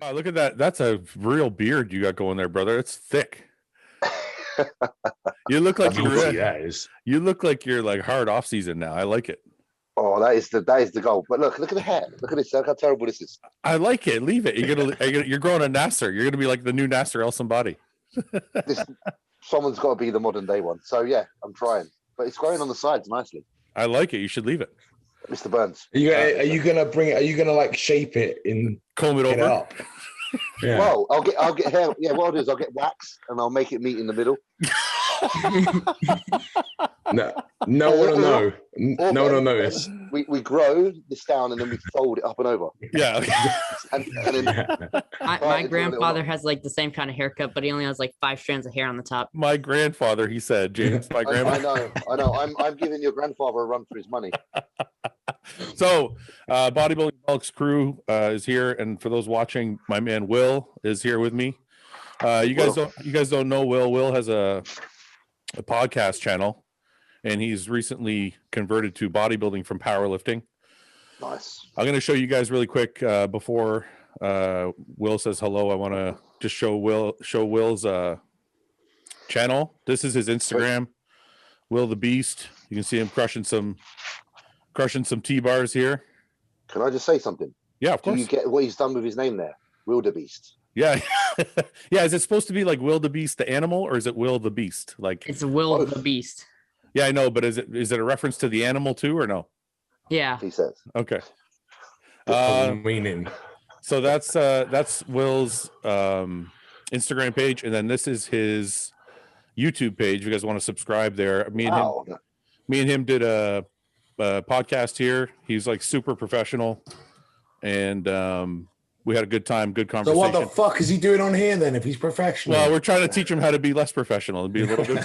Wow, look at that. That's a real beard you got going there, brother. It's thick. You look like you look like you're like hard off season now. I like it. Oh, that is the goal. But look at the hair. Look at this. Look how terrible this is. I like it. Leave it. You're growing a Nasser. You're gonna be like the new Nasser El Somebody. Someone's got to be the modern day one. So yeah, I'm trying. But it's growing on the sides nicely. I like it. You should leave it. Mr. Burns. Are you gonna bring it? Are you gonna like shape it in comb it over? Up? Yeah. Well, I'll get hair. Yeah, what I'll do is I'll get wax and I'll make it meet in the middle. No one will know. No one will notice. We grow this down and then we fold it up and over. Yeah. and then my grandfather has like the same kind of haircut, but he only has like 5 strands of hair on the top. My grandfather, he said, James, my grandfather. I know. I'm giving your grandfather a run for his money. So, Bodybuilding and Bollocks crew is here, and for those watching, my man Will is here with me. You guys don't know Will. Will has a podcast channel, and he's recently converted to bodybuilding from powerlifting. Nice. I'm going to show you guys really quick before Will says hello. I want to just show Will's channel. This is his Instagram, Will the Beast. You can see him crushing some T-bars here. Can I just say something? Yeah, of course. Do you get what he's done with his name there? Will the Beast. Yeah. Yeah, is it supposed to be like Will the Beast the animal, or is it Will the Beast? Like it's Will the Beast. Yeah, I know, but is it a reference to the animal too, or no? Yeah. He says. Okay. Meaning. So that's Will's Instagram page, and then this is his YouTube page. If you guys want to subscribe there. Me and him did a podcast here. He's like super professional, and we had a good time, good conversation. So what the fuck is he doing on here then if he's professional? Well, we're trying to teach him how to be less professional and be a little bit.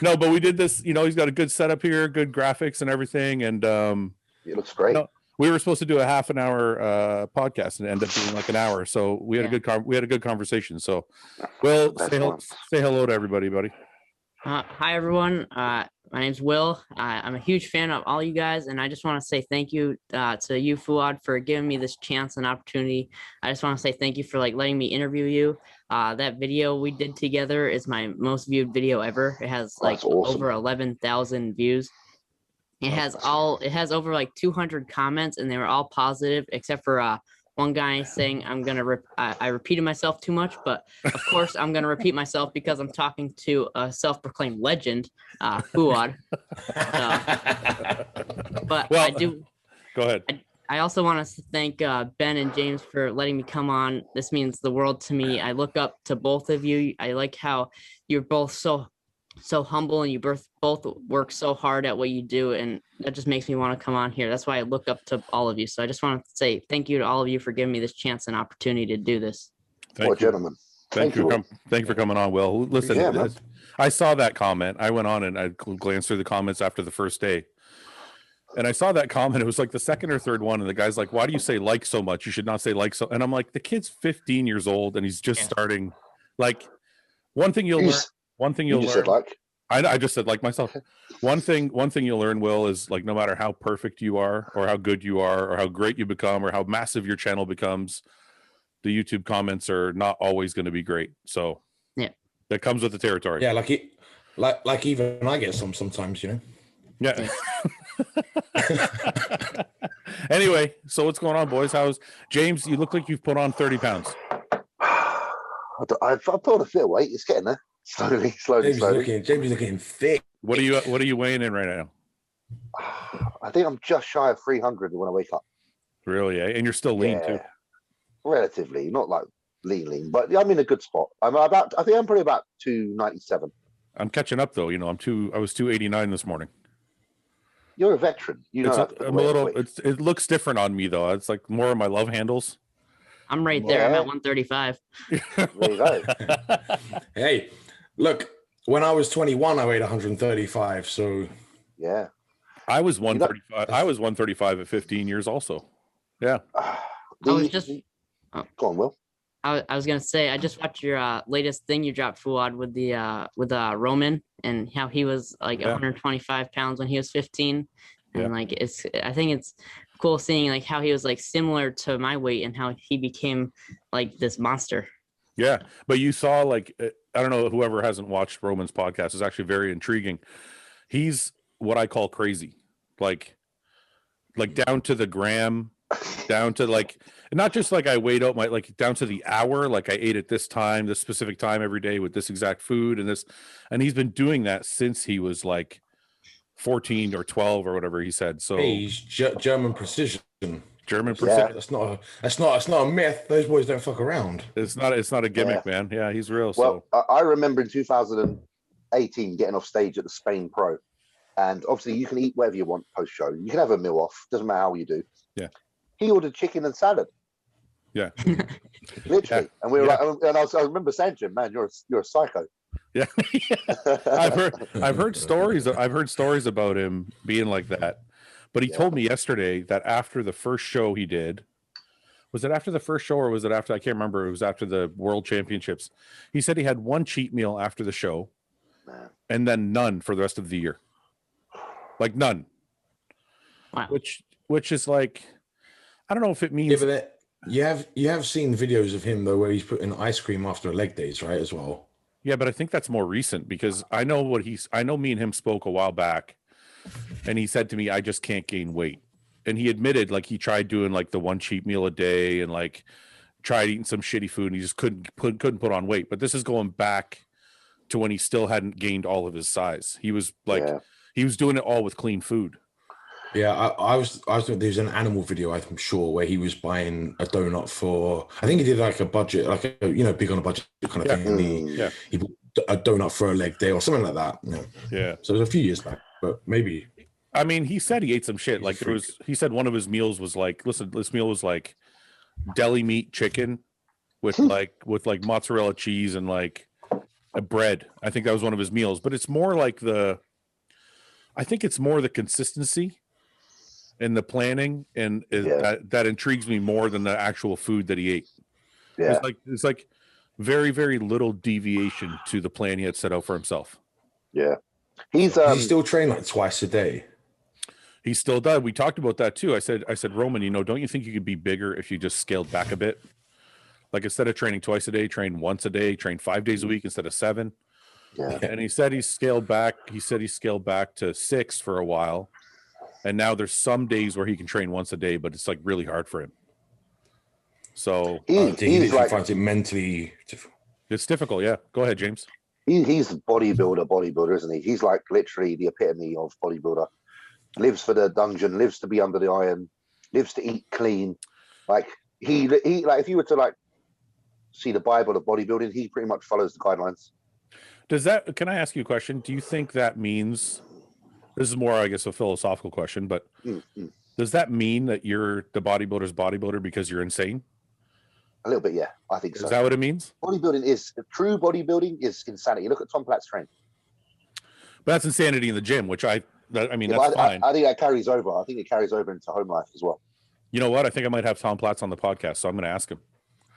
No, but we did this, he's got a good setup here, good graphics and everything. And it looks great. We were supposed to do a half an hour podcast and end up being like an hour. So we had a good conversation. So Will, say hello to everybody, buddy. Hi, everyone. My name's Will. I'm a huge fan of all you guys, and I just want to say thank you to you, Fouad, for giving me this chance and opportunity. I just want to say thank you for letting me interview you. That video we did together is my most viewed video ever. It has awesome. Over 11,000 views. It has over 200 comments, and they were all positive except for one guy saying I repeated myself too much, but of course I'm gonna repeat myself because I'm talking to a self-proclaimed legend, Fouad. Go ahead. I also want to thank Ben and James for letting me come on. This means the world to me. I look up to both of you. I like how you're both so humble, and you both work so hard at what you do, and that just makes me want to come on here. That's why I look up to all of you. So I just want to say thank you to all of you for giving me this chance and opportunity to do this. Thank you, gentlemen. Thank you for coming on, Will. Listen, I saw that comment. I went on and I glanced through the comments after the first day, and I saw that comment. It was like the second or third one, and the guy's like, "Why do you say like so much? You should not say like so." And I'm like, the kid's 15 years old, and he's just starting. Like, one thing you'll learn. Said like. I just said like myself. One thing you'll learn, Will, is like no matter how perfect you are, or how good you are, or how great you become, or how massive your channel becomes, the YouTube comments are not always going to be great. So yeah, that comes with the territory. Yeah, like even I get sometimes, Yeah. Anyway, so what's going on, boys? How's James? You look like you've put on 30 pounds. I've put a bit of weight. It's getting there. Slowly. James is looking thick. What are you weighing in right now? I think I'm just shy of 300 when I wake up. Really, eh? And you're still lean too. Relatively, not like lean, but I'm in a good spot. I think I'm probably about 297. I'm catching up though. I was 289 this morning. You're a veteran. It looks different on me though. It's like more of my love handles. I'm right there. I'm at 135. There you go. Hey, look, when I was 21, I weighed 135. So yeah, I was 135. I was 135 at 15 years also. Yeah. Go on, Will. I was gonna say I just watched your latest thing you dropped, Fouad, with Roman, and how he was like 125 pounds when he was 15, and I think it's cool seeing like how he was like similar to my weight and how he became like this monster. Yeah, but you saw like I don't know, whoever hasn't watched Roman's podcast is actually very intriguing. He's what I call crazy, like down to the gram, down to like not just like I weighed out my like down to the hour, like I ate at this time, this specific time every day with this exact food and this, and he's been doing that since he was like 14 or 12 or whatever he said. So hey, he's German precision. German precision. Yeah. That's not a myth. Those boys don't fuck around. It's not a gimmick, man. Yeah, he's real. Well, so I remember in 2018 getting off stage at the Spain Pro, and obviously you can eat whatever you want post show. You can have a meal off, doesn't matter how you do. Yeah. He ordered chicken and salad. Yeah. Literally, yeah. and we were like, and I remember saying to him, "Man, you're a psycho." Yeah. I've heard stories. I've heard stories about him being like that. But he told me yesterday that after the first show he did, was it after the first show or was it after, I can't remember. It was after the World Championships. He said he had one cheat meal after the show and then none for the rest of the year. Like none. Wow. Which is like, I don't know if it means. Yeah, but you have seen videos of him though, where he's putting ice cream after leg days, right? As well. Yeah, but I think that's more recent because I know me and him spoke a while back. And he said to me, I just can't gain weight. And he admitted like he tried doing like the one cheat meal a day and like tried eating some shitty food and he just couldn't put on weight. But this is going back to when he still hadn't gained all of his size. He was like, he was doing it all with clean food. Yeah, I was there's an animal video, I'm sure, where he was buying a donut for, I think he did like a budget, like a, big on a budget kind of thing. And he bought a donut for a leg day or something like that. Yeah. So it was a few years back. But maybe. I mean, he said he ate some shit. Like he said one of his meals was like, listen, this meal was like deli meat chicken with like mozzarella cheese and like a bread. I think that was one of his meals, but it's more like I think it's more the consistency and the planning and that intrigues me more than the actual food that he ate. Yeah. It's like very, very little deviation to the plan he had set out for himself. Yeah. He still train like twice a day. He still does. We talked about that too. I said, Roman, don't you think you could be bigger if you just scaled back a bit? Like instead of training twice a day, train once a day, train 5 days a week instead of 7. Yeah. And he said he scaled back. He said he scaled back to 6 for a while. And now there's some days where he can train once a day, but it's like really hard for him. So he finds it mentally difficult. It's difficult. Yeah. Go ahead, James. He's a bodybuilder, isn't he? He's like literally the epitome of bodybuilder. Lives for the dungeon, lives to be under the iron, lives to eat clean. Like he like if you were to like see the Bible of bodybuilding, he pretty much follows the guidelines. Can I ask you a question? Do you think that means, this is more, I guess, a philosophical question, but does that mean that you're the bodybuilder's bodybuilder because you're insane? A little bit, yeah. I think so. Is that what it means? True bodybuilding is insanity. Look at Tom Platt's training. But that's insanity in the gym, which that's fine. I think that carries over. I think it carries over into home life as well. You know what? I think I might have Tom Platts on the podcast, so I'm going to ask him.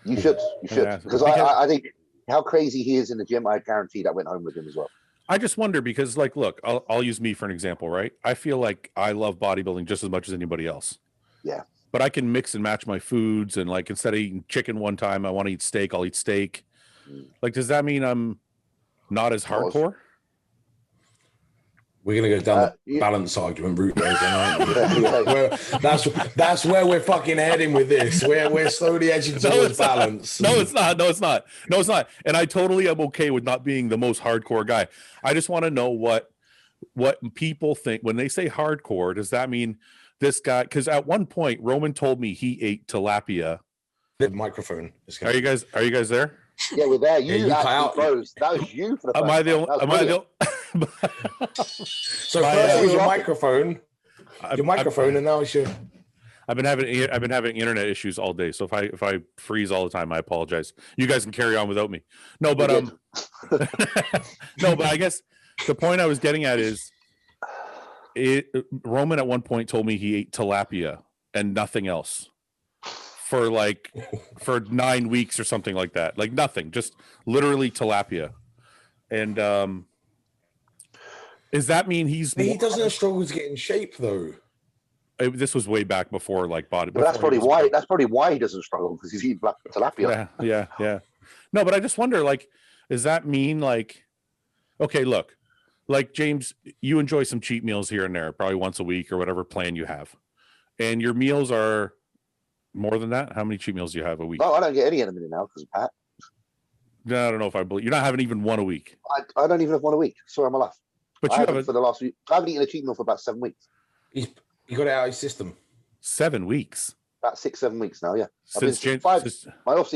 You should. Because I think how crazy he is in the gym, I guarantee that went home with him as well. I just wonder because, like, look, I'll use me for an example, right? I feel like I love bodybuilding just as much as anybody else. Yeah. But I can mix and match my foods, and like instead of eating chicken one time, I want to eat steak. I'll eat steak. Like, does that mean I'm not as hardcore? We're gonna go down the balance argument route, though, aren't we? That's where we're fucking heading with this. We're slowly edging towards balance. No, it's not. And I totally am okay with not being the most hardcore guy. I just want to know what people think when they say hardcore. Does that mean this guy? Because at one point, Roman told me he ate tilapia. The microphone. Are you guys there? Yeah, we're there. You cut out. froze. That was you for the. Am I the? So first was your microphone. And now it's your. I've been having internet issues all day. So if I freeze all the time, I apologize. You guys can carry on without me. No, but no, but I guess the point I was getting at is, Roman at one point told me he ate tilapia and nothing else for 9 weeks or something like that. Like nothing, just literally tilapia. And does that mean he doesn't struggle to get in shape though? this was way back before like body. But that's probably why. That's probably why he doesn't struggle, because he's eating black tilapia. Yeah. No, but I just wonder, like, does that mean like, okay, look, like James, you enjoy some cheat meals here and there, probably once a week or whatever plan you have, and your meals are more than that. How many cheat meals do you have a week? No, I don't get any in a minute now because of Pat. No, I don't know if I believe you're not having even one a week. I don't even have one a week. Sorry, my life. But I haven't for the last week. I haven't eaten a cheat meal for about 7 weeks. You got it out of his system. 7 weeks. About 6-7 weeks now. Yeah. Since my off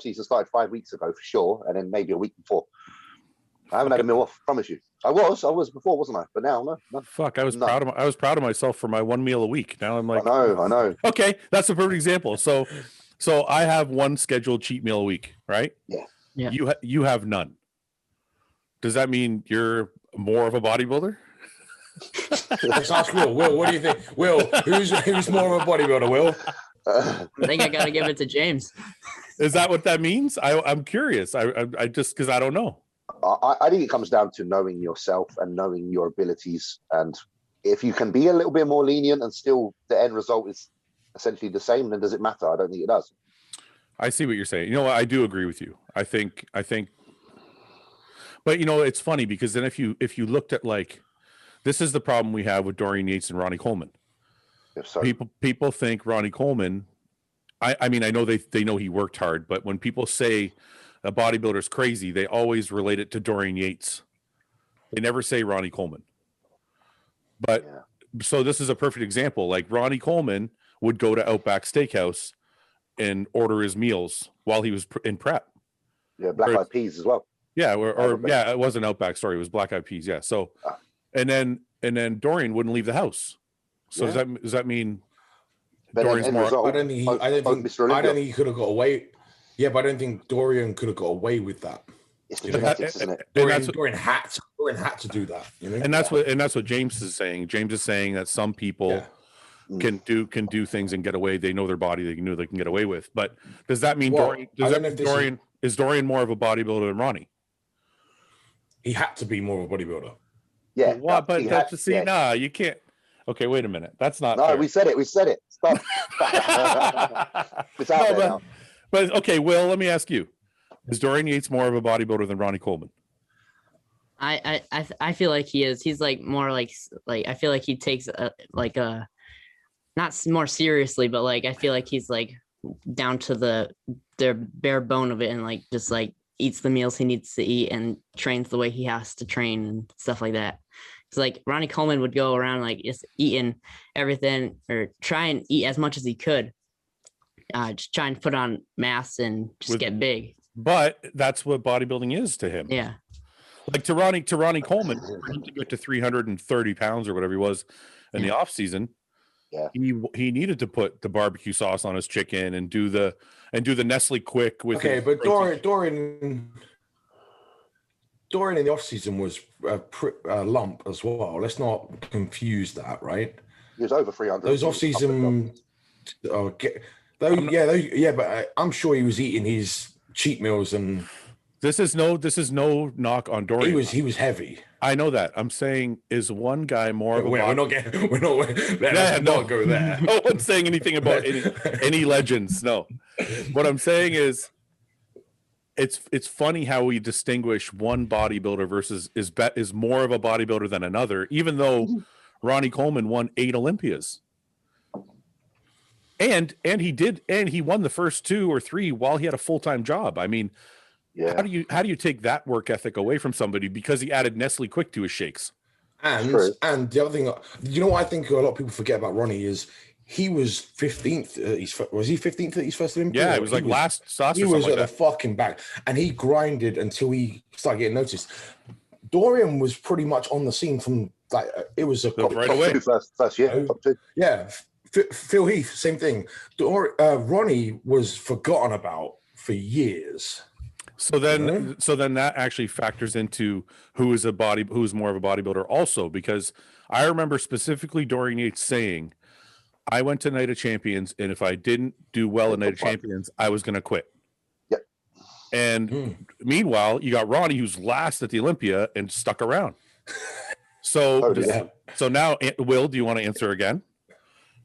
season started 5 weeks ago for sure, and then maybe a week before. I haven't had a meal off. Promise you. I was before, wasn't I? But now, no. Fuck, I was proud of myself for my 1 meal a week. Now I'm like, I know. Okay, that's a perfect example. So I have one scheduled cheat meal a week, right? Yeah. You have none. Does that mean you're more of a bodybuilder? Let's ask Will. Will, what do you think? Will, who's more of a bodybuilder? Will? I think I gotta give it to James. Is that what that means? I'm curious. I just because I don't know. I think it comes down to knowing yourself and knowing your abilities, and if you can be a little bit more lenient and still the end result is essentially the same, then does it matter? I don't think it does. I see what you're saying. You know what? I do agree with you. I think, but you know, it's funny because then if you looked at like, this is the problem we have with Dorian Yates and Ronnie Coleman. People think Ronnie Coleman. I mean, I know they know he worked hard, but when people say a bodybuilder's crazy, they always relate it to Dorian Yates. They never say Ronnie Coleman. But so this is a perfect example. Like Ronnie Coleman would go to Outback Steakhouse and order his meals while he was in prep. Yeah, black eyed peas as well. Yeah, or it wasn't Outback. Sorry, it was black eyed peas. Yeah. So, and then Dorian wouldn't leave the house. So does that mean Dorian's more? I don't think he could have got away. Yeah, but I don't think Dorian could have got away with that. It's the genetics, isn't it? Dorian had to do that. You know? And that's what James is saying. James is saying that some people can do things and get away. They know their body. They can get away with. But does that mean Dorian? Is Dorian more of a bodybuilder than Ronnie? He had to be more of a bodybuilder. Yeah. But you can't. Okay, wait a minute. That's not. No, fair. we said it. Stop. It's out there now. But okay, Will, let me ask you: is Dorian Yates more of a bodybuilder than Ronnie Coleman? I feel like he is. He's like more like I feel like he takes not more seriously, but like I feel like he's like down to the bare bone of it, and like just like eats the meals he needs to eat and trains the way he has to train and stuff like that. It's like Ronnie Coleman would go around like just eating everything or try and eat as much as he could. Just try and put on mass and just get big. But that's what bodybuilding is to him. Yeah. Like to Ronnie Coleman, for him to get to 330 pounds or whatever he was in the off season, he needed to put the barbecue sauce on his chicken and do the Nestle Quick with. Okay, but Dorian in the off season was a lump as well. Let's not confuse that, right? He was over 300. Those off season. But I'm sure he was eating his cheat meals, and this is no knock on Dorian. He was heavy. I know that. I'm saying, is one guy more of a? We're not go there. No one's saying anything about any legends. No, what I'm saying is, it's funny how we distinguish one bodybuilder versus is more of a bodybuilder than another, even though Ronnie Coleman won 8 Olympias. And he won the first 2 or 3 while he had a full-time job. I mean, how do you take that work ethic away from somebody because he added Nestle Quick to his shakes? And the other thing, you know what I think a lot of people forget about Ronnie is he was 15th. Was he 15th at his first Olympics? Yeah, it was last. He was at the fucking back, and he grinded until he started getting noticed. Dorian was pretty much on the scene from like it was right away. First year, top 2. Yeah. Phil Heath, same thing. Ronnie was forgotten about for years. So then that actually factors into who's more of a bodybuilder also, because I remember specifically Dorian Yates saying, I went to Night of Champions, and if I didn't do well at Night of Champions, I was going to quit. Yep. And meanwhile, you got Ronnie, who's last at the Olympia and stuck around. So now, Will, do you want to answer again?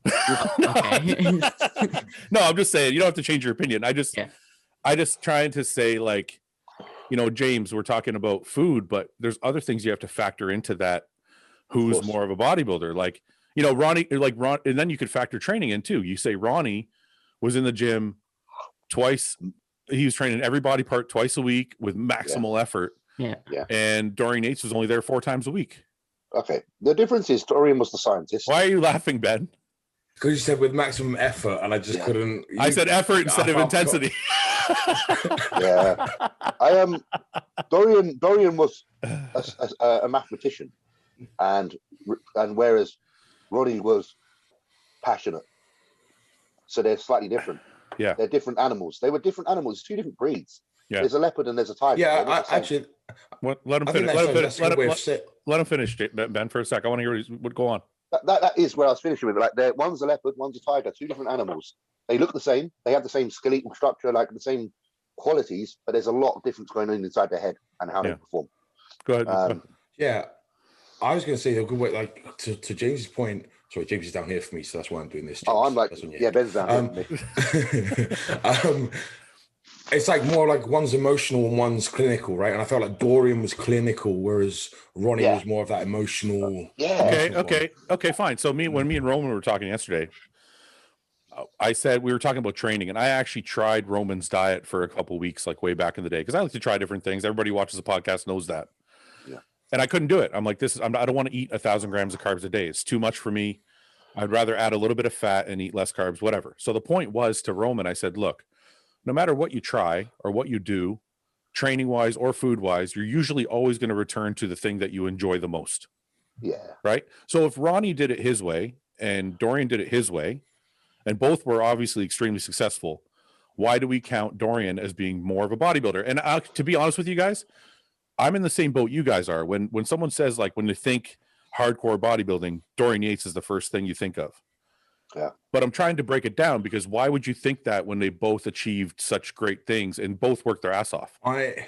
Okay. No, I'm just saying you don't have to change your opinion. I just trying to say, like, you know, James, we're talking about food, but there's other things you have to factor into that. Who's more of a bodybuilder? Like, you know, Ronnie, and then you could factor training in too. You say Ronnie was in the gym twice. He was training every body part twice a week with maximal effort. Yeah. And Dorian Yates was only there 4 times a week. Okay. The difference is Dorian was the scientist. Why are you laughing, Ben? Because you said with maximum effort, and I just couldn't. I said effort instead of intensity. Yeah. Dorian was a mathematician, and whereas Ronnie was passionate. So they're slightly different. Yeah. They're different animals. They were different animals, 2 different breeds. Yeah. There's a leopard and there's a tiger. Yeah, actually. Let him finish. Let him finish, Ben, for a sec. I want to hear what go on. That is where I was finishing with. Like, one's a leopard, one's a tiger. 2 different animals. They look the same. They have the same skeletal structure, like the same qualities, but there's a lot of difference going on inside their head and how they perform. Go ahead. Yeah, I was going to say a good way, like to James's point. Sorry, James is down here for me, so that's why I'm doing this. James. Oh, I'm like, Ben's down here for me. It's like more like one's emotional and one's clinical, right? And I felt like Dorian was clinical, whereas Ronnie was more of that emotional. Okay, fine. So when me and Roman were talking yesterday, I said we were talking about training, and I actually tried Roman's diet for a couple of weeks, like way back in the day, because I like to try different things. Everybody who watches the podcast knows that. Yeah. And I couldn't do it. I'm like, I don't want to eat 1,000 grams of carbs a day. It's too much for me. I'd rather add a little bit of fat and eat less carbs, whatever. So the point was to Roman, I said, look, no matter what you try or what you do, training wise or food wise, you're usually always going to return to the thing that you enjoy the most. Yeah. Right. So if Ronnie did it his way and Dorian did it his way, and both were obviously extremely successful, why do we count Dorian as being more of a bodybuilder? And to be honest with you guys, I'm in the same boat you guys are. When someone says, like, when you think hardcore bodybuilding, Dorian Yates is the first thing you think of. Yeah. But I'm trying to break it down, because why would you think that when they both achieved such great things and both worked their ass off? I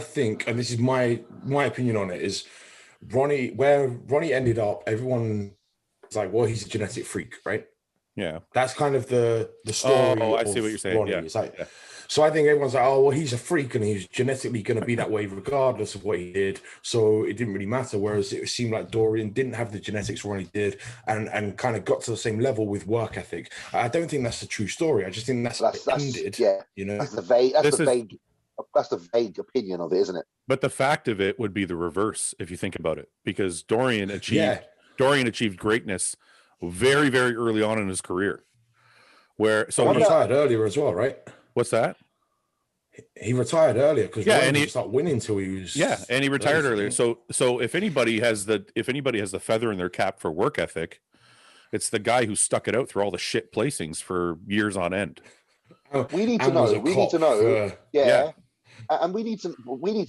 think, and this is my opinion on it, is where Ronnie ended up, everyone was like, well, he's a genetic freak, right? Yeah. That's kind of the story. Oh, I see what you're saying. Ronnie. Yeah. It's like, so I think everyone's like, oh, well, he's a freak and he's genetically going to be that way regardless of what he did. So it didn't really matter. Whereas it seemed like Dorian didn't have the genetics Ronnie did, and kind of got to the same level with work ethic. I don't think that's the true story. I just think that's ended. Yeah. You know, that's the vague opinion of it, isn't it? But the fact of it would be the reverse if you think about it, because Dorian achieved greatness very, very early on in his career. He retired earlier as well, right? What's that? He retired earlier because he didn't start winning until he was. Yeah, and he retired earlier. So if anybody has the feather in their cap for work ethic, it's the guy who stuck it out through all the shit placings for years on end. We need to know. And we need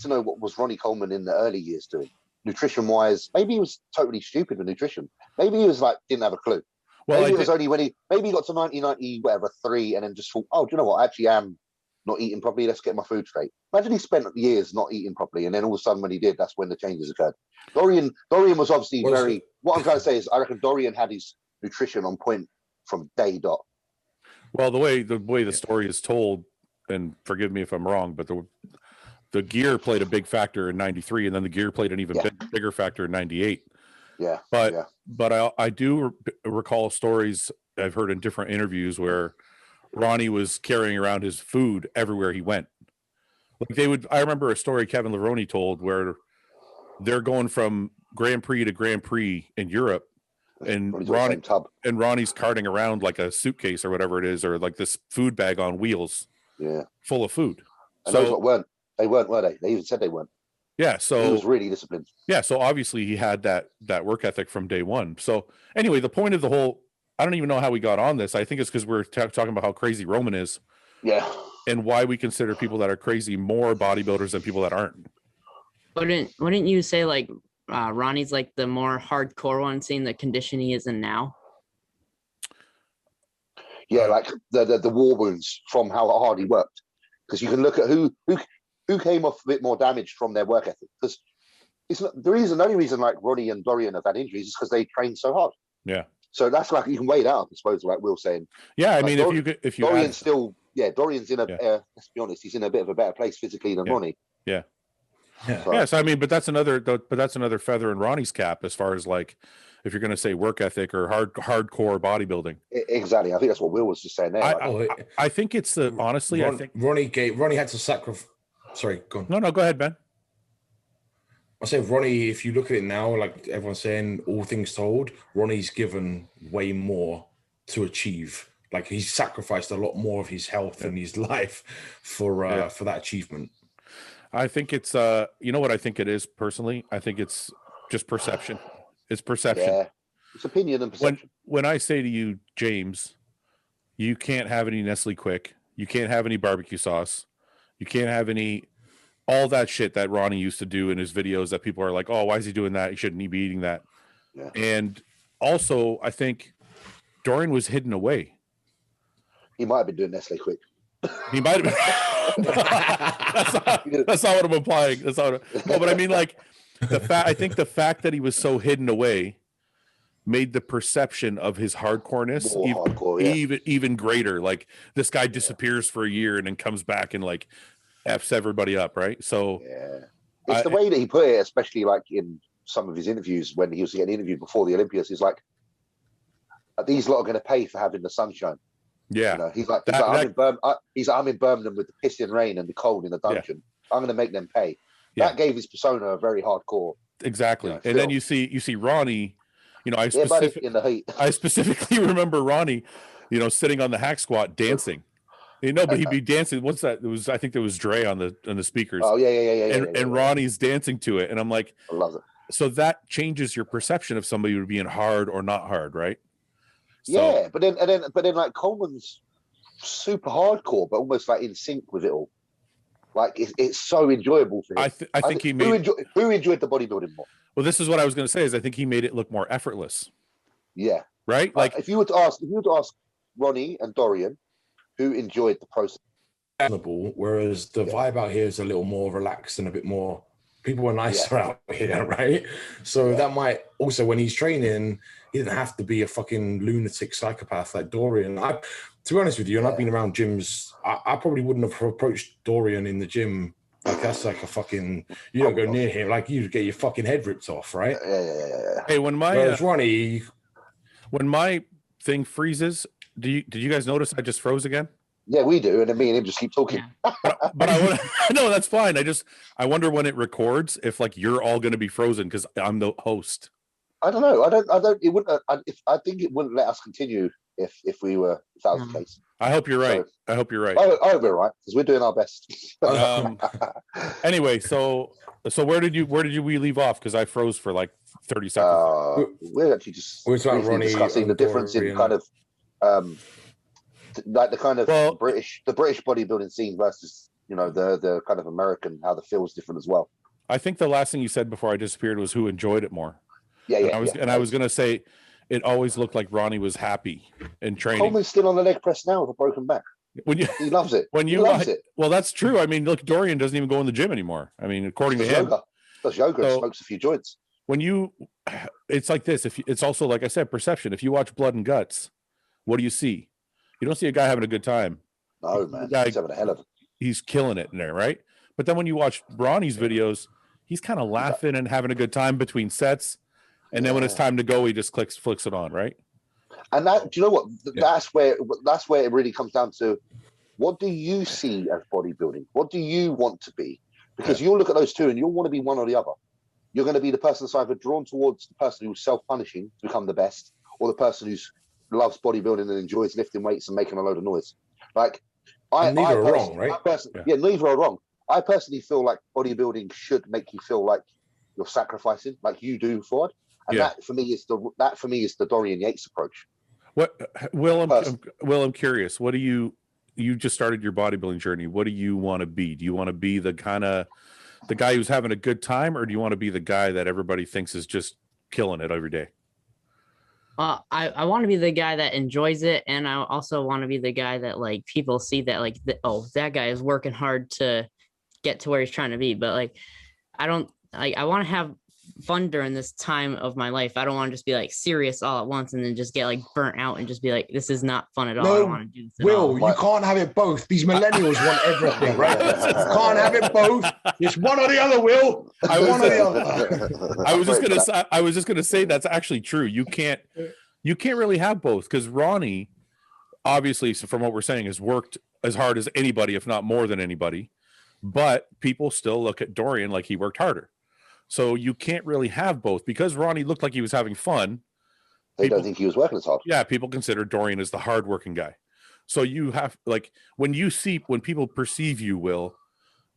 to know what was Ronnie Coleman in the early years doing, nutrition wise. Maybe he was totally stupid with nutrition. Maybe he was like didn't have a clue. Well, maybe it was only when he got to 1993 and then just thought, oh, do you know what? I actually am not eating properly. Let's get my food straight. Imagine he spent years not eating properly, and then all of a sudden when he did, that's when the changes occurred. Dorian was obviously what I'm trying to say is I reckon Dorian had his nutrition on point from day dot. Well, the way the story is told, and forgive me if I'm wrong, but the gear played a big factor in 93, and then the gear played an even bigger factor in 98. Yeah. But I do recall stories I've heard in different interviews where Ronnie was carrying around his food everywhere he went. Like I remember a story Kevin Levrone told where they're going from Grand Prix to Grand Prix in Europe, and Ronnie's carting around like a suitcase or whatever it is, or like this food bag on wheels, full of food. And those were they? They even said they weren't. Yeah, so he was really disciplined. Yeah, so obviously he had that work ethic from day one. So anyway, the point of the whole, I don't even know how we got on this. I think it's because we're talking about how crazy Roman is. Yeah. And why we consider people that are crazy more bodybuilders than people that aren't. Wouldn't you say like Ronnie's like the more hardcore one, seeing the condition he is in now? Yeah, like the war wounds from how hard he worked. Because you can look at who came off a bit more damaged from their work ethic. Because it's not the only reason like Ronnie and Dorian have had injuries is because they trained so hard. Yeah. So that's like, you can weigh that up, I suppose, like Will saying. Yeah, I like mean, if you Dorian's still, Dorian's in a, let's be honest, he's in a bit of a better place physically than Ronnie. Yeah. So, So I mean, but that's another feather in Ronnie's cap as far as like, if you're going to say work ethic or hardcore bodybuilding. Exactly. I think that's what Will was just saying there. I think it's honestly, I think Ronnie had to sacrifice. Sorry, go on. No, go ahead, Ben. I say Ronnie, if you look at it now, like everyone's saying, all things told, Ronnie's given way more to achieve. Like he's sacrificed a lot more of his health and his life for that achievement. I think it's you know what I think it is personally? I think it's just perception. It's perception. Yeah. It's opinion and perception. When I say to you, James, you can't have any Nestle Quick, you can't have any barbecue sauce, you can't have any all that shit that Ronnie used to do in his videos that people are like, oh, why is he doing that? He shouldn't be eating that. Yeah. And also, I think Dorian was hidden away. He might have been doing Nestle Quick. He might have been. that's not what I'm implying. No, but I mean, like, I think the fact that he was so hidden away made the perception of his hardcoreness even greater. Like, this guy disappears for a year and then comes back and like F's everybody up, right? So it's the way that he put it, especially like in some of his interviews when he was getting interviewed before the Olympics. He's like, these lot are going to pay for having the sunshine. Yeah, you know, he's like I'm in Birmingham with the pissing rain and the cold in the dungeon. I'm going to make them pay. That gave his persona a very hardcore. Exactly, and then you see Ronnie. You know, I specifically remember Ronnie, you know, sitting on the hack squat dancing. You know, but he'd be dancing. What's that? It was, I think there was Dre on the speakers. Oh yeah. And Ronnie's dancing to it, and I'm like, I love it. So that changes your perception of somebody being hard or not hard, right? So, but then like Coleman's super hardcore, but almost like in sync with it all. Like it's so enjoyable for him. I think he made who enjoyed the bodybuilding more. Well, this is what I was going to say. Is I think he made it look more effortless. Yeah. Right. Like if you were to ask Ronnie and Dorian, who enjoyed the process? Whereas the vibe out here is a little more relaxed and a bit more. People are nicer out here, right? So that might also, when he's training, he didn't have to be a fucking lunatic psychopath like Dorian. To be honest with you, and I've been around gyms, I probably wouldn't have approached Dorian in the gym. Like that's like a fucking, you don't go near him, like you get your fucking head ripped off, right? Yeah. Hey, when Ronnie, when my thing freezes, did you guys notice I just froze again? Yeah, we do, and then me and him just keep talking. But I want no, that's fine. I wonder when it records if like you're all going to be frozen because I'm the host. I don't know. I don't. It wouldn't. I think it wouldn't let us continue if that was the case. I hope you're right. I hope you're right. I hope we're right because we're doing our best. Anyway, so where did we leave off? Because I froze for like 30 seconds. We're actually just discussing the difference in kind of like the kind of British bodybuilding scene versus the kind of American, how the feel's different as well. I think the last thing you said before I disappeared was who enjoyed it more. I was going to say it always looked like Ronnie was happy in training. Coleman's still on the leg press now with a broken back. He loves it. He loves it. Well, that's true. I mean, look, Dorian doesn't even go in the gym anymore. I mean, according to him, does yoga, smokes a few joints. It's like this. It's also, like I said, perception. If you watch Blood and Guts, what do you see? You don't see a guy having a good time. No, man. He's having a hell of it. He's killing it in there, right? But then when you watch Ronnie's videos, he's kind of laughing and having a good time between sets. And then when it's time to go, he just flicks it on, right? And do you know what? That's where it really comes down to, what do you see as bodybuilding? What do you want to be? Because you'll look at those two and you'll want to be one or the other. You're going to be the person that's either drawn towards the person who's self-punishing to become the best, or the person who's loves bodybuilding and enjoys lifting weights and making a load of noise. Like, neither are wrong, right? Neither are wrong. I personally feel like bodybuilding should make you feel like you're sacrificing, like you do, Fouad. And that for me is the Dorian Yates approach. Will, I'm curious. What do you just started your bodybuilding journey? What do you want to be? Do you want to be the guy who's having a good time, or do you want to be the guy that everybody thinks is just killing it every day? I want to be the guy that enjoys it, and I also want to be the guy that like people see that like that guy is working hard to get to where he's trying to be. But like I want to have fun during this time of my life. I don't want to just be like serious all at once and then just get like burnt out and just be like, this is not fun at all. I don't want to do this at all. You can't have it both. These millennials want everything, right? You can't have it both. It's one or the other, Will. I was just gonna say that's actually true. You can't really have both, because Ronnie, obviously, from what we're saying, has worked as hard as anybody, if not more than anybody. But people still look at Dorian like he worked harder. So you can't really have both, because Ronnie looked like he was having fun. They don't think he was working as hard. Yeah, people consider Dorian as the hardworking guy. So you have, like, when people perceive you, Will,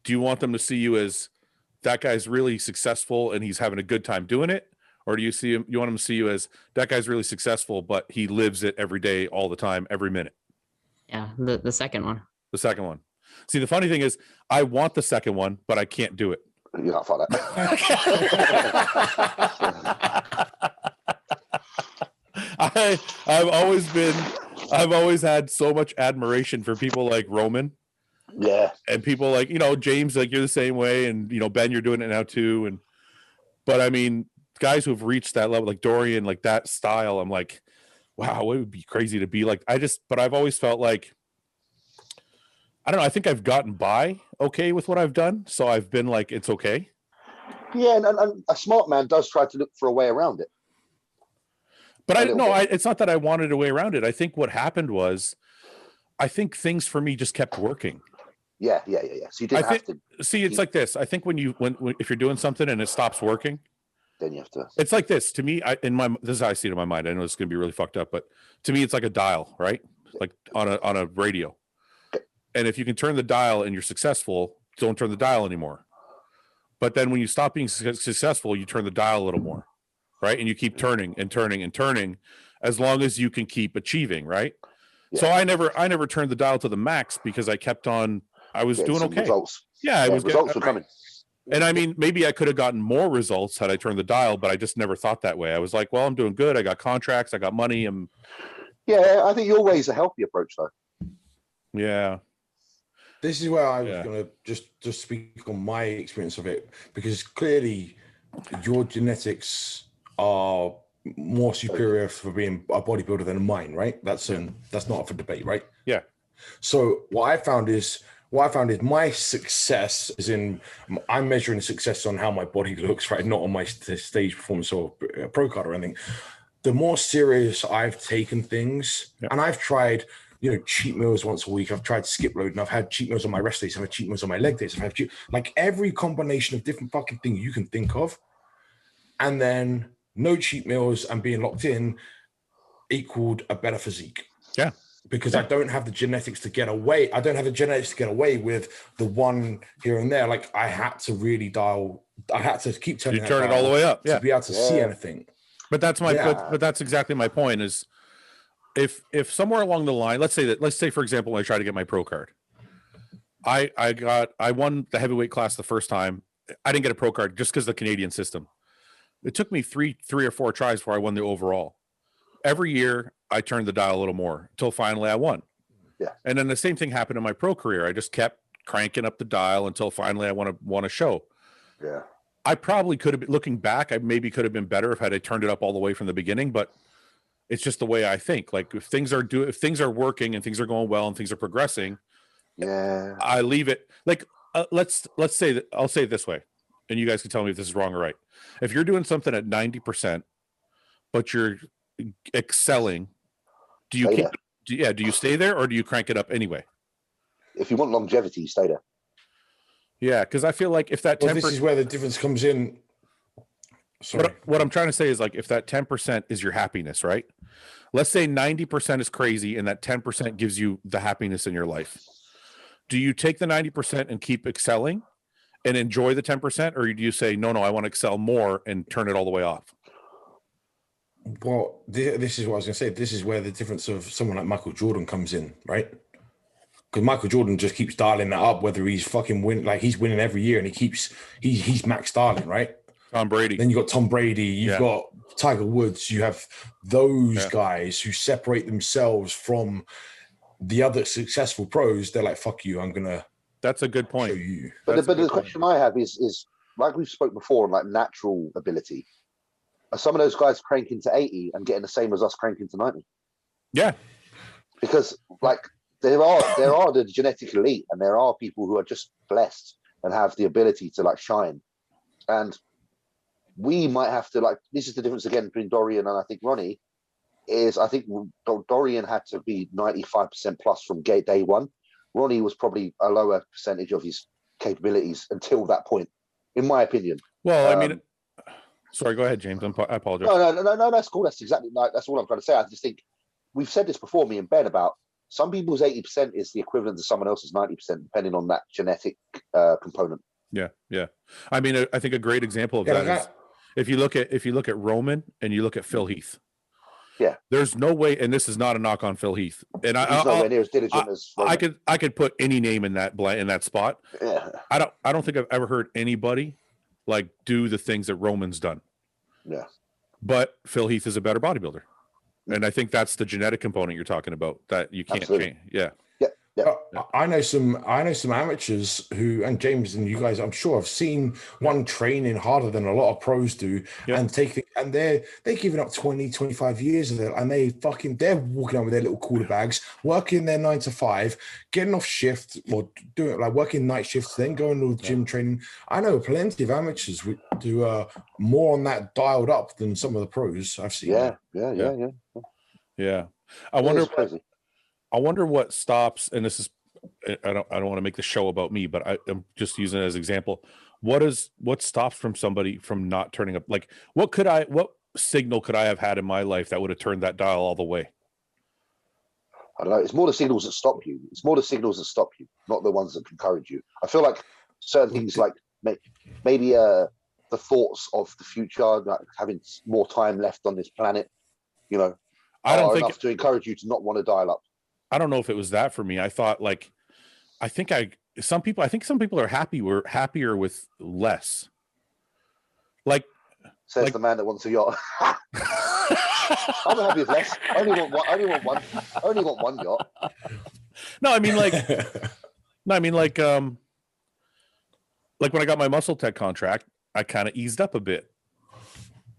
do you want them to see you as that guy's really successful and he's having a good time doing it? Or do you want him to see you as that guy's really successful, but he lives it every day, all the time, every minute? Yeah, the second one. The second one. See, the funny thing is, I want the second one, but I can't do it. You're not for that. I've always had so much admiration for people like Roman. Yeah. And people like, James, like, you're the same way. And, Ben, you're doing it now too. But I mean, guys who have reached that level, like Dorian, like that style, I'm like, wow, it would be crazy to be like. But I've always felt like, I don't know, I think I've gotten by okay with what I've done. So I've been like, it's okay. Yeah, and a smart man does try to look for a way around it. But it's not that I wanted a way around it. I think what happened was, I think things for me just kept working. Yeah. So you didn't have to. See, it's like this. I think when if you're doing something and it stops working, then you have to. It's like this. To me, this is how I see it in my mind. I know it's going to be really fucked up, but to me, it's like a dial, right? Like on a radio. And if you can turn the dial and you're successful, don't turn the dial anymore. But then when you stop being successful, you turn the dial a little more, right? And you keep turning and turning and turning, as long as you can keep achieving, right? Yeah. So I never turned the dial to the max, because I kept on. I was doing okay. Results. Yeah, results were coming. And I mean, maybe I could have gotten more results had I turned the dial, but I just never thought that way. I was like, well, I'm doing good. I got contracts. I got money. Yeah, I think your way is a healthy approach, though. Yeah. This is where I was going to just speak on my experience of it, because clearly your genetics are more superior for being a bodybuilder than mine, right? That's not up for debate, right? Yeah. So what I found is my success is I'm measuring success on how my body looks, right? Not on my stage performance or pro card or anything. The more serious I've taken things, and I've tried, cheat meals once a week. I've tried skip load, and I've had cheat meals on my rest days. I've had cheat meals on my leg days. I've had like every combination of different fucking things you can think of. And then no cheat meals and being locked in equaled a better physique. Yeah. Because I don't have the genetics to get away. I don't have the genetics to get away with the one here and there. Like I had to really dial. I had to keep turning. You turn it all the way up to be able to see anything. But that's but that's exactly my point. Is if somewhere along the line, let's say for example, when I try to get my pro card, I won the heavyweight class the first time. I didn't get a pro card just because of the Canadian system. It took me three or four tries before I won the overall. Every year I turned the dial a little more until finally I won. Yeah. And then the same thing happened in my pro career. I just kept cranking up the dial until finally I won a show. Yeah. I probably could have been, looking back, I maybe could have been better if I had turned it up all the way from the beginning, but it's just the way I think. Like if things are working and things are going well and things are progressing, I leave it. Like let's say that I'll say it this way, and you guys can tell me if this is wrong or right. If you're doing something at 90%, but you're excelling, do you stay there or do you crank it up anyway? If you want longevity, you stay there. Yeah, because I feel like if that 10%, this is where the difference comes in. Sorry. What I'm trying to say is, like, if that 10% is your happiness, right? Let's say 90% is crazy and that 10% gives you the happiness in your life. Do you take the 90% and keep excelling and enjoy the 10%? Or do you say, no, I want to excel more and turn it all the way off? Well, this is what I was going to say. This is where the difference of someone like Michael Jordan comes in, right? Because Michael Jordan just keeps dialing that up, whether he's fucking win, like he's winning every year, and he's max dialing, right? Tom Brady. Then you got Tom Brady. You've got Tiger Woods. You have those guys who separate themselves from the other successful pros. They're like, "Fuck you, I'm gonna." That's a good point. But the question I have is like we've spoke before, like natural ability, are some of those guys cranking to 80 and getting the same as us cranking to 90? Yeah. Because like there are the genetic elite, and there are people who are just blessed and have the ability to like shine. And we might have to, like, this is the difference again between Dorian and I think Ronnie, is I think Dorian had to be 95% plus from day one. Ronnie was probably a lower percentage of his capabilities until that point, in my opinion. Well, I mean, sorry, go ahead, James. I apologize. No, that's cool. That's exactly, that's all I'm trying to say. I just think we've said this before, me and Ben, about some people's 80% is the equivalent to someone else's 90%, depending on that genetic component. Yeah. I mean, I think a great example of that is if you look at Roman and you look at Phil Heath. Yeah, there's no way, and this is not a knock on Phil Heath, and he's nowhere near as diligent as Roman. I could put any name in that spot. Yeah, I don't think I've ever heard anybody like do the things that Roman's done. Yeah, but Phil Heath is a better bodybuilder, and I think that's the genetic component you're talking about that you can't change. Yeah. Yeah. I know some amateurs who, and James and you guys, I'm sure have seen one training harder than a lot of pros do, and they're giving up 20, 25 years of it, and they're walking out with their little cooler bags, working their 9 to 5, getting off shift or doing like working night shifts, then going to the gym training. I know plenty of amateurs who do more on that dialed up than some of the pros I've seen. Yeah. I wonder what stops, and this is, I don't want to make the show about me, but I'm just using it as an example. What stops from somebody from not turning up? Like, what signal could I have had in my life that would have turned that dial all the way? I don't know. It's more the signals that stop you. Not the ones that encourage you. I feel like certain things, like maybe the thoughts of the future, like having more time left on this planet, are enough to encourage you to not want to dial up. I don't know if it was that for me. I thought I think some people are happier with less. Like, says the man that wants a yacht. I'm happy with less. I only want one yacht. No, I mean like when I got my Muscle Tech contract, I kind of eased up a bit.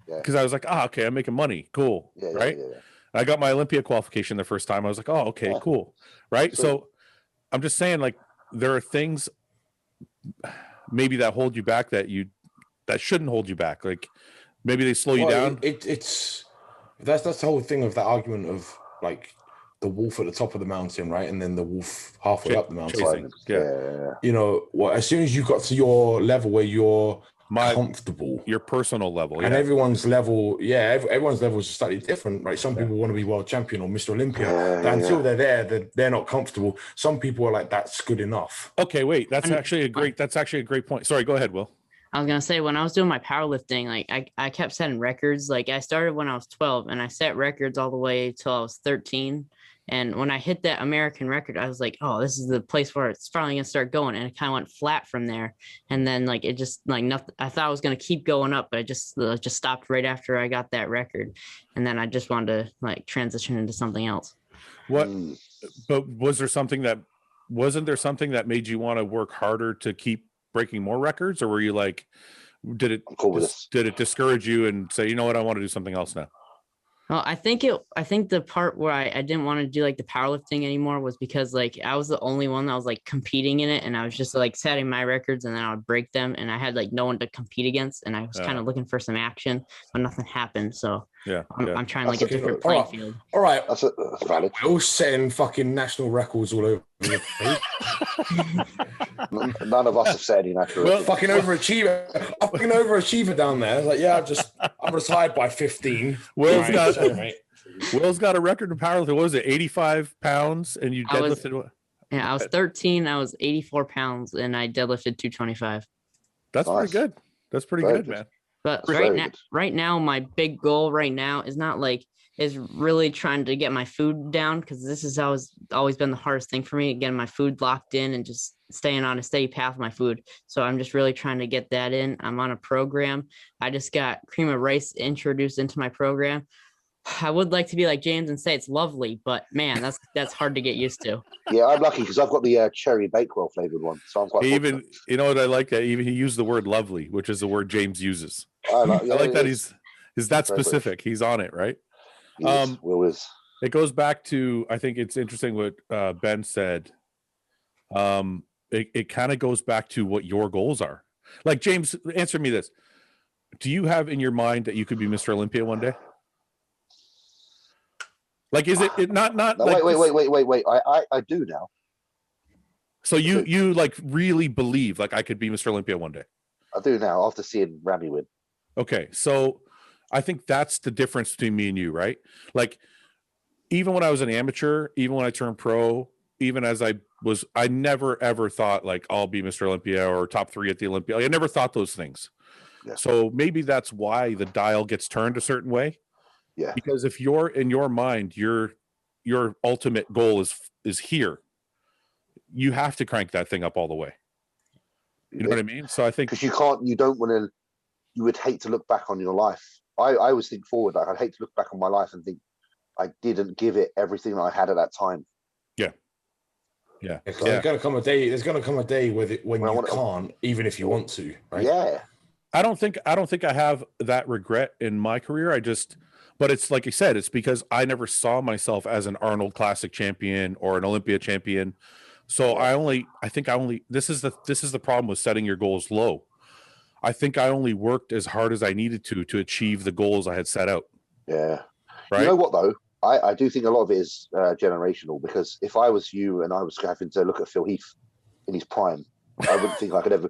Because I was like, okay, I'm making money. Cool. Right? Yeah. I got my Olympia qualification the first time. I was like, oh, okay, cool. Right. So I'm just saying, like, there are things maybe that hold you back that shouldn't hold you back. Like maybe they slow you down. That's the whole thing of that argument of like the wolf at the top of the mountain, right? And then the wolf halfway up the mountain. As soon as you got to your level where you're comfortable, your personal level, and everyone's level is slightly different, right? Some people want to be world champion or Mr. Olympia. Until they're there, they're not comfortable. Some people are like, that's good enough. Okay, wait, that's actually a great point. Sorry, go ahead, Will. I was gonna say, when I was doing my powerlifting, like I kept setting records. Like I started when I was 12, and I set records all the way till I was 13. And when I hit that American record, I was like, oh, this is the place where it's finally gonna start going. And it kind of went flat from there. And then like, it just like nothing, I thought I was going to keep going up, but it just stopped right after I got that record. And then I just wanted to like transition into something else. But wasn't there something that made you want to work harder to keep breaking more records? Or were you like, did it discourage you and say, you know what, I want to do something else now? Well, I think the part where I didn't want to do like the powerlifting anymore was because like I was the only one that was like competing in it, and I was just like setting my records and then I would break them, and I had like no one to compete against, and I was kind of looking for some action, but nothing happened. So I'm trying like a different playing field. All right, that's valid. We're all setting fucking national records all over. None of us have set any national records. Fucking overachiever down there. Like, I'm retired by 15. Will's got a record in powerlifting. What was it, 85 pounds? And you deadlifted what? Yeah, I was 13. I was 84 pounds, and I deadlifted 225. That's nice. Pretty good. That's pretty good, man. But right now, my big goal right now is really trying to get my food down, because this has always been the hardest thing for me, getting my food locked in and just staying on a steady path with my food. So I'm just really trying to get that in. I'm on a program. I just got cream of rice introduced into my program. I would like to be like James and say it's lovely, but man, that's hard to get used to. Yeah, I'm lucky because I've got the cherry Bakewell flavored one, so I'm quite. Even you know what I like that even he used the word lovely, which is the word James uses. I like that he's that specific. He's on it, right? Will is. It goes back to, I think it's interesting what Ben said. It kind of goes back to what your goals are. Like, James, answer me this. Do you have in your mind that you could be Mr. Olympia one day? Like, is it not no, like wait. I do now. So you like really believe like I could be Mr. Olympia one day? I do now after seeing Rami win. Okay, so I think that's the difference between me and you, right? Like, even when I was an amateur, even when I turned pro, even as I never ever thought like I'll be Mr. Olympia or top 3 at the Olympia. Like, I never thought those things. Yeah. So maybe that's why the dial gets turned a certain way. Yeah. Because if you're in your mind, your ultimate goal is here, you have to crank that thing up all the way. You know what I mean? So I think because you would hate to look back on your life. I always think forward. Like, I'd hate to look back on my life and think I didn't give it everything that I had at that time. Yeah. Yeah. There's gonna come a day. There's gonna come a day when you can't, even if you want to. Right? Yeah. I don't think I have that regret in my career. But it's like you said, it's because I never saw myself as an Arnold Classic champion or an Olympia champion. So this is the problem with setting your goals low. I think I only worked as hard as I needed to achieve the goals I had set out. Yeah. Right. You know what though? I do think a lot of it is generational, because if I was you and I was having to look at Phil Heath in his prime, I wouldn't think I could ever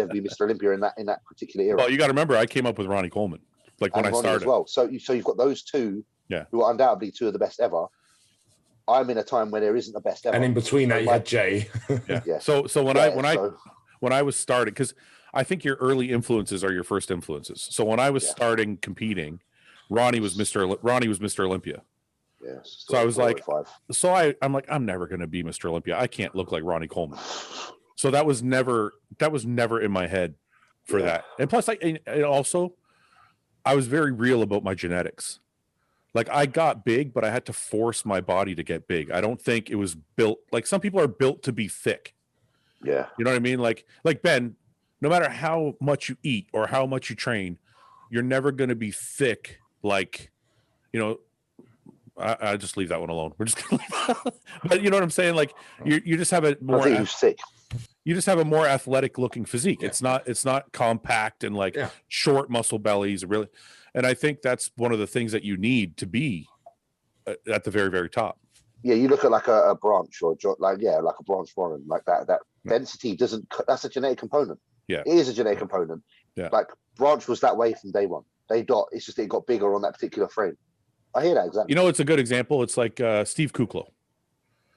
be Mr. Olympia in that particular era. Well, you got to remember, I came up with Ronnie Coleman, like when I started as well. So you've got those two, who are undoubtedly two of the best ever. I'm in a time where there isn't the best ever, and in between that you had Jay. Yeah. So when I was starting, because I think your early influences are your first influences. So when I was starting competing, Ronnie was Mr. Olympia. Yes. So I was like, I'm like, I'm never going to be Mr. Olympia. I can't look like Ronnie Coleman. So that was never in my head for that. And plus, I was very real about my genetics. Like, I got big, but I had to force my body to get big. I don't think it was built like some people are built to be thick. Yeah. You know what I mean? Like Ben, no matter how much you eat or how much you train, you're never going to be thick. Like, you know, I just leave that one alone. We're just going to leave that. But you know what I'm saying? Like, you just have a more sick. You just have a more athletic looking physique. Yeah. It's not compact and like short muscle bellies, really. And I think that's one of the things that you need to be at the very, very top. Yeah, you look at like a branch or like a branch Warren, like that density that's a genetic component. Yeah, it is a genetic component. Yeah, like branch was that way from day one. It's just it got bigger on that particular frame. I hear that exactly. You know, it's a good example. It's like Steve Kuklo.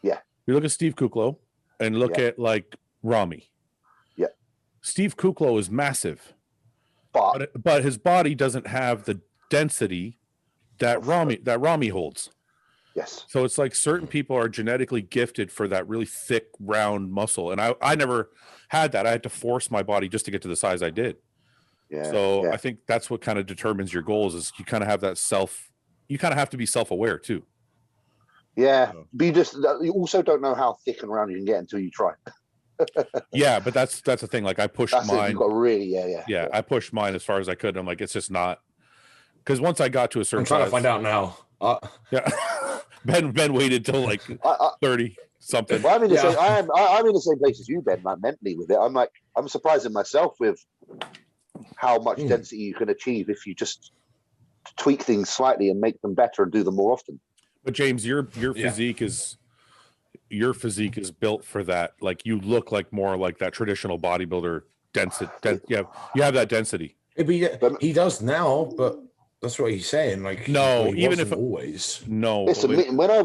Yeah, you look at Steve Kuklo and look at like Rami. Yeah, Steve Kuklo is massive, but his body doesn't have the density that Rami holds. Yes. So it's like certain people are genetically gifted for that really thick, round muscle. And I never had that. I had to force my body just to get to the size I did. Yeah. So I think that's what kind of determines your goals is you kind of have that you kind of have to be self-aware too. Yeah. But you also don't know how thick and round you can get until you try. Yeah, but that's the thing. Like I pushed mine. You've got really, yeah. I pushed mine as far as I could. I'm like, it's just not, because once I got to a certain I'm trying to find out now. Yeah. Ben waited till like 30 something. Well, I'm in the same place as you, Ben, like mentally with it. I'm surprising myself with how much density you can achieve if you just tweak things slightly and make them better and do them more often. But James, your physique is built for that. Like you look like more like that traditional bodybuilder density. You have that density. He does now, but that's what he's saying. Like, no, even if always no. Listen, when I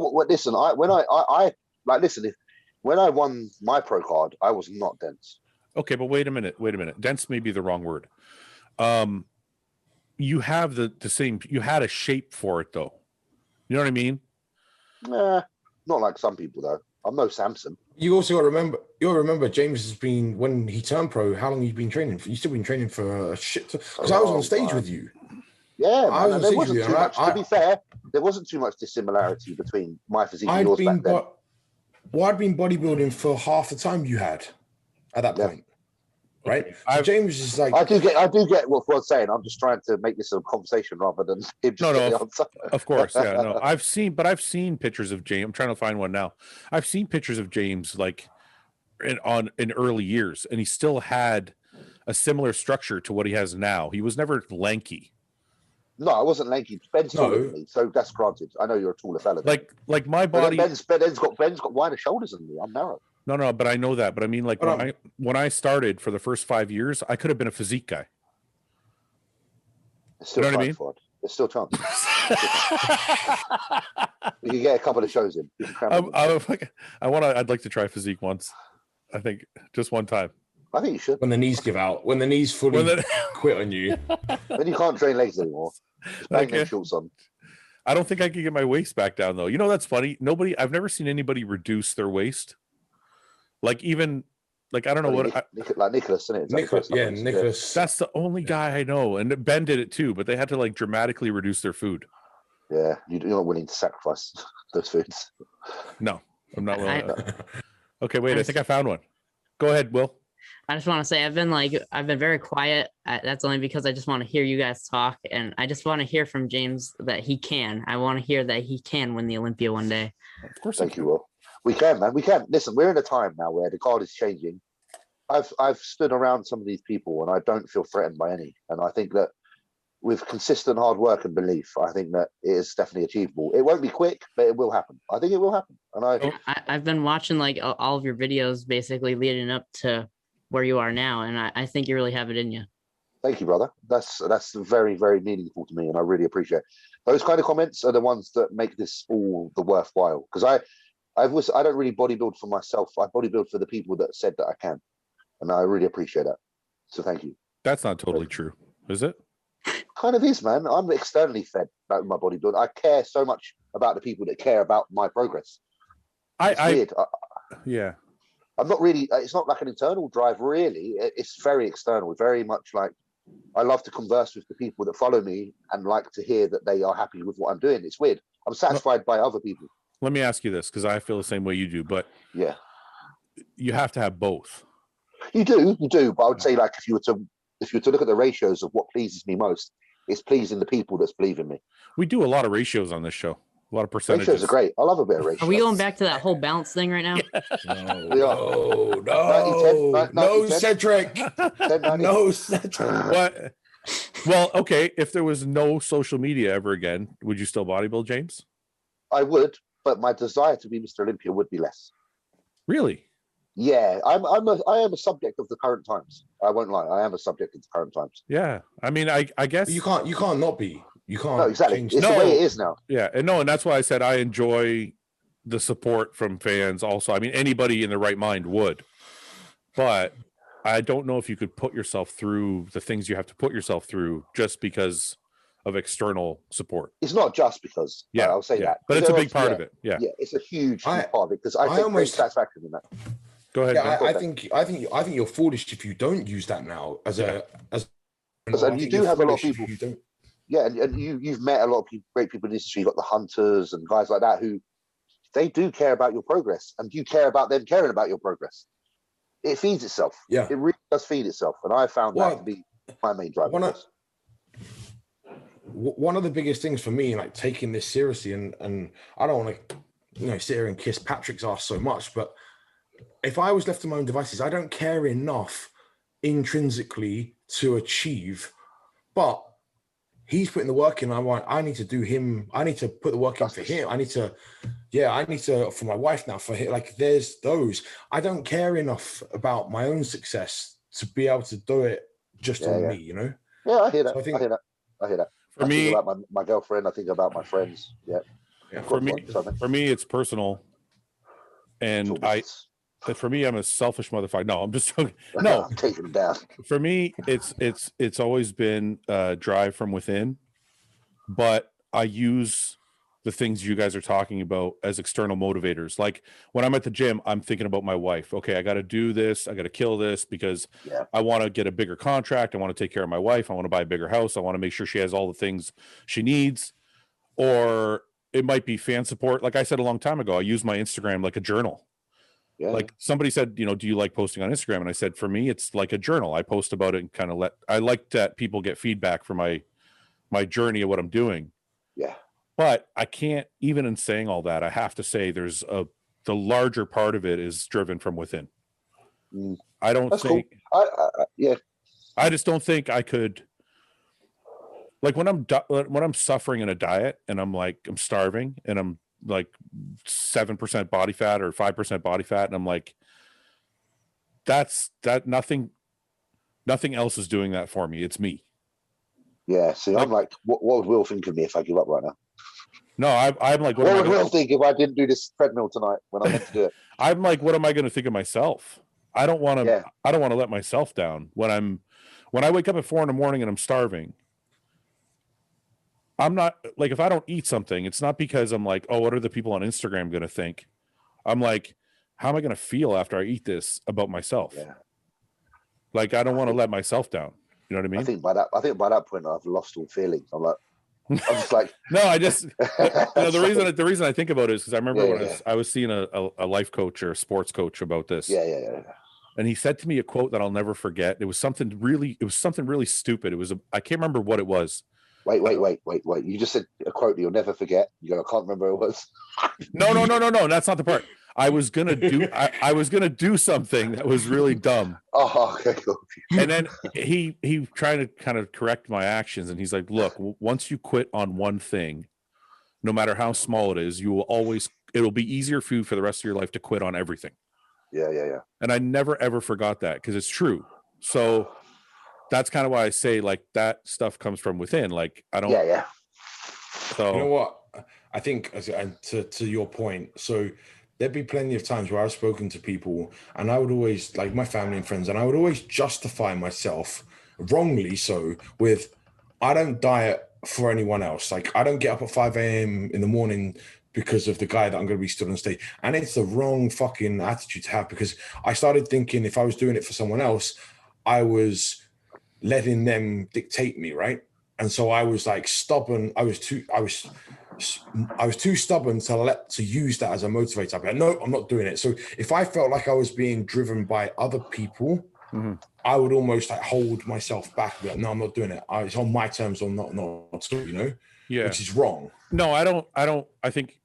won my pro card, I was not dense. Okay, but wait a minute. Dense may be the wrong word. You have the same. You had a shape for it, though. You know what I mean? Nah, not like some people though. I'm no Samson. You also got to remember. James has been, when he turned pro. How long have you been training? You've still been training for a shit. Because I was on stage with you. Yeah, man. And there wasn't too much. To be fair, there wasn't too much dissimilarity between my physique and yours back then. Well, I'd been bodybuilding for half the time you had at that point. Right? So James is like, I do get what Fouad's saying. I'm just trying to make this a conversation rather than him just the answer. Of course, yeah. No, I've seen pictures of James. I'm trying to find one now. I've seen pictures of James like in early years, and he still had a similar structure to what he has now. He was never lanky. No, I wasn't lanky. Ben's taller than me, so that's granted. I know you're a taller fella. Like my body. Ben's got wider shoulders than me. I'm narrow. No, but I know that. But I mean, like when I started for the first 5 years, I could have been a physique guy. You know what I mean? There's still chance. You can get a couple of shows in. I'd like to try physique once. I think just one time. I think you should. When the knees give out, when the knees fully quit on you, then you can't train legs anymore. Just bang them shorts on. I don't think I can get my waist back down though. You know, that's funny. I've never seen anybody reduce their waist. Like even like I don't know like Nicholas, isn't it? Nicholas. That's the only guy I know, and Ben did it too. But they had to like dramatically reduce their food. Yeah, you're not willing to sacrifice those foods. No, I'm not willing. Okay, wait. I think I found one. Go ahead, Will. I just want to say I've been very quiet. That's only because I just want to hear you guys talk, and I just want to hear from James that he can. I want to hear that he can win the Olympia one day. Of course, thank you, Will. We can, man. We can. Listen, we're in a time now where the card is changing. I've stood around some of these people, and I don't feel threatened by any. And I think that with consistent hard work and belief, I think that it is definitely achievable. It won't be quick, but it will happen. I think it will happen. And I've been watching like all of your videos basically leading up to where you are now, and I think you really have it in you. Thank you, brother. That's very, very meaningful to me, and I really appreciate it. Those kind of comments are the ones that make this all the worthwhile. Because I don't really bodybuild for myself. I bodybuild for the people that said that I can, and I really appreciate that. So thank you. That's not totally true, is it? Kind of is, man. I'm externally fed about my bodybuilding. I care so much about the people that care about my progress. It's weird. Yeah. I'm not really. It's not like an internal drive, really. It's very external. Very much like I love to converse with the people that follow me and like to hear that they are happy with what I'm doing. It's weird. I'm satisfied by other people. Let me ask you this, because I feel the same way you do, but yeah, you have to have both. You do. But I would say, like, if you were to look at the ratios of what pleases me most, it's pleasing the people that's believing me. We do a lot of ratios on this show. A lot of percentages. Ratios are great. I love a bit of ratio. Are we going back to that whole balance thing right now? No, Cedric. No, Cedric. What? Well, okay. If there was no social media ever again, would you still bodybuild, James? I would, but my desire to be Mr. Olympia would be less. Really? Yeah, I am a subject of the current times. I won't lie. I am a subject of the current times. Yeah, I mean, I guess you can't not be. You can't. No, exactly. It's the way it is now. Yeah, and that's why I said I enjoy the support from fans. Also, I mean, anybody in their right mind would, but I don't know if you could put yourself through the things you have to put yourself through just because of external support. It's not just because. Yeah, I'll say that, but it's a big part of it. Yeah, it's a huge part of it because I take great satisfaction in that. Go ahead. Yeah, I think you're foolish if you don't use that now and you do have a lot of people. Yeah, and you've met a lot of great people in the industry. You've got the hunters and guys like that who they do care about your progress, and you care about them caring about your progress. It feeds itself. Yeah, it really does feed itself, and I found that to be my main driver. One of the biggest things for me, like taking this seriously, and I don't want to, sit here and kiss Patrick's ass so much, but if I was left to my own devices, I don't care enough intrinsically to achieve, but he's putting the work in. I need to do him. I need to put the work in for him. I need to for my wife now, for him. Like there's those. I don't care enough about my own success to be able to do it just on me, Yeah, I hear that. So I hear that. For me, think about my girlfriend. I think about my friends. Yeah. For me, it's personal. And for me, I'm a selfish motherfucker. No, I'm just joking. No, I'm taking it down. For me, it's always been drive from within, but I use the things you guys are talking about as external motivators. Like when I'm at the gym, I'm thinking about my wife. Okay, I got to do this. I got to kill this because I want to get a bigger contract. I want to take care of my wife. I want to buy a bigger house. I want to make sure she has all the things she needs. Or it might be fan support. Like I said a long time ago, I use my Instagram like a journal. Like somebody said, you know, do you like posting on Instagram? And I said, for me, it's like a journal. I post about it and kind of I like that people get feedback for my journey of what I'm doing. Yeah. But I can't, even in saying all that, I have to say the larger part of it is driven from within. I don't think, cool. I just don't think I could, like when I'm suffering in a diet and I'm starving and I'm like 7% body fat or 5% body fat. And I'm like, nothing else is doing that for me. It's me. Yeah. See, I'm like, what would Will think of me if I give up right now? No, I'm like, what would Will think if I didn't do this treadmill tonight when I meant to do it? I'm like, what am I going to think of myself? I don't want to let myself down when I wake up at 4 a.m. and I'm starving. I'm not like, if I don't eat something, it's not because I'm like, oh, what are the people on Instagram going to think? I'm like, how am I going to feel after I eat this about myself? Yeah. Like, I don't want to let myself down. You know what I mean? I think by that point, I've lost all feelings. I'm just like, no, I just, the reason I think about it is because I remember when I was seeing a life coach or a sports coach about this. Yeah. And he said to me a quote that I'll never forget. It was something really stupid. I can't remember what it was. Wait. You just said a quote that you'll never forget. You go, I can't remember what it was. No. That's not the part. I was gonna do something that was really dumb. Oh, okay, cool. And then he tried to kind of correct my actions, and he's like, look, once you quit on one thing, no matter how small it is, it'll be easier for you for the rest of your life to quit on everything. Yeah. And I never ever forgot that, because it's true. So that's kind of why I say, like, that stuff comes from within. Like, I don't. Yeah. So you know what? I think, to your point, so there'd be plenty of times where I've spoken to people and I would always, like my family and friends, and I would always justify myself, wrongly so, with, I don't diet for anyone else. Like, I don't get up at 5 a.m. in the morning because of the guy that I'm going to be stood on stage. And it's the wrong fucking attitude to have, because I started thinking if I was doing it for someone else, I was letting them dictate me, right? And so I was like stubborn. I was too stubborn to use that as a motivator. I'd be like, no, I'm not doing it. So if I felt like I was being driven by other people, I would almost like hold myself back. Be like, no, I'm not doing it. It's on my terms or not, you know? Yeah. Which is wrong. No, I don't, I think,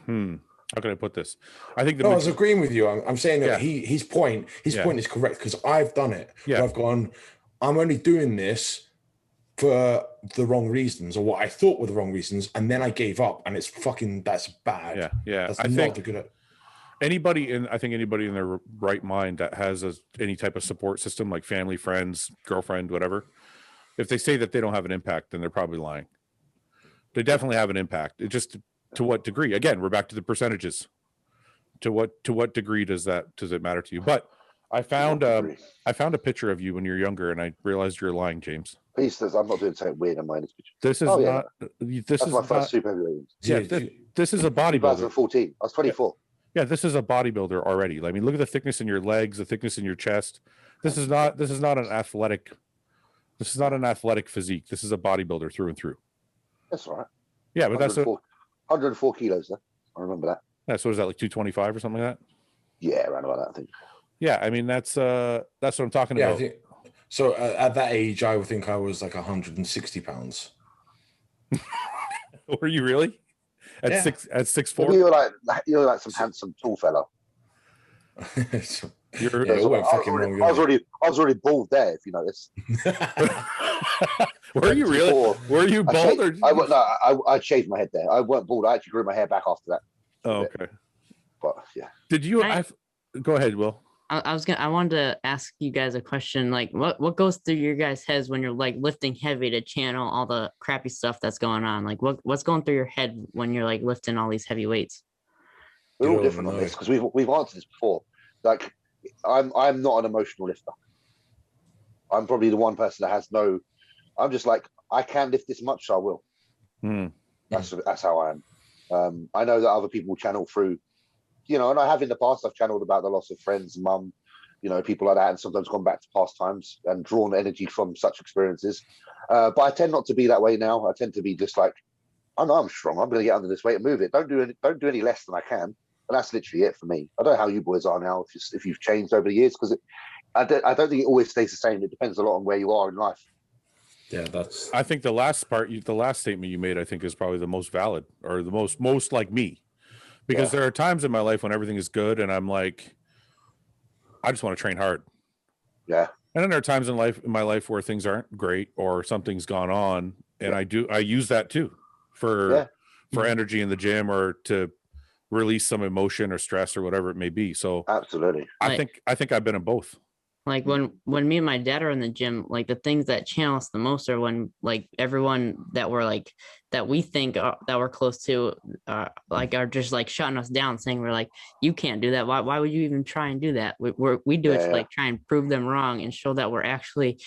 how can I put this? I think I was agreeing with you. I'm saying that his point is correct, because I've done it. Yeah. I've gone, I'm only doing this for the wrong reasons, or what I thought were the wrong reasons, and then I gave up, and that's bad. Yeah. That's I not think the good. anybody in their right mind that has any type of support system, like family, friends, girlfriend, whatever, if they say that they don't have an impact, then they're probably lying. They definitely have an impact. It just, to what degree? Again, we're back to the percentages. To what degree does it matter to you? But I found a picture of you when you're younger, and I realized you're lying, James. Please, I'm not doing something weird in my picture. This is not. This is my first super heavyweight. Yeah, this is a bodybuilder. 2014. I was 24. Yeah, this is a bodybuilder already. I mean, look at the thickness in your legs, the thickness in your chest. This is not an athletic. This is not an athletic physique. This is a bodybuilder through and through. That's all right. Yeah, but that's 104 kilos. Though. I remember that. Yeah, so is that like 225 or something like that? Yeah, around about that, I think. Yeah, I mean that's what I'm talking about. I think, so at that age, I would think I was like 160 pounds. Were you really? At 6'4"? You're like some handsome tall fella. I was already bald there, if you notice. Were you really? Were you bald? I shaved my head there. I weren't bald. I actually grew my hair back after that. Oh, okay. But yeah. Did you? Go ahead, Will. I wanted to ask you guys a question. Like, what goes through your guys' heads when you're like lifting heavy to channel all the crappy stuff that's going on? Like, what's going through your head when you're like lifting all these heavy weights? We're all different on this, because we've answered this before. Like, I'm not an emotional lifter. I'm probably the one person that has no. I'm just like, I can lift this much, so I will. That's how I am. I know that other people channel through, you know, and I have in the past, I've channeled about the loss of friends, mum, you know, people like that, and sometimes gone back to past times and drawn energy from such experiences. But I tend not to be that way now. I tend to be just like, I know I'm strong. I'm going to get under this weight and move it. Don't do any less than I can. But that's literally it for me. I don't know how you boys are now, if you've changed over the years, because I don't think it always stays the same. It depends a lot on where you are in life. Yeah, I think the last statement you made, I think, is probably the most valid, or the most like me, because there are times in my life when everything is good and I'm like, I just want to train hard. Yeah. And then there are times in my life where things aren't great or something's gone on, and I use that too for energy in the gym or to release some emotion or stress or whatever it may be. So absolutely, I think I've been in both. Like when me and my dad are in the gym, like the things that channel us the most are when like everyone that we're like that we think that we're close to like are just like shutting us down, saying we're like, you can't do that. Why would you even try and do that? We do it to like try and prove them wrong and show that we're actually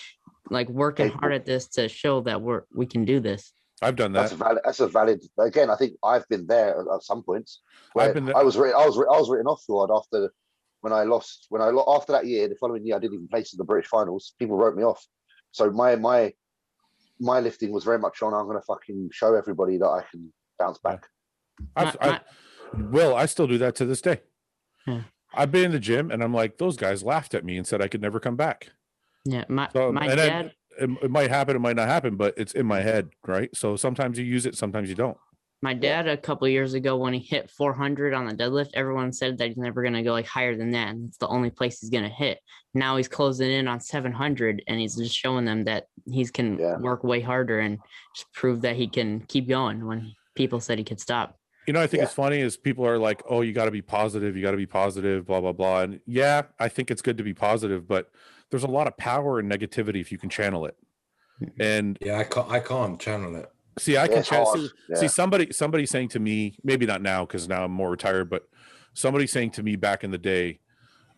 like working hard at this to show that we can do this. I've done that. That's a valid. Again, I think I've been there at some points. Where I was written off Fouad after. When I lost, after that year, the following year, I didn't even place in the British finals. People wrote me off. So my lifting was very much on, I'm going to fucking show everybody that I can bounce back. I still do that to this day. I've been in the gym and I'm like, those guys laughed at me and said I could never come back. Yeah, my dad. It might happen, it might not happen, but it's in my head, right? So sometimes you use it, sometimes you don't. My dad, a couple of years ago, when he hit 400 on the deadlift, everyone said that he's never going to go like higher than that. And it's the only place he's going to hit. Now he's closing in on 700 and he's just showing them that he can work way harder and just prove that he can keep going when people said he could stop. You know, I think it's funny is people are like, oh, you got to be positive. You got to be positive, blah, blah, blah. And yeah, I think it's good to be positive, but there's a lot of power in negativity if you can channel it. And yeah, I can't channel it. See, I can see somebody saying to me, maybe not now because now I'm more retired, but somebody saying to me back in the day,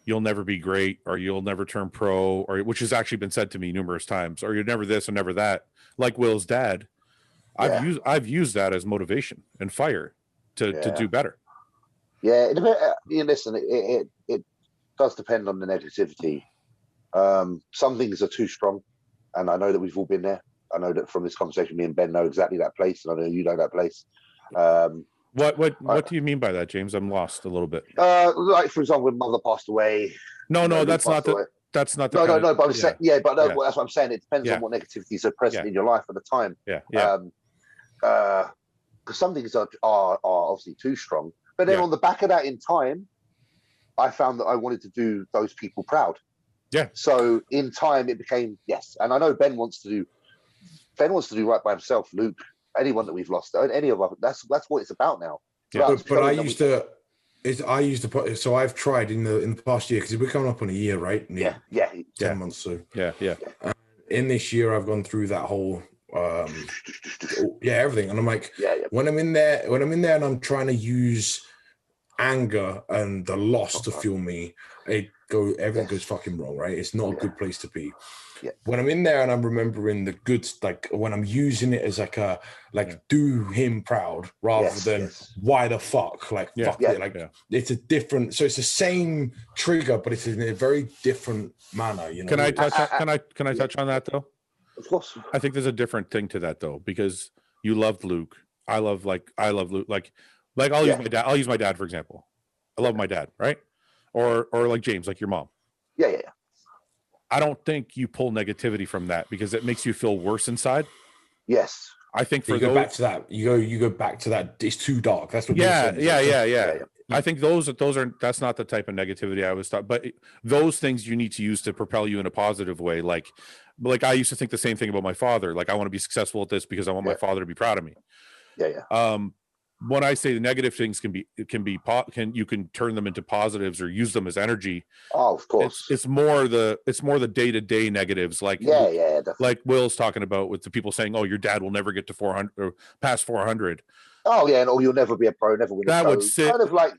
you'll never be great, or you'll never turn pro, or which has actually been said to me numerous times, or you're never this and never that. Like Will's dad, I've used that as motivation and fire to do better. Yeah, listen, it does depend on the negativity. Some things are too strong, and I know that we've all been there. I know that from this conversation, me and Ben know exactly that place, and I know you know that place. What do you mean by that, James? I'm lost a little bit. Like for example, when mother passed away. No, that's not the. No. But I'm saying, that's what I'm saying. It depends on what negativities are present in your life at the time. Because some things are obviously too strong. But then on the back of that, in time, I found that I wanted to do those people proud. Yeah. So in time, it became and I know Ben wants to do right by himself. Luke, anyone that we've lost, any of us. That's what it's about now. But I used to. So I've tried in the past year, because we're coming up on a year, right? 10 months. So in this year, I've gone through that whole everything, and I'm like, when I'm in there and I'm trying to use anger and the loss to fuel me, everything goes fucking wrong, right? It's not a good place to be. When I'm in there and I'm remembering the good, like when I'm using it as do him proud rather than why the fuck, fuck it, it's a different. So it's the same trigger, but it's in a very different manner. You know. Can I touch on that though? Of course. I think there's a different thing to that though, because you loved Luke. I love Luke. Like I'll use my dad. I'll use my dad for example. I love my dad, right? Or like James, like your mom. Yeah. I don't think you pull negativity from that because it makes you feel worse inside. Yes. I think you go back to that. You go back to that. It's too dark. That's what. Yeah. I think that's not the type of negativity I was thought, but those things you need to use to propel you in a positive way. Like I used to think the same thing about my father. Like I want to be successful at this because I want my father to be proud of me. Yeah. When I say the negative things you can turn them into positives or use them as energy. Oh, of course. It's more the day-to-day negatives. Like definitely. Like Will's talking about with the people saying, "Oh, your dad will never get to 400 or past 400." Oh yeah, and you'll never be a pro, never win. That a pro. would sit kind of like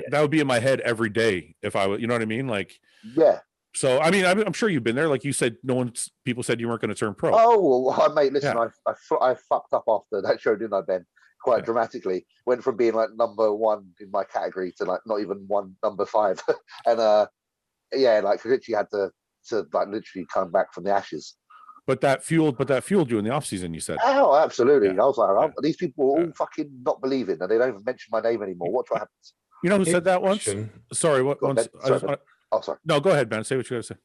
that would be in my head every day if I would. You know what I mean? Like So I mean, I'm sure you've been there. Like you said, people said you weren't going to turn pro. Oh, well, mate, listen, I fucked up after that show, didn't I, Ben? quite dramatically. Went from being like number 1 in my category to like not even number 5, and yeah, like literally had to like literally come back from the ashes. But that fueled you in the off season, you said. Oh, absolutely. I was like, these people are all fucking not believing, and they don't even mention my name anymore. Watch what happens. You know who said that once? Sorry, what once? Sorry. No, go ahead, Ben. Say what you got to say.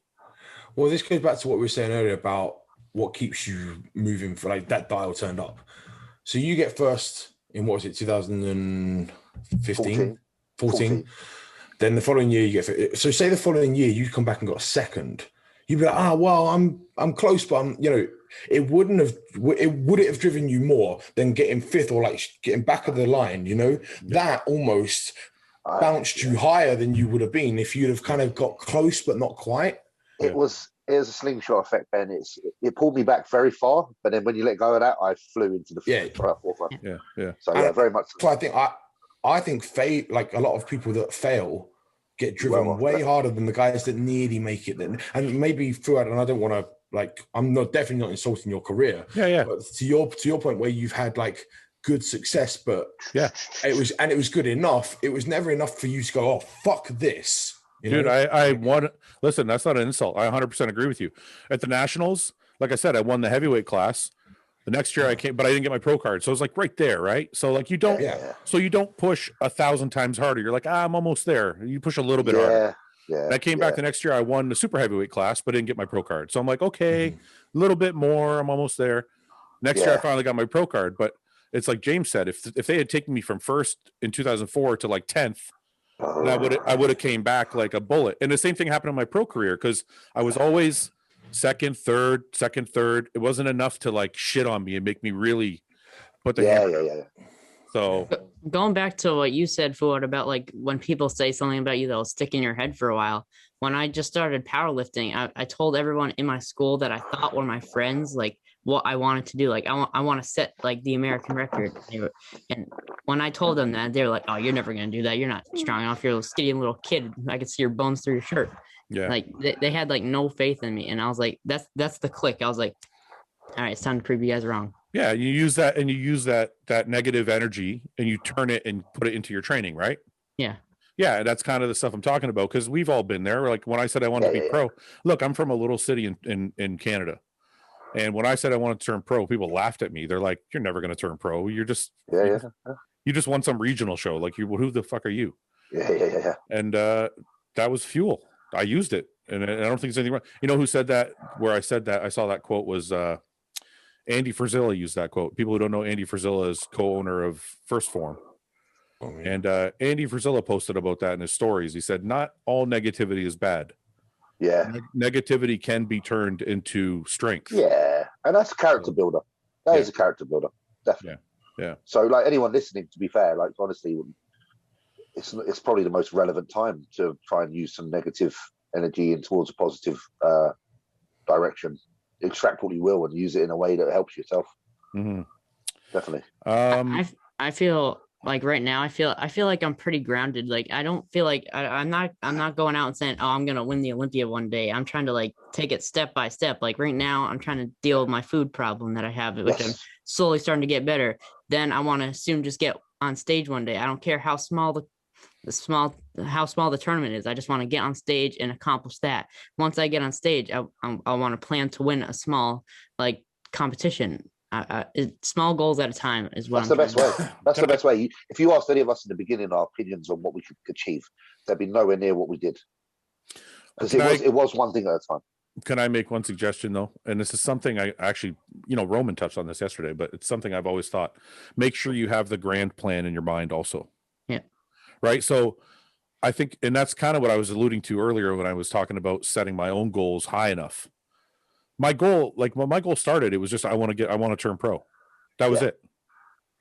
Well, this goes back to what we were saying earlier about what keeps you moving for like that dial turned up. So you get first in what was it, 2015? 14. Then the following year you get, so say the following year you come back and got a second. You'd be like, well, I'm close, but I'm, would it have driven you more than getting 5th or like getting back of the line, that almost bounced you higher than you would have been if you'd have kind of got close, but not quite. It was a slingshot effect, Ben. It pulled me back very far, but then when you let go of that, I flew into the forefront. Yeah. So very much. So I think like a lot of people that fail get driven way harder than the guys that nearly make it. Then, and maybe Fouad, and I don't want to I'm definitely not insulting your career. Yeah. But to your point where you've had like good success, but it was good enough. It was never enough for you to go, oh fuck this. Dude, I won. Listen, that's not an insult. I 100% agree with you. At the Nationals, like I said, I won the heavyweight class. The next year I came, but I didn't get my pro card. So it was like right there, right? So like you don't push 1,000 times harder. You're like, I'm almost there. You push a little bit harder. Yeah. And I came back the next year. I won the super heavyweight class, but didn't get my pro card. So I'm like, okay, a little bit more. I'm almost there. Next year I finally got my pro card. But it's like James said, if they had taken me from 1st in 2004 to like 10th, and I would have came back like a bullet. And the same thing happened in my pro career because I was always second, third. It wasn't enough to like shit on me and make me really put the hammer. Yeah. So going back to what you said, Fouad, about like when people say something about you that'll stick in your head for a while. When I just started powerlifting, I told everyone in my school that I thought were my friends, like what I wanted to do. Like I want to set like the American record. And when I told them that, they were like, "Oh, you're never gonna do that. You're not strong enough. You're a skinny little kid. I could see your bones through your shirt." Yeah. Like they had like no faith in me, and I was like, "That's the click." I was like, "All right, it's time to prove you guys wrong." Yeah, you use that negative energy and you turn it and put it into your training, right? Yeah. Yeah, that's kind of the stuff I'm talking about because we've all been there. Like when I said I wanted to be pro, look, I'm from a little city in Canada. And when I said I wanted to turn pro, people laughed at me. They're like, "You're never going to turn pro. You're just you just won some regional show. Like who the fuck are you?" Yeah. And that was fuel. I used it. And I don't think there's anything wrong. You know who said that? Where I said that, I saw that quote was Andy Frisella used that quote. People who don't know, Andy Frisella is co-owner of First Form. Oh, and Andy Frisella posted about that in his stories. He said, not all negativity is bad. Yeah. Negativity can be turned into strength. Yeah. And that's a character builder. That is a character builder. Definitely. Yeah. So like anyone listening, to be fair, like honestly, it's probably the most relevant time to try and use some negative energy in towards a positive direction. Extract what you will and use it in a way that helps yourself. Mm-hmm. Definitely. I feel like right now, I feel like I'm pretty grounded. Like I don't feel like I'm not going out and saying, "Oh, I'm gonna win the Olympia one day." I'm trying to like take it step by step. Like right now, I'm trying to deal with my food problem that I have, which I'm slowly starting to get better. Then I want to soon just get on stage one day. I don't care how small the tournament is. I just want to get on stage and accomplish that. Once I get on stage, I want to plan to win a small like competition. Small goals at a time is what That's the best way. That's the best way. If you asked any of us in the beginning our opinions on what we could achieve, there'd be nowhere near what we did. Because it was one thing at a time. Can I make one suggestion though? And this is something I actually, Roman touched on this yesterday, but it's something I've always thought. Make sure you have the grand plan in your mind also. Yeah. Right. So I think, and that's kind of what I was alluding to earlier when I was talking about setting my own goals high enough. My goal, like when my goal started, it was just, I want to turn pro. That was it.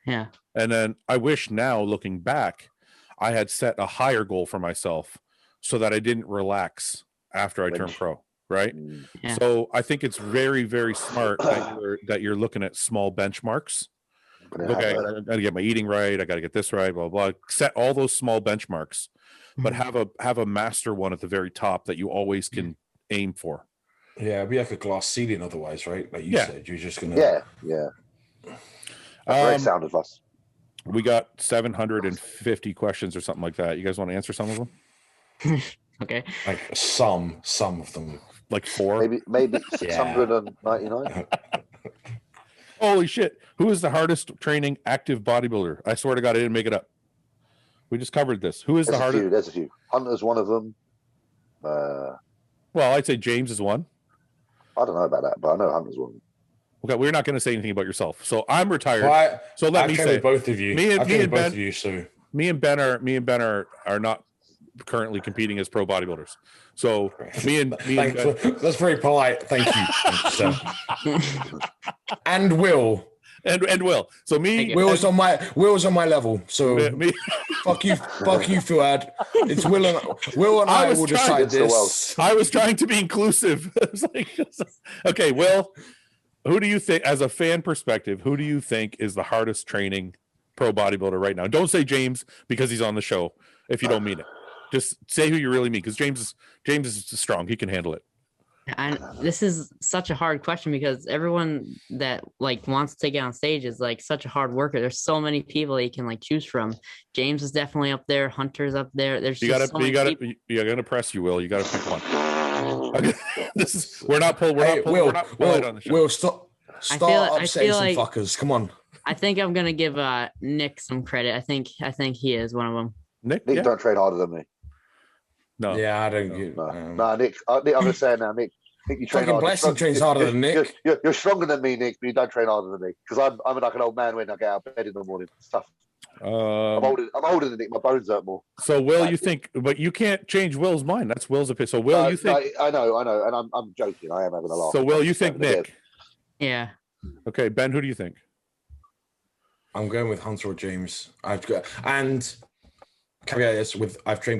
Yeah. And then I wish now looking back, I had set a higher goal for myself so that I didn't relax after I turned pro. Right. Yeah. So I think it's very, very smart that you're looking at small benchmarks. Okay, I got to get my eating right. I got to get this right, blah, blah, blah. Set all those small benchmarks, but have a master one at the very top that you always can aim for. Yeah, it'd be like a glass ceiling otherwise, right? Like you said, you're just going to... Yeah. That's very sound of us. We got 750 questions or something like that. You guys want to answer some of them? Okay. Like some of them. Like 4? Maybe 699. Holy shit. Who is the hardest training active bodybuilder? I swear to God, I didn't make it up. We just covered this. Who is the hardest? There's a few. Hunter's one of them. Well, I'd say James is one. I don't know about that, but I know Hunter's one. Okay, we're not going to say anything about yourself. So I'm retired. Well, so let me say both of you. Me and Ben are not currently competing as pro bodybuilders. So me and Ben, that's very polite. Thank you. Thank you, sir. And Will. And Will. So Will's on my level. So fuck you, Fouad. It's Will and I will decide this. I was trying to be inclusive. Okay, Will, who do you think, as a fan perspective, who do you think is the hardest training pro bodybuilder right now? Don't say James because he's on the show if you don't mean it. Just say who you really mean, because James is strong. He can handle it. And this is such a hard question because everyone that like wants to get on stage is like such a hard worker. There's so many people you can like choose from. James is definitely up there. Hunter's up there. There's you're gonna press you, Will. You gotta pick one. Okay. We're not polite on the show. Will, stop upsetting some fuckers. Come on. I think I'm gonna give Nick some credit. I think he is one of them. Nick don't train harder than me. No. Yeah, I don't. Nick, I'm gonna say now, Nick, you train harder. Blessing trains harder than Nick. You're stronger than me, Nick, but you don't train harder than me. Because I'm like an old man when I get out of bed in the morning. It's tough. I'm older than Nick. My bones hurt more. So, Will, you think, but you can't change Will's mind. That's Will's opinion. So, Will, you think? I know, and I'm joking. I am having a laugh. So, Will, you think Nick? Yeah. Okay, Ben, who do you think? I'm going with Hunter or James. I've trained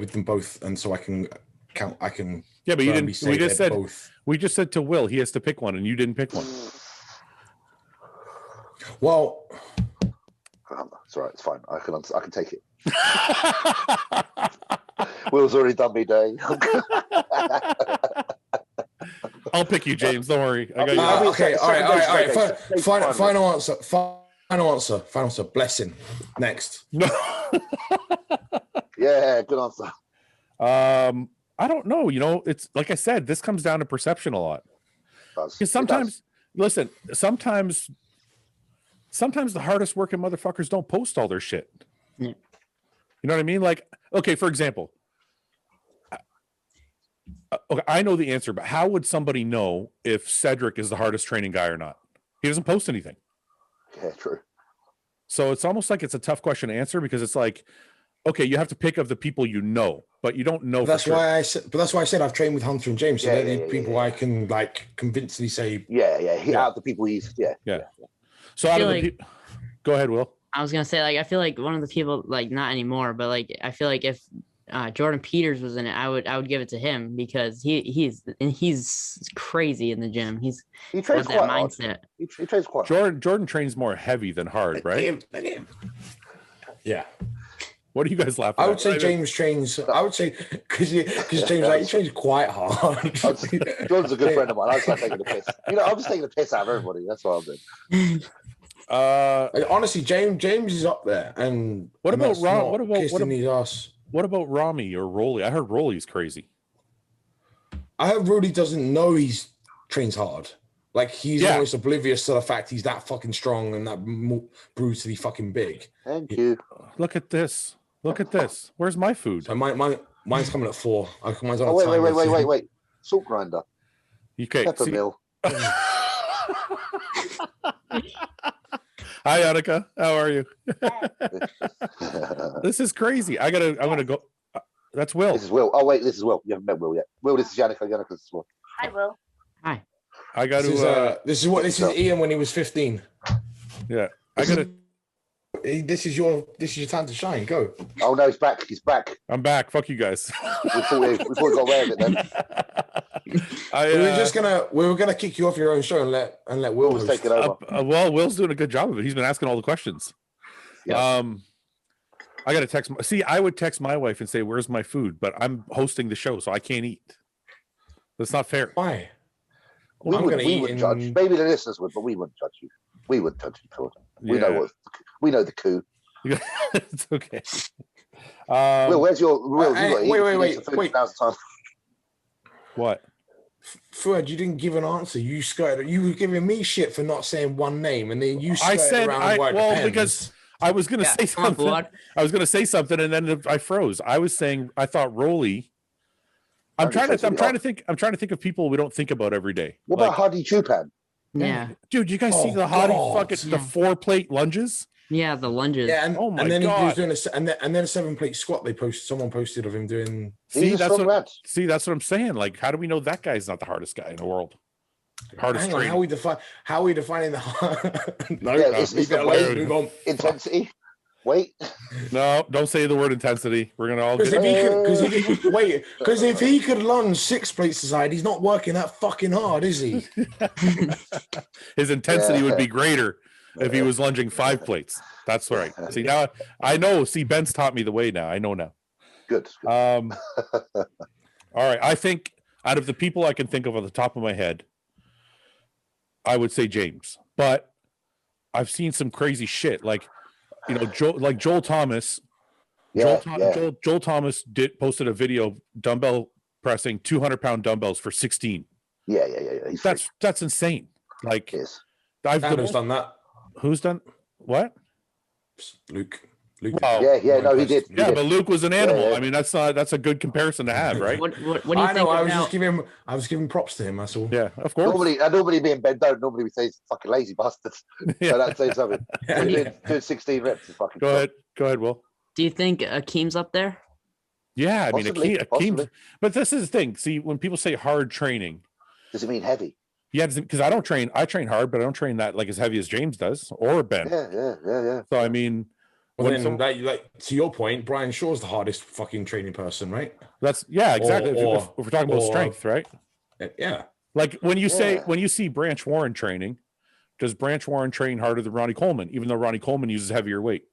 with them both, and so I can count. I can. Yeah, but you didn't. We just said to Will he has to pick one, and you didn't pick one. Well, it's all right. It's fine. I can take it. Will's already done me day. I'll pick you, James. Don't worry. I got you. Okay. All right. Final answer. Final answer. Blessing. Next. No. Yeah, good answer. I don't know. You know, it's like I said, this comes down to perception a lot. Because sometimes the hardest working motherfuckers don't post all their shit. Yeah. You know what I mean? Like, okay, for example, okay, I know the answer, but how would somebody know if Cedric is the hardest training guy or not? He doesn't post anything. Yeah, true. So it's almost like it's a tough question to answer because it's like, okay, you have to pick of the people you know, but you don't know. That's why I said I've trained with Hunter and James, so they're people I can like convincingly say. Out of the people he's So out of the people, go ahead, Will. I was gonna say, like, I feel like one of the people, like, not anymore, but like I feel like if Jordan Peters was in it, I would give it to him because he's crazy in the gym. He trains that mindset. He trains quite. Jordan trains more heavy than hard, right? Yeah. What are you guys laughing at? I would say James trains. I would say because James he trains quite hard. Jordan's a good friend of mine. I was like taking the piss. I'm just taking the piss out of everybody. That's what I'm doing. Honestly, James is up there. And what about Ron? What about Rami or Rolly? I heard Rolly's crazy. I heard Rolly doesn't know he trains hard. Like he's almost oblivious to the fact he's that fucking strong and that brutally fucking big. Thank you. Look at this. Where's my food? So mine's coming at 4. Mine's on wait. Salt grinder. Okay. Pepper mill. Hi, Annika. How are you? This is crazy. I'm gonna go. That's Will. This is Will. Oh wait, this is Will. You haven't met Will yet. Will, this is Yannicka. This is Will. Hi, Will. Hi. I got to. This is Ian when he was 15. Yeah, I gotta. This is your time to shine. Go. Oh no, he's back. I'm back. Fuck you guys. we thought he got away with it then. We were gonna kick you off your own show and let Will take it over. Well, Will's doing a good job of it. He's been asking all the questions. Yeah. I got to text. I would text my wife and say, "Where's my food?" But I'm hosting the show, so I can't eat. That's not fair. Why? We wouldn't judge. Maybe the listeners would, but we wouldn't judge you. We wouldn't judge you for it. We know the coup. It's okay. Will, where's your Will? Wait. What? Fred, you didn't give an answer. You skirted. You were giving me shit for not saying one name, and then you skirted because I was going to say something. I was going to say something, and then I froze. I was saying I thought Rolly. I'm trying to think of people we don't think about every day. What about Hardy Chupan? Yeah, dude, you guys see the Hardy fucking the 4-plate lunges? Yeah, the lunges. Yeah, and, oh my and then God. he was doing and then a 7-plate squat. Someone posted of him doing. That's what I'm saying. Like, how do we know that guy's not the hardest guy in the world? Hardest training. How are we defining the hard? No, it's the weight, intensity. Weight. No, don't say the word intensity. We're gonna all because if he could lunge 6 plates aside, he's not working that fucking hard, is he? His intensity would be greater if he was lunging 5 plates. That's right. See, now I know. See, Ben's taught me the way now. I know now. Good. All right. I think out of the people I can think of on the top of my head, I would say James. But I've seen some crazy shit. Like, you know, Joel Thomas. Joel Thomas posted a video dumbbell pressing 200-pound dumbbells for 16. Yeah. That's insane. Like, I've done that. Who's done what? Luke. Wow. No, he did. But Luke was an animal. I mean, that's a good comparison to have, right? What do you think? I was giving props to him. That's all. Yeah, of course. Normally me and Ben don't. Normally we say he's fucking lazy bastard. So that says something. Doing 16 reps is fucking. Go ahead, Will. Do you think Akeem's up there? Yeah, I mean, Akeem. But this is the thing. See, when people say hard training, does it mean heavy? Yeah, because I don't train. I train hard, but I don't train that like as heavy as James does or Ben. Yeah. So I mean, to your point, Brian Shaw's the hardest fucking training person, right? That's exactly. If we're talking about strength, right? Yeah. Like when you see Branch Warren training, does Branch Warren train harder than Ronnie Coleman, even though Ronnie Coleman uses heavier weight?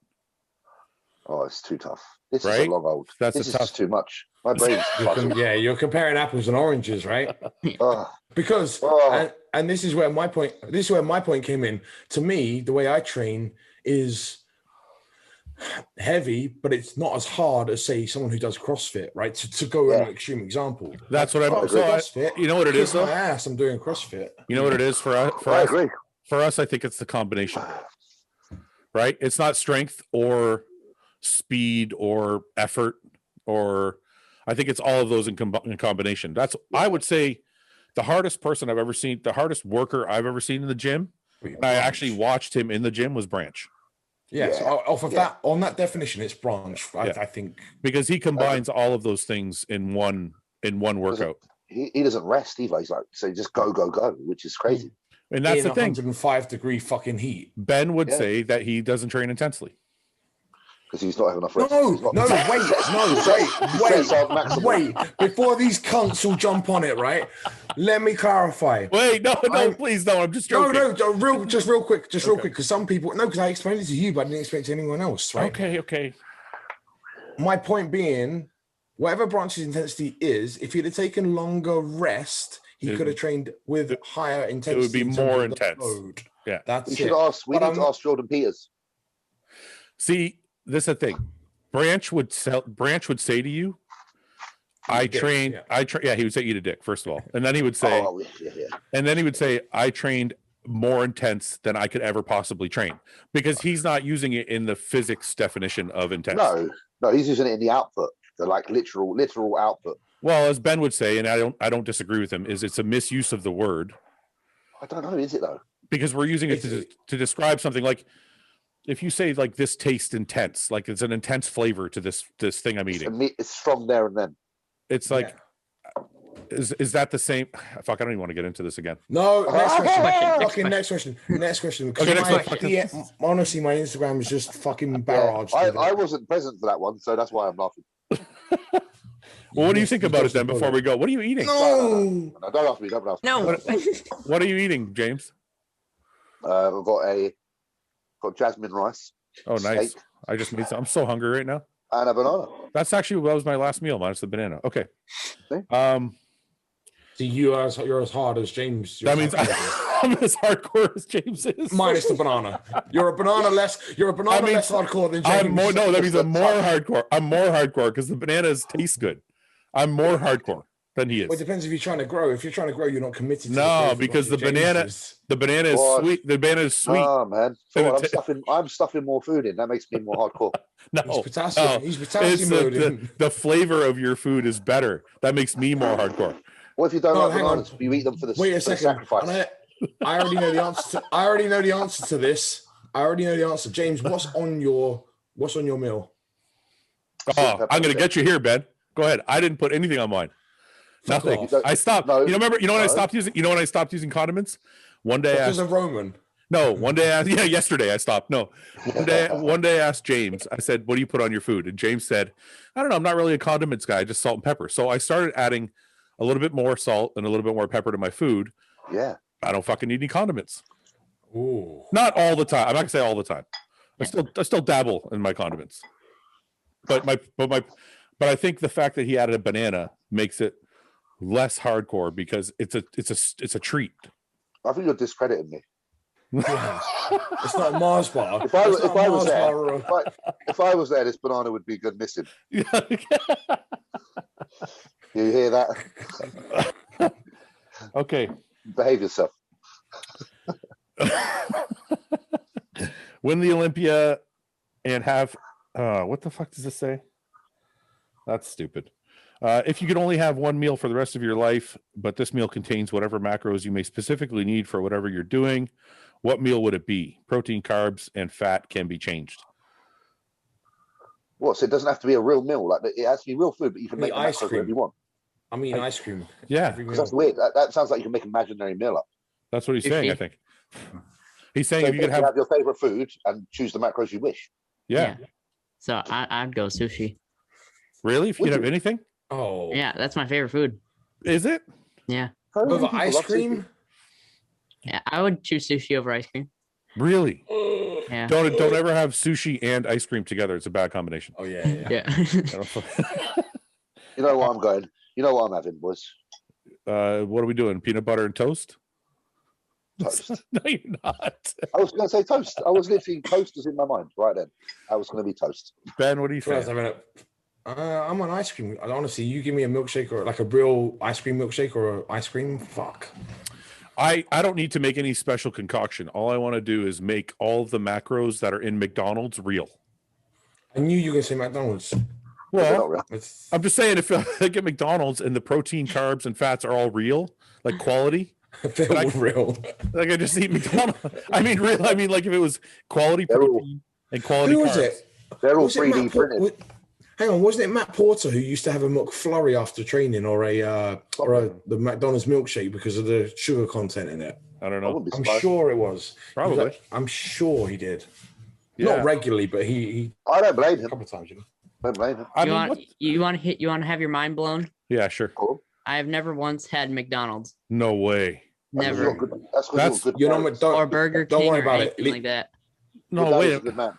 Oh, it's too tough. This right? is a long old. This is just too much. My brain's you're comparing apples and oranges, right? Because and this is where my point came in. To me, the way I train is heavy, but it's not as hard as, say, someone who does CrossFit, right? To go an extreme example. That's what I'm CrossFit. You know what it is, though? My ass, I'm doing CrossFit. You know what it is for us? I agree. For us, I think it's the combination, right? It's not strength or speed or effort, or I think it's all of those in combination. I would say the hardest person I've ever seen, the hardest worker I've ever seen in the gym, I actually watched him in the gym, was Branch. Yes, off of that, on that definition, it's Branch. I think because he combines all of those things in one workout. He doesn't rest either. He's like, so just go, which is crazy. And that's the thing. 105-degree fucking heat. Ben would say that he doesn't train intensely. Because he's not having enough rest. Wait. Before these cunts will jump on it, right? Let me clarify. Wait, no, please, no. I'm just joking. Real quick, because some people, because I explained it to you, but I didn't explain it to anyone else, right? Okay. My point being, whatever Branch's intensity is, if he'd have taken longer rest, he could have trained with higher intensity. It would be more intense. Yeah, we need to ask Jordan Peters. See, this is the thing. Branch would say to you, I train. He would say eat a dick, first of all. And then he would say, I trained more intense than I could ever possibly train, because he's not using it in the physics definition of intensity. No, he's using it in the output, the like literal output. Well, as Ben would say, and I don't disagree with him, is it's a misuse of the word. I don't know, is it though? Because we're using it to describe something. Like if you say like this tastes intense, like it's an intense flavor to this thing I'm eating. It's from there and then. It's like, is that the same? Fuck, I don't even want to get into this again. No, next question. Okay, honestly, my Instagram is just fucking barrage. I wasn't present for that one, so that's why I'm laughing. Well, what do you think about it then before we go? What are you eating? No, don't ask me. No. What are you eating, James? I've got jasmine rice. Oh, nice. Steak. I just made some. I'm so hungry right now. And a banana. That was my last meal, minus the banana. Okay. See? So you're as hard as James. That means I'm as hardcore as James is. Minus the banana. You're a banana less less hardcore than James. That means I'm more hardcore. I'm more hardcore because the bananas taste good. I'm more hardcore than he is. Well, it depends if you're trying to grow. If you're trying to grow, you're not committed to no, because the banana is sweet. The banana is sweet. Oh man. So I'm stuffing more food in. That makes me more hardcore. No, he's potassium. No. He's potassium. The flavor of your food is better. That makes me more hardcore. What if you don't like bananas? You eat them for the Wait a second. sacrifice. I already know the answer. I already know the answer to this. I already know the answer. James, what's on your meal? Oh, I'm gonna get you here, Ben. Go ahead. I didn't put anything on mine. Nothing. I stopped. No, you know when I stopped using? You know when I stopped using condiments? One day because of Roman. No, one day. Yesterday I stopped. No, one day I asked James. I said, "What do you put on your food?" And James said, "I don't know. I'm not really a condiments guy. Just salt and pepper." So I started adding a little bit more salt and a little bit more pepper to my food. Yeah. I don't fucking need any condiments. Ooh. Not all the time. I'm not gonna say all the time. I still dabble in my condiments. But I think the fact that he added a banana makes it less hardcore because it's a treat. I think you're discrediting me. It's not a Mars bar. If I was there, this banana would be good missing. You hear that? Okay. Behave yourself. Win the Olympia and have what the fuck does this say? That's stupid. If you could only have one meal for the rest of your life, but this meal contains whatever macros you may specifically need for whatever you're doing, what meal would it be? Protein, carbs, and fat can be changed. What? So it doesn't have to be a real meal. Like it has to be real food, but you can make ice cream whatever you want. I mean, ice cream. Yeah, because that's weird. That sounds like you can make an imaginary meal up. That's what he's saying. I think he's saying if you could have your favorite food and choose the macros you wish. Yeah. So I'd go sushi. Really? If you could have anything? Oh. Yeah, that's my favorite food. Is it? Yeah. Over ice cream? Yeah, I would choose sushi over ice cream. Really? Yeah. Don't ever have sushi and ice cream together. It's a bad combination. Oh yeah. You know what I'm going? You know what I'm having, boys? What are we doing? Peanut butter and toast? Toast. No, you're not. I was going to say toast. I was literally toast was in my mind right then. I was going to be toast. Ben, what do you think? I'm on ice cream. Honestly, you give me a milkshake or like a real ice cream milkshake or ice cream. Fuck. I don't need to make any special concoction. All I want to do is make all of the macros that are in McDonald's real. I knew you were going to say McDonald's. Well, I'm just saying if I get McDonald's and the protein, carbs, and fats are all real, like quality. They're all real. Like I just eat McDonald's. I mean, real. I mean, like if it was quality protein and quality carbs. Was it? They're all 3D printed. Hang on, wasn't it Matt Porter who used to have a McFlurry after training or the McDonald's milkshake because of the sugar content in it? I don't know. I'm sure it was. Probably. I'm sure he did. Yeah. Not regularly, but he I don't blame him. A couple of times, you know. I don't blame him. You want to have your mind blown? Yeah, sure. Cool. I have never once had McDonald's. No way. Never. That's good. You know, or Burger King. Don't worry about it. Like that. No, wait. No,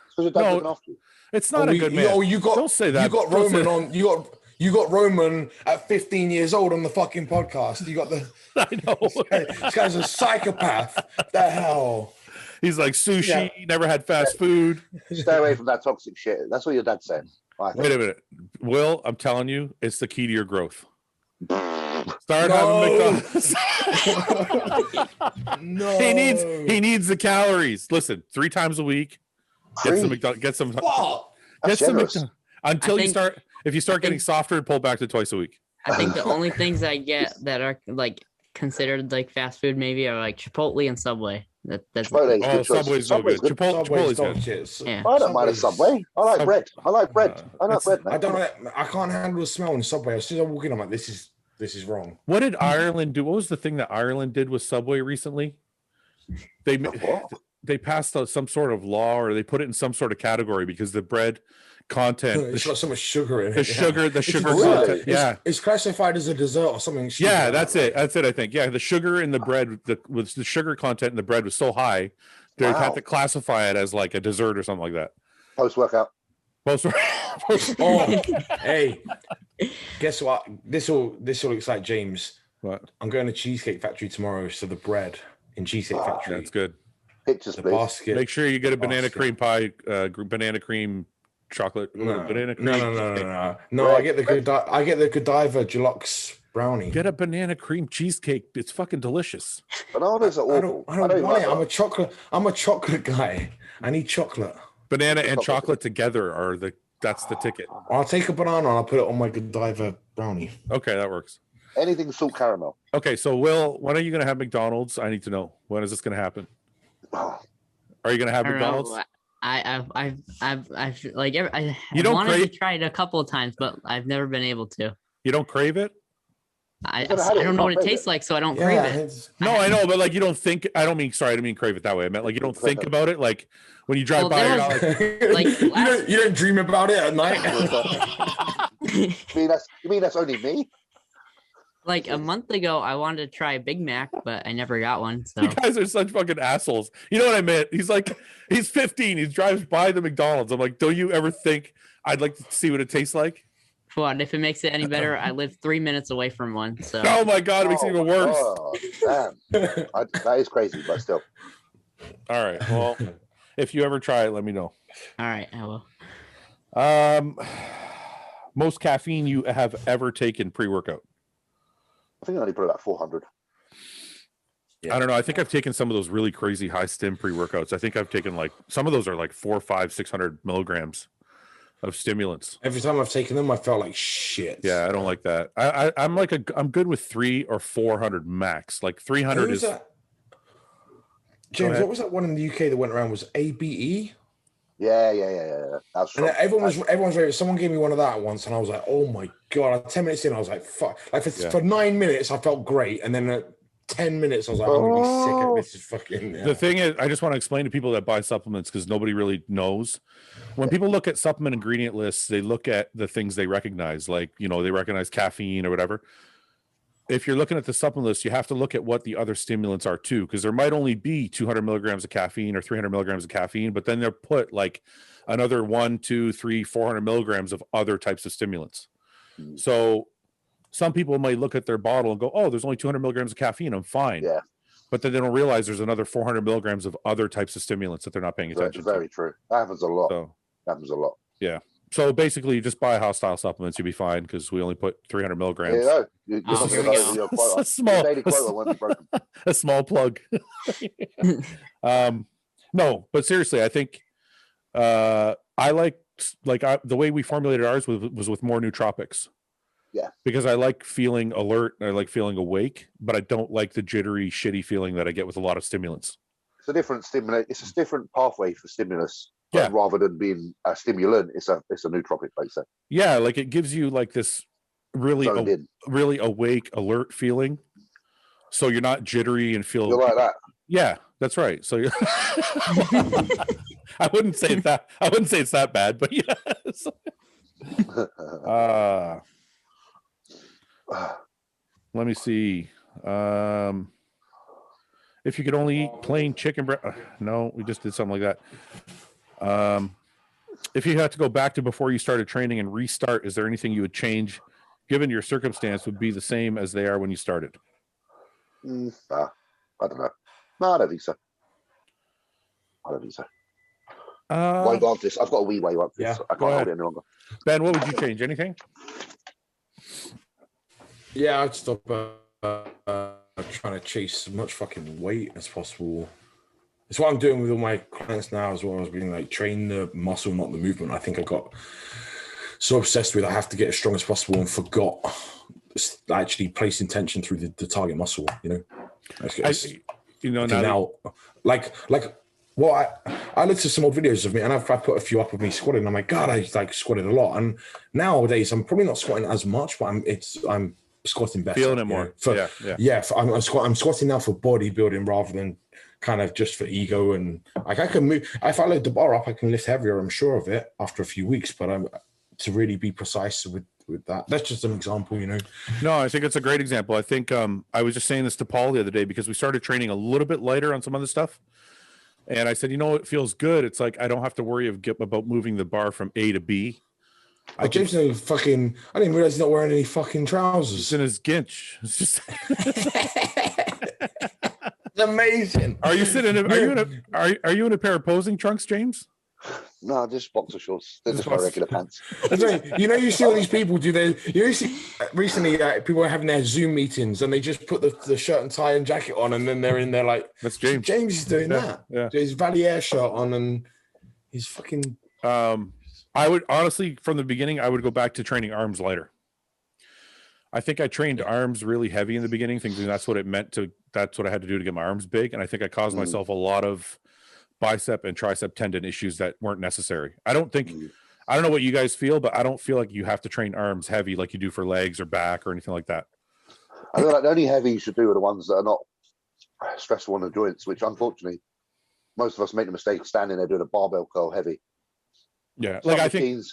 it's not a good man. Don't say that. You got Roman at 15 years old on the fucking podcast. You got the. I know. This guy's a psychopath. The hell. He's like sushi. Never had fast food. Stay away from that toxic shit. That's what your dad's saying. Wait a minute, Will. I'm telling you, it's the key to your growth. Start having McDonald's. No. He needs the calories. Listen, 3 times a week. Get some McDonald's. Get some. Get some McDonald's. Until you start. If you start getting softer, pull back to twice a week. I think the only things I get that are like considered like fast food maybe are like Chipotle and Subway. That's Subway's no good. Chipotle's good. Yeah. I don't mind a Subway. I like bread. I like bread. I like bread. Man. I can't handle the smell in Subway. As soon as I walk in, I'm like, this is wrong. What did Ireland do? What was the thing that Ireland did with Subway recently? They passed some sort of law, or they put it in some sort of category because the bread content. It's got so much sugar in it. The sugar content. Yeah, it's classified as a dessert or something. Yeah, that's it. I think. Yeah, the sugar in the bread, with the sugar content in the bread was so high, they had to classify it as like a dessert or something like that. Post-workout. Oh, hey, guess what? This will excite James. What? I'm going to Cheesecake Factory tomorrow, so the bread in Cheesecake Factory. That's good. Pictures, please. Basket. Make sure you get a banana cream pie, banana cream chocolate. Banana cream. No. I get the Godiva Deluxe brownie. Get a banana cream cheesecake. It's fucking delicious. Bananas are awful. I don't want it. I'm a chocolate guy. I need chocolate. Banana and chocolate together are that's the ticket. I'll take a banana and I'll put it on my Godiva brownie. Okay, that works. Anything salt caramel. Okay, so Will, when are you going to have McDonald's? I need to know. When is this going to happen? Oh. Are you going to have McDonald's? I've like I wanted to try it a couple of times, but I've never been able to. You don't crave it? I don't know what it tastes like, so I don't crave it. No, I know, but like you don't think. I didn't mean crave it that way. I meant like you don't think about it. Like when you drive by, you're not like you don't dream about it at night. You mean that's only me? Like a month ago, I wanted to try a Big Mac, but I never got one. So you guys are such fucking assholes. You know what I meant? He's 15. He drives by the McDonald's. I'm like, don't you ever think I'd like to see what it tastes like? Well, if it makes it any better, I live 3 minutes away from one. So oh my god, it makes it even worse. Damn. That is crazy, but still. All right. Well, if you ever try it, let me know. All right, I will. Most caffeine you have ever taken pre-workout? I think I only put about 400. Yeah. I don't know. I think I've taken some of those really crazy high stim pre-workouts. I think I've taken like some of those are like 400, 500, 600 milligrams of stimulants. Every time I've taken them, I felt like shit. Yeah, I don't like that. I'm good with 300 or 400 max. Like 300 is. That? James, what was that one in the UK that went around? Was ABE? Yeah. That's and everyone's favorite. Someone gave me one of that once, and I was like, "Oh my god!" 10 minutes in, I was like, "Fuck!" Like for 9 minutes, I felt great, and then at 10 minutes, I was like, "I'm gonna be sick of this." Is fucking. Yeah. The thing is, I just want to explain to people that buy supplements because nobody really knows. When people look at supplement ingredient lists, they look at the things they recognize, like they recognize caffeine or whatever. If you're looking at the supplement list, you have to look at what the other stimulants are too, because there might only be 200 milligrams of caffeine or 300 milligrams of caffeine, but then they'll put like another 1, 2, 3, 400 milligrams of other types of stimulants. So some people might look at their bottle and go, "Oh, there's only 200 milligrams of caffeine. I'm fine." Yeah. But then they don't realize there's another 400 milligrams of other types of stimulants that they're not paying attention to. Very true. That happens a lot. Yeah. So basically, you just buy hostile supplements, you'll be fine because we only put 300 milligrams. Yeah, you're a small plug. No, but seriously, I think I like the way we formulated ours was with more nootropics. Yeah. Because I like feeling alert and I like feeling awake, but I don't like the jittery, shitty feeling that I get with a lot of stimulants. It's a different stimulant. It's a different pathway for stimulus. Yeah. Rather than being a stimulant, it's a nootropic, like say. Yeah, like it gives you like this really awake, alert feeling. So you're not jittery and feel you're like that. Yeah, that's right. So I wouldn't say that. I wouldn't say it's that bad, but yes. Let me see. If you could only eat plain chicken breast. No, we just did something like that. If you had to go back to before you started training and restart, is there anything you would change given your circumstance would be the same as they are when you started? I don't know. No, I don't think so. Wave up this. I've got a wee wave up this. Yeah, I can't hold it any longer. Ben, what would you change? Anything? Yeah, I'd stop trying to chase as much fucking weight as possible. It's what I'm doing with all my clients now as well, as being like train the muscle, not the movement. I think I got so obsessed with I have to get as strong as possible and forgot actually placing tension through the target muscle. Now, like what I looked at some old videos of me, and I've put a few up of me squatting. And I'm like, God, I like squatted a lot. And nowadays, I'm probably not squatting as much, but I'm squatting better, feeling it more. I'm squatting now for bodybuilding rather than kind of just for ego. And like I can move. If I load the bar up, I can lift heavier. I'm sure of it after a few weeks. But I'm to really be precise with that. That's just an example, No, I think it's a great example. I think I was just saying this to Paul the other day because we started training a little bit lighter on some other stuff. And I said, it feels good. It's like I don't have to worry about moving the bar from A to B. James, I didn't realize he's not wearing any fucking trousers. It's in his ginch. It's just amazing. Are you sitting? Are you in a pair of posing trunks, James? No, just boxer shorts. They're just my regular pants. That's right. You know, you see all these people do their. You see recently people are having their Zoom meetings and they just put the shirt and tie and jacket on, and then they're in there like that's James. James is doing that. Yeah, his Valier shirt on and he's fucking. I would honestly, from the beginning, I would go back to training arms lighter. I think I trained arms really heavy in the beginning, thinking that's what it meant to. That's what I had to do to get my arms big, and I think I caused myself a lot of bicep and tricep tendon issues that weren't necessary. I don't know what you guys feel, but I don't feel like you have to train arms heavy like you do for legs or back or anything like that. I feel like the only heavy you should do are the ones that are not stressful on the joints, which unfortunately most of us make the mistake of standing there doing a barbell curl heavy. Yeah, like I think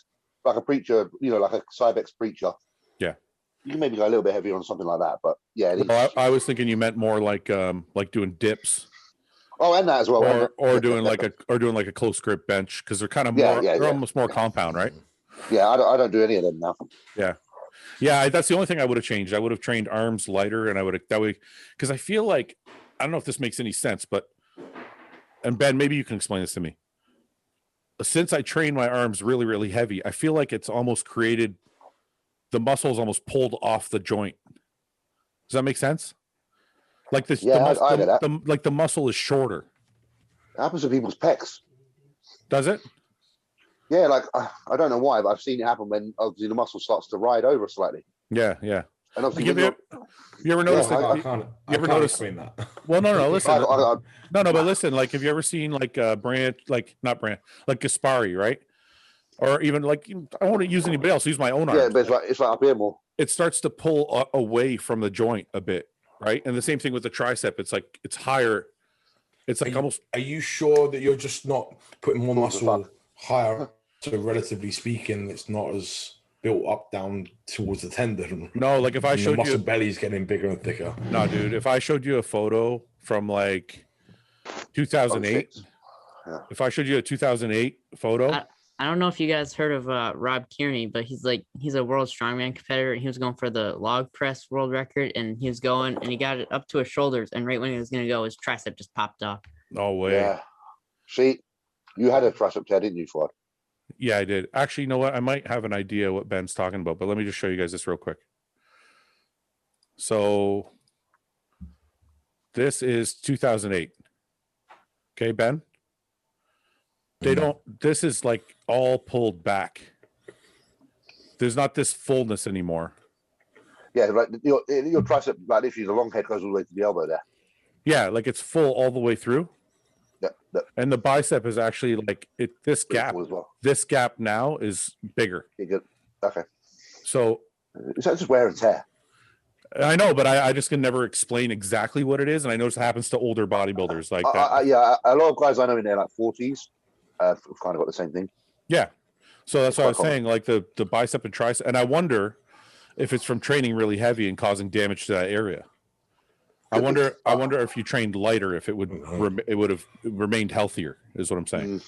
like a preacher, like a Cybex preacher. Yeah, you can maybe go a little bit heavier on something like that, but yeah. I was thinking you meant more like doing dips. Oh, and that as well, or doing like a close grip bench, because they're kind of more they're almost more compound, right? Yeah, I don't do any of them now. Yeah, that's the only thing I would have changed. I would have trained arms lighter, and I would have that way, because I feel like, I don't know if this makes any sense, but, and Ben, maybe you can explain this to me. Since I train my arms really, really heavy, I feel like it's almost created, the muscles almost pulled off the joint. Does that make sense? Like this, the muscle is shorter. It happens to people's pecs. Does it? Yeah, like I don't know why, but I've seen it happen when obviously the muscle starts to ride over slightly. Yeah. And obviously, you ever notice? I can't explain that. Well, no. Listen, but listen. Like, have you ever seen like brand, like not brand, like Gaspari, right? Or even like, I won't use anybody else. Use my own arm. Yeah, but it's like up here more. It starts to pull away from the joint a bit. Right. And the same thing with the tricep. It's like, it's higher. It's like almost. Are you sure that you're just not putting more muscle higher? So relatively speaking, it's not as built up down towards the tendon. No, like if I showed you. Muscle belly's getting bigger and thicker. No, dude. If I showed you a photo from like 2008, if I showed you a 2008 photo. I don't know if you guys heard of Rob Kearney, but he's a world strongman competitor. He was going for the log press world record, and he was going, and he got it up to his shoulders. And right when he was going to go, his tricep just popped off. No way. Yeah. See, you had a tricep tear, didn't you, Fouad? Yeah, I did. Actually, you know what? I might have an idea what Ben's talking about, but let me just show you guys this real quick. So this is 2008. Okay, Ben? This is like all pulled back. There's not this fullness anymore. Yeah, like your tricep, like literally the long head goes all the way to the elbow there. Yeah, like it's full all the way through. Yeah. And the bicep is actually like this gap. Well. This gap now is bigger. Okay. So is that just wear and tear? I know, but I just can never explain exactly what it is, and I notice it happens to older bodybuilders like that. Yeah, a lot of guys I know in their like 40s have kind of got the same thing. Yeah, so that's what I was saying, like the bicep and tricep, and I wonder if it's from training really heavy and causing damage to that area. I wonder if you trained lighter, if it would have remained healthier. Is what I'm saying.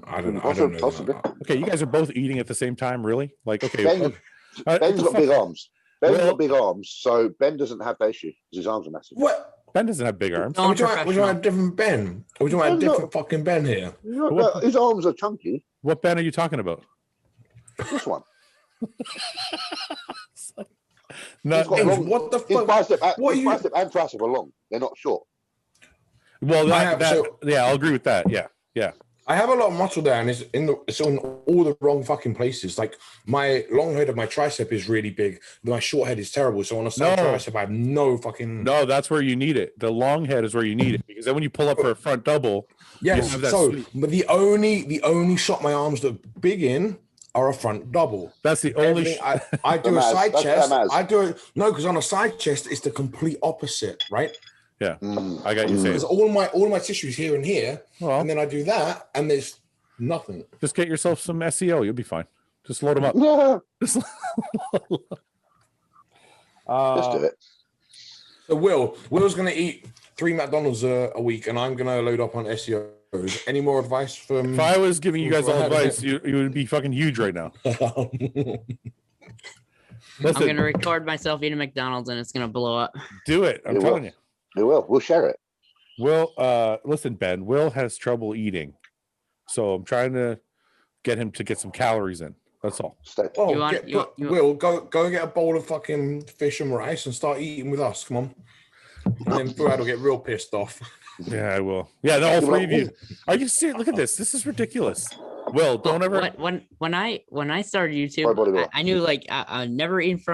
I don't know. Okay, you guys are both eating at the same time, really? Like, okay, Ben's got big arms. Ben's got big arms, so Ben doesn't have that issue because his arms are massive. What? Ben doesn't have big arms. Are we talking about a different Ben? Are we talking about a different fucking Ben here? His arms are chunky. What Ben are you talking about? This one. No, what the fuck? His bicep and tricep are long. They're not short. Well, yeah, I'll agree with that. Yeah. I have a lot of muscle there, and it's in all the wrong fucking places. Like my long head of my tricep is really big, but my short head is terrible. So on a side tricep, I have no fucking. No, that's where you need it. The long head is where you need it, because then when you pull up for a front double, yes. But the only shot my arms look big in are a front double. That's the only. I do a side chest. I do it because on a side chest it's the complete opposite, right? Yeah, I got you saying. There's all my tissues here and here, and then I do that, and there's nothing. Just get yourself some SEO. You'll be fine. Just load them up. Yeah. Just do it. So Will's going to eat 3 McDonald's a week, and I'm going to load up on SEOs. Any more advice from? If I was giving you guys all advice, you would be fucking huge right now. Listen, I'm going to record myself eating McDonald's, and it's going to blow up. Do it. I'm telling you. We will. We'll share it. Will, listen, Ben, Will has trouble eating. So I'm trying to get him to get some calories in. That's all. Oh, Will, go get a bowl of fucking fish and rice and start eating with us. Come on. And then Fouad will get real pissed off. Yeah, I will. Yeah, all three of you. Are you serious? Look at this. This is ridiculous. Will, don't ever. When I started YouTube, I knew like I never eat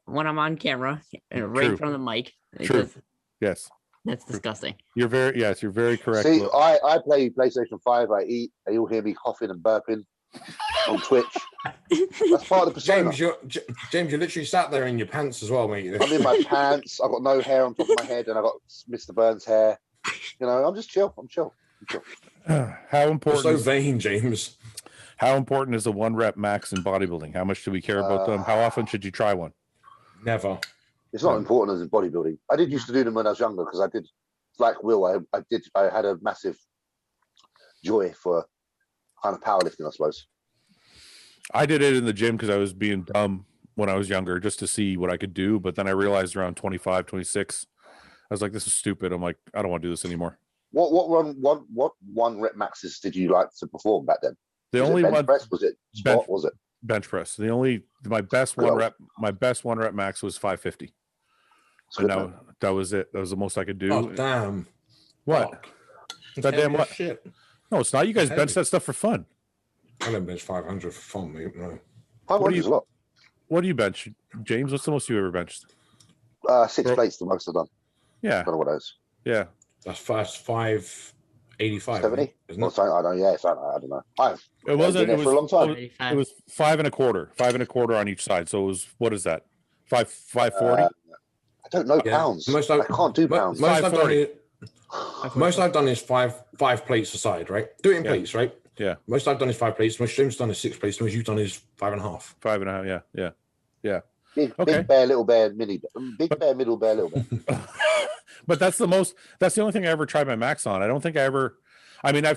when I'm on camera and right in front of the mic. True. Yes. That's disgusting. You're very correct. See, I play PlayStation 5. I eat. You'll hear me coughing and burping on Twitch. That's part of the persona. James, you literally sat there in your pants as well, mate. I'm in my pants. I've got no hair on top of my head, and I've got Mr. Burns' hair. You know, I'm just chill. I'm chill. How important? You're so vain, James. How important is a 1 rep max in bodybuilding? How much do we care about them? How often should you try one? Never. It's not important as in bodybuilding. I did used to do them when I was younger because I did, like Will, I had a massive joy for kind of powerlifting, I suppose. I did it in the gym because I was being dumb when I was younger just to see what I could do. But then I realized around 25, 26, I was like, this is stupid. I'm like, I don't want to do this anymore. What 1 rep maxes did you like to perform back then? The only bench one press, was it squat, was it? Bench press. My best 1 rep max was 550. And that was it. That was the most I could do. Oh, damn. What? That damn what? Shit. No, it's not. You guys bench that stuff for fun. I don't bench 500 for fun, mate. No. 500 is a lot. What do you bench, James? What's the most you ever benched? 6 plates, the most I've done. Yeah. I don't know what that is. Yeah. That's 585. 70? Isn't it? I don't know. Yeah, I don't know. It wasn't. It was for a long time. It was 5 1/4 on each side. So it was, what is that? 540? I don't know pounds. I can't do pounds. Most I've done is five plates a side, right? Do it in plates, right? Yeah. Most I've done is 5 plates. Most James done is 6 plates. Most you've done is 5.5. 5.5. Yeah. Big bear, little bear, mini bear. Big bear, middle bear, little bear. But that's the only thing I ever tried my max on. I don't think I've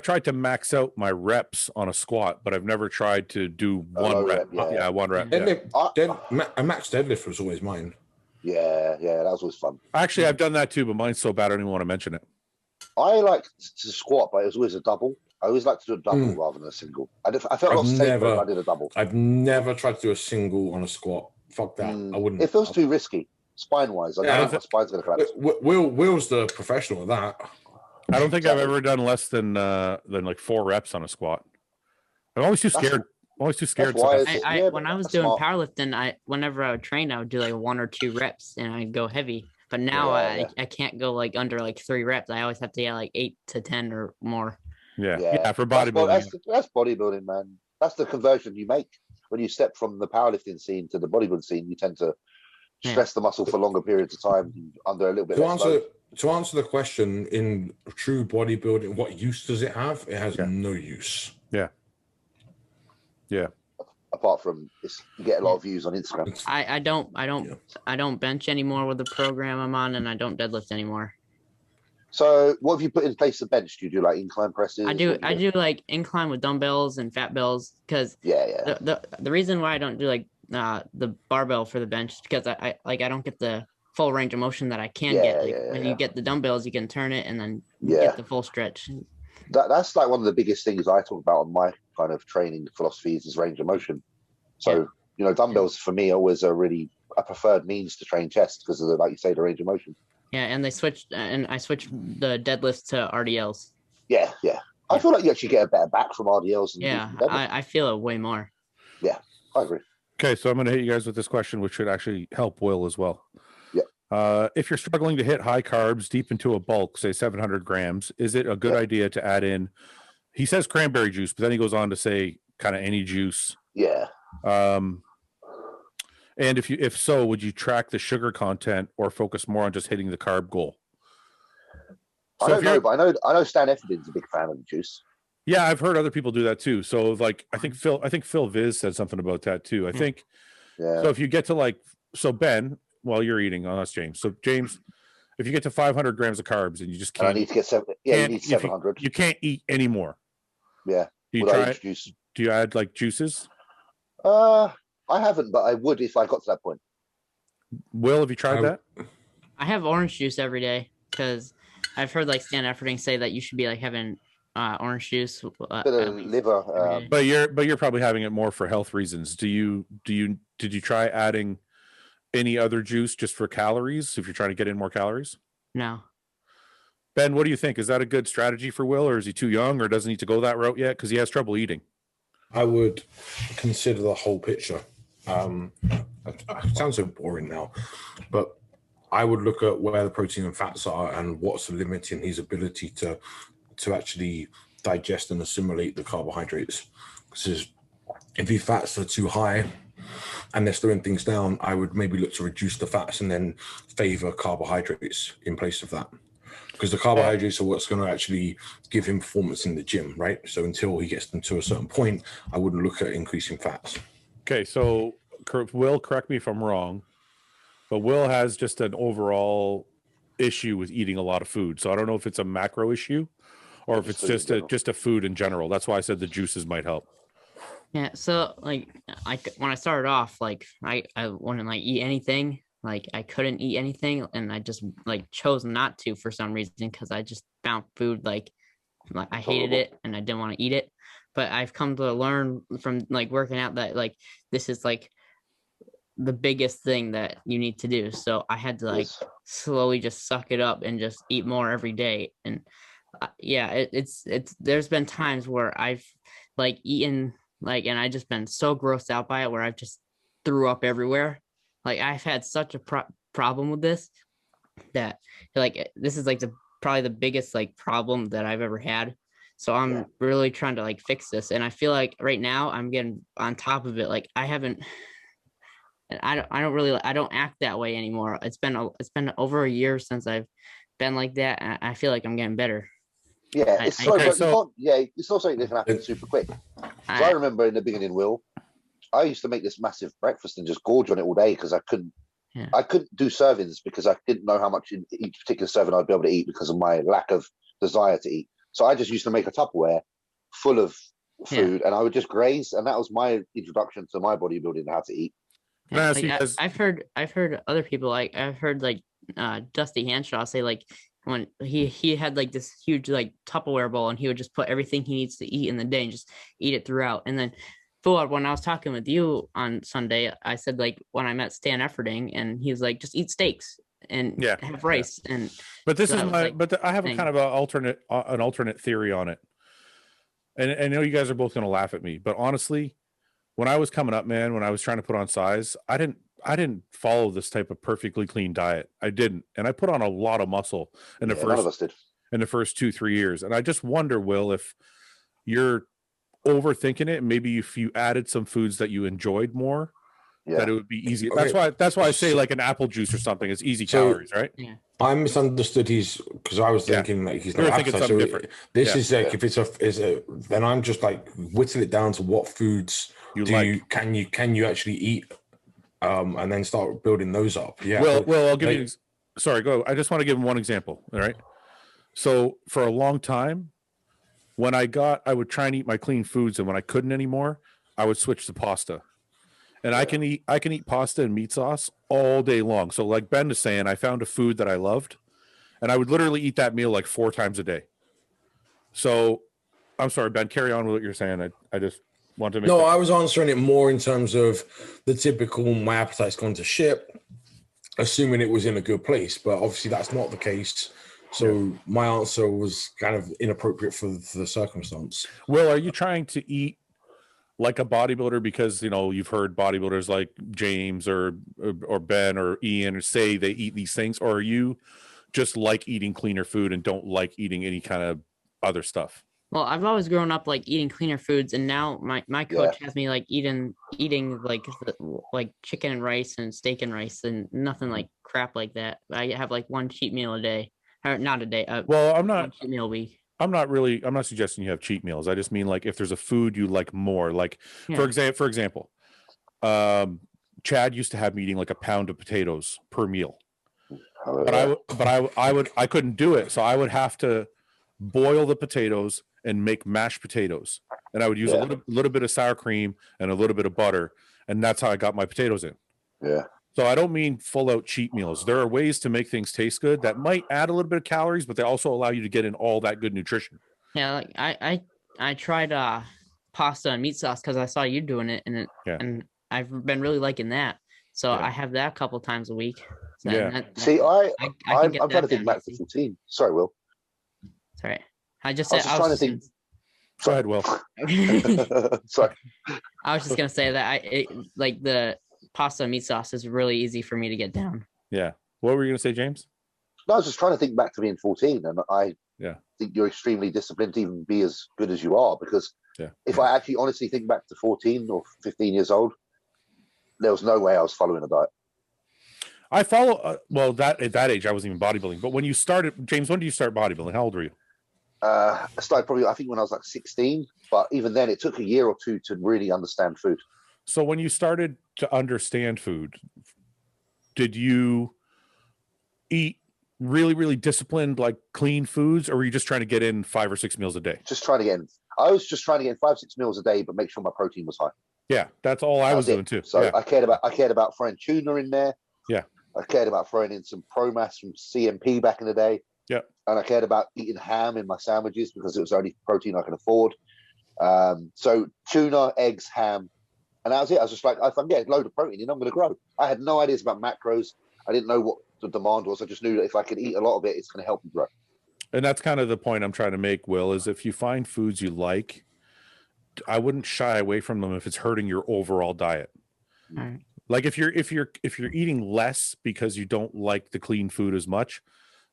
tried to max out my reps on a squat, but I've never tried to do 1 rep. Yeah, 1 rep. A max deadlift was always mine. Yeah, that was always fun. Actually, I've done that too, but mine's so bad I don't even want to mention it. I like to squat, but it was always a double. I always like to do a double rather than a single. I felt a lot safer if I did a double. I've never tried to do a single on a squat. Fuck that. I wouldn't. It feels too risky, spine-wise. I don't know if my spine's going to collapse. Will's the professional of that. I don't think I've ever done less than like 4 reps on a squat. I'm always too scared. When I was doing powerlifting, whenever I would train, I would do like 1 or 2 reps and I'd go heavy. But now I can't go like under like 3 reps. I always have to get like 8 to 10 or more. Yeah, for bodybuilding. That's bodybuilding, man. That's the conversion you make when you step from the powerlifting scene to the bodybuilding scene. You tend to stress the muscle for longer periods of time under a little bit. To answer the question, in true bodybuilding, what use does it have? It has no use. Yeah. Apart from you get a lot of views on Instagram. I don't bench anymore with the program I'm on, and I don't deadlift anymore. So what have you put in place of bench? Do you do like incline presses? I do like incline with dumbbells and fat bells because the reason why I don't do like the barbell for the bench is because I don't get the full range of motion that I can get. When you get the dumbbells, you can turn it and then get the full stretch. That's like one of the biggest things I talk about on my kind of training philosophies is range of motion. So dumbbells for me always are really a preferred means to train chest because of the, like you say, the range of motion. Yeah, and I switched the deadlifts to RDLs. Yeah. I feel like you actually get a better back from RDLs. I feel it way more. Yeah, I agree. Okay, so I'm going to hit you guys with this question, which should actually help Will as well. Yeah. If you're struggling to hit high carbs deep into a bulk, say 700 grams, is it a good idea to add in? He says cranberry juice, but then he goes on to say kind of any juice. Yeah. And if so, would you track the sugar content or focus more on just hitting the carb goal? I don't know, but I know Stan Efferdin's a big fan of the juice. Yeah, I've heard other people do that too. So like I think Phil Viz said something about that too. I think so if you get to Ben, while you're eating, that's James. So James, if you get to 500 grams of carbs and you just can't, I need to get 7. Yeah, you need 700. You can't eat anymore. Yeah. Do you try juice? Do you add like juices? I haven't, but I would if I got to that point. Will, have you tried that? I have orange juice every day because I've heard like Stan Efferding say that you should be like having orange juice. Bit of liver. But you're probably having it more for health reasons. Did you try adding any other juice just for calories if you're trying to get in more calories? No. Ben, what do you think? Is that a good strategy for Will, or is he too young, or doesn't need to go that route yet because he has trouble eating? I would consider the whole picture. It sounds so boring now, but I would look at where the protein and fats are and what's limiting his ability to actually digest and assimilate the carbohydrates. Because if his fats are too high and they're slowing things down, I would maybe look to reduce the fats and then favor carbohydrates in place of that. Because the carbohydrates are what's going to actually give him performance in the gym, right? So until he gets them to a certain point, I wouldn't look at increasing fats. Okay, so Will, correct me if I'm wrong, but Will has just an overall issue with eating a lot of food. So I don't know if it's a macro issue or if it's just a food in general. That's why I said the juices might help. Yeah, so like when I started off, like I wouldn't like eat anything. Like I couldn't eat anything, and I just like chose not to for some reason because I just found food like I hated it and I didn't want to eat it. But I've come to learn from like working out that like this is like the biggest thing that you need to do. So I had to like slowly just suck it up and just eat more every day. And it's there's been times where I've like eaten like, and I just been so grossed out by it where I've just threw up everywhere. Like I've had such a problem with this that like this is like probably the biggest like problem that I've ever had. So I'm really trying to like fix this, and I feel like right now I'm getting on top of it. Like I don't act that way anymore. It's been over a year since I've been like that, and I feel like I'm getting better. Yeah, it's not something that can happen super quick. So I remember in the beginning, Will, I used to make this massive breakfast and just gorge on it all day because I couldn't do servings because I didn't know how much in each particular serving I'd be able to eat because of my lack of desire to eat. So I just used to make a Tupperware full of food and I would just graze, and that was my introduction to my bodybuilding and how to eat. I've heard other people like I've heard like Dusty Hanshaw say like when he had like this huge like Tupperware bowl and he would just put everything he needs to eat in the day and just eat it throughout. And then Fouad, when I was talking with you on Sunday, I said like when I met Stan Efferding and he was like just eat steaks and have rice and. But this is I have a kind of an alternate theory on it, and I know you guys are both going to laugh at me, but honestly, when I was coming up, man, when I was trying to put on size, I didn't follow this type of perfectly clean diet. I didn't, and I put on a lot of muscle in the first 2-3 years, and I just wonder, Will, if you're overthinking it, maybe if you added some foods that you enjoyed more, that it would be easy. That's why I say like an apple juice or something is easy calories, right? Yeah. I misunderstood because I was thinking like he's not appetite. So different. This is like if it's a then I'm just like whittle it down to what foods can you actually eat, and then start building those up. Yeah. Well, I'll give you. Sorry, go. I just want to give him one example. All right. So for a long time, when I would try and eat my clean foods, and when I couldn't anymore, I would switch to pasta. And I can eat pasta and meat sauce all day long. So like Ben is saying, I found a food that I loved, and I would literally eat that meal like 4 times a day. So I'm sorry, Ben, carry on with what you're saying. I just want to make I was answering it more in terms of the typical my appetite's gone to shit, assuming it was in a good place. But obviously that's not the case. So my answer was kind of inappropriate for the circumstance. Will, are you trying to eat like a bodybuilder because you've heard bodybuilders like James or Ben or Ian say they eat these things, or are you just like eating cleaner food and don't like eating any kind of other stuff? Well, I've always grown up like eating cleaner foods, and now my coach has me like eating like chicken and rice and steak and rice and nothing like crap like that. I have like one cheat meal a day, or not a day. Well, I'm not cheat meal a week. I'm not suggesting you have cheat meals. I just mean like if there's a food you like more, like for example, Chad used to have me eating like a pound of potatoes per meal, but I couldn't do it. So I would have to boil the potatoes and make mashed potatoes, and I would use a little bit of sour cream and a little bit of butter, and that's how I got my potatoes in. Yeah. So I don't mean full out cheat meals. There are ways to make things taste good that might add a little bit of calories, but they also allow you to get in all that good nutrition. Yeah, like I tried pasta and meat sauce because I saw you doing it, and I've been really liking that. So I have that a couple times a week. So I'm trying to think back to 14. Sorry, Will. Sorry, I was trying to think. Go ahead, Will. Sorry. I was just gonna say that like the pasta and meat sauce is really easy for me to get down. Yeah. What were you gonna say, James? No, I was just trying to think back to being 14, and I think you're extremely disciplined to even be as good as you are. Because if I actually honestly think back to 14 or 15 years old, there was no way I was following a diet. I follow. Well, at that age, I wasn't even bodybuilding. But when you started, James, when did you start bodybuilding? How old were you? I started probably, I think, when I was like 16. But even then, it took a year or two to really understand food. So when you started to understand food, did you eat really, really disciplined, like clean foods, or were you just trying to get in 5 or 6 meals a day? Just trying to get in. I was just trying to get in 5, 6 meals a day, but make sure my protein was high. Yeah, that's all I was doing too. So I cared about throwing tuna in there. Yeah. I cared about throwing in some Promass from CMP back in the day. Yeah. And I cared about eating ham in my sandwiches because it was the only protein I can afford. So tuna, eggs, ham. And that was it. I was just like, if I'm getting a load of protein in, I'm going to grow. I had no ideas about macros. I didn't know what the demand was. I just knew that if I could eat a lot of it, it's going to help me grow. And that's kind of the point I'm trying to make, Will, is if you find foods you like, I wouldn't shy away from them if it's hurting your overall diet. Right. Like if you're eating less because you don't like the clean food as much,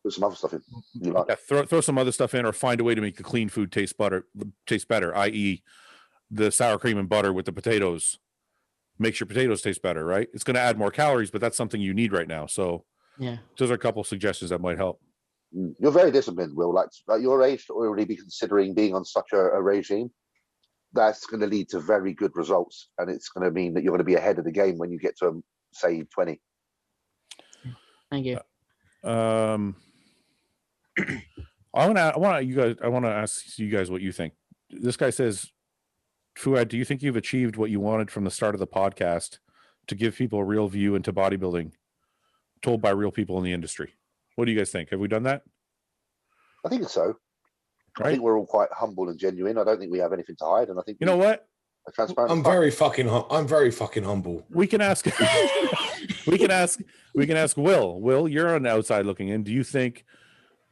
put some other stuff in. You like. Throw some other stuff in, or find a way to make the clean food taste better, i.e. the sour cream and butter with the potatoes makes your potatoes taste better, right? It's going to add more calories, but that's something you need right now. So those are a couple of suggestions that might help. You're very disciplined, Will. Like at your age to already be considering being on such a regime, that's going to lead to very good results. And it's going to mean that you're going to be ahead of the game when you get to, say, 20. Thank you. I want to ask you guys what you think. This guy says, Fouad, do you think you've achieved what you wanted from the start of the podcast to give people a real view into bodybuilding told by real people in the industry? What do you guys think? Have we done that? I think so. Right? I think we're all quite humble and genuine. I don't think we have anything to hide. And I think you know what? I'm very fucking humble. We can ask we can ask Will. Will, you're on the outside looking in. Do you think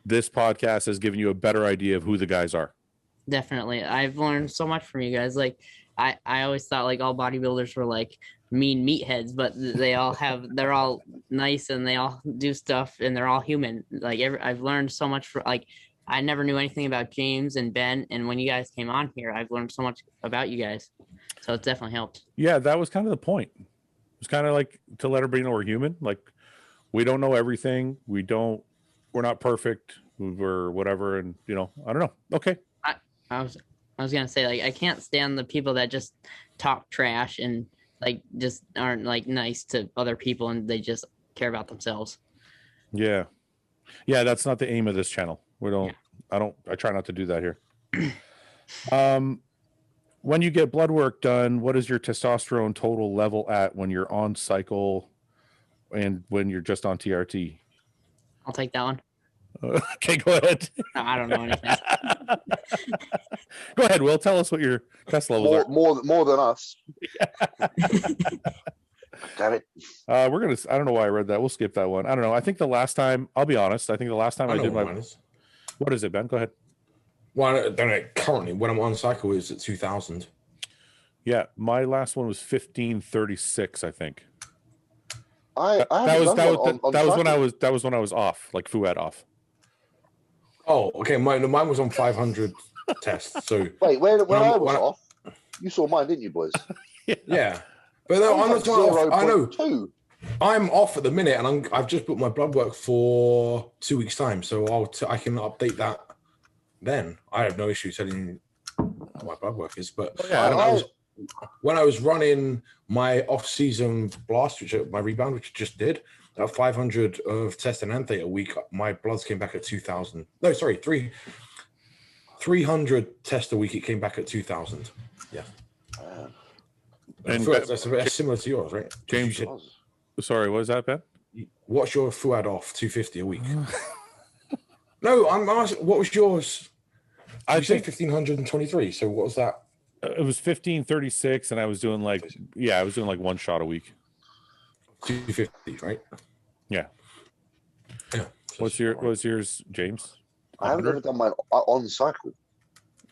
this podcast has given you a better idea of who the guys are? Definitely. I've learned so much from you guys. Like I always thought like all bodybuilders were like mean meatheads, but they're all nice and they all do stuff and they're all human. Like I've learned so much I never knew anything about James and Ben, and when you guys came on here, I've learned so much about you guys. So it's definitely helped. Yeah, that was kind of the point. It was kind of like to let everybody know we're human. Like we don't know everything. We're not perfect. We're whatever, and I don't know. Okay. I was gonna say, like, I can't stand the people that just talk trash and like just aren't like nice to other people and they just care about themselves. Yeah, that's not the aim of this channel. I try not to do that here. When you get blood work done, what is your testosterone total level at when you're on cycle and when you're just on TRT? I'll take that one. Okay, go ahead. No, I don't know anything. Go ahead, Will. Tell us what your test levels are. More than us. Damn it. I don't know why I read that. We'll skip that one. I don't know. I think the last time, I'll be honest, I think the last time I did my... What is it, Ben? Go ahead. Well, I don't know. Currently, when I'm on cycle, is at 2000. Yeah, my last one was 1536, I think. That was when I was off, like Fouad off. Oh, okay. Mine was on 500 tests. So wait, when I was off, you saw mine, didn't you, boys? Yeah, but no, I'm not off. I know. I'm off at the minute, and I've just booked my blood work for 2 weeks' time, so I can update that then. I have no issue telling you what my blood work is. But when I was running my off-season blast, my rebound, which I just did, 500 of test and anthate a week, my bloods came back at 2000. No, sorry, 300 tests a week. It came back at 2000. Yeah. And that's similar to yours, right? James, Sorry, what was that, Ben? What's your Fouad off 250 a week? No, I'm asking. What was yours? I said 1,523. So what was that? It was 1536, and I was doing like one shot a week. 250, right? Yeah. Yeah. What's yours, James? I haven't ever done mine on cycle.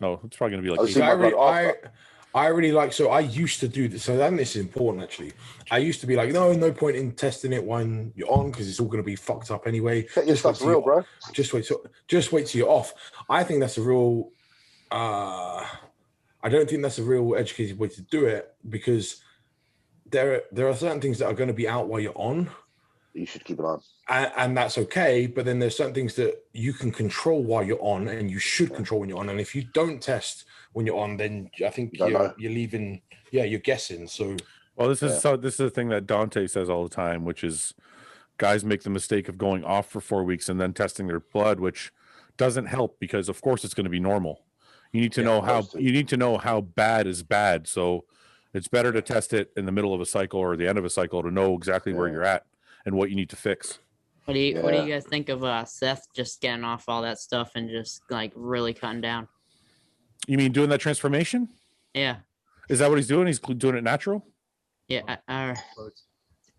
No, it's probably gonna be like. I really like. So I used to do this. So then this is important actually. I used to be like, no point in testing it when you're on because it's all going to be fucked up anyway. Your stuff's real, bro. Just wait till you're off. I think that's a real. I don't think that's a real educated way to do it because there are certain things that are going to be out while you're on. You should keep it on. And that's okay, but then there's certain things that you can control while you're on, and you should control when you're on. And if you don't test when you're on, then I think you're leaving. Yeah, you're guessing. So, well, this is the thing that Dante says all the time, which is guys make the mistake of going off for 4 weeks and then testing their blood, which doesn't help because, of course, it's going to be normal. You need to know how bad is bad. So, it's better to test it in the middle of a cycle or the end of a cycle to know exactly where you're at and what you need to fix. What do you guys think of Seth just getting off all that stuff and just like really cutting down? You mean doing that transformation? Yeah. Is that what he's doing? He's doing it natural? Yeah.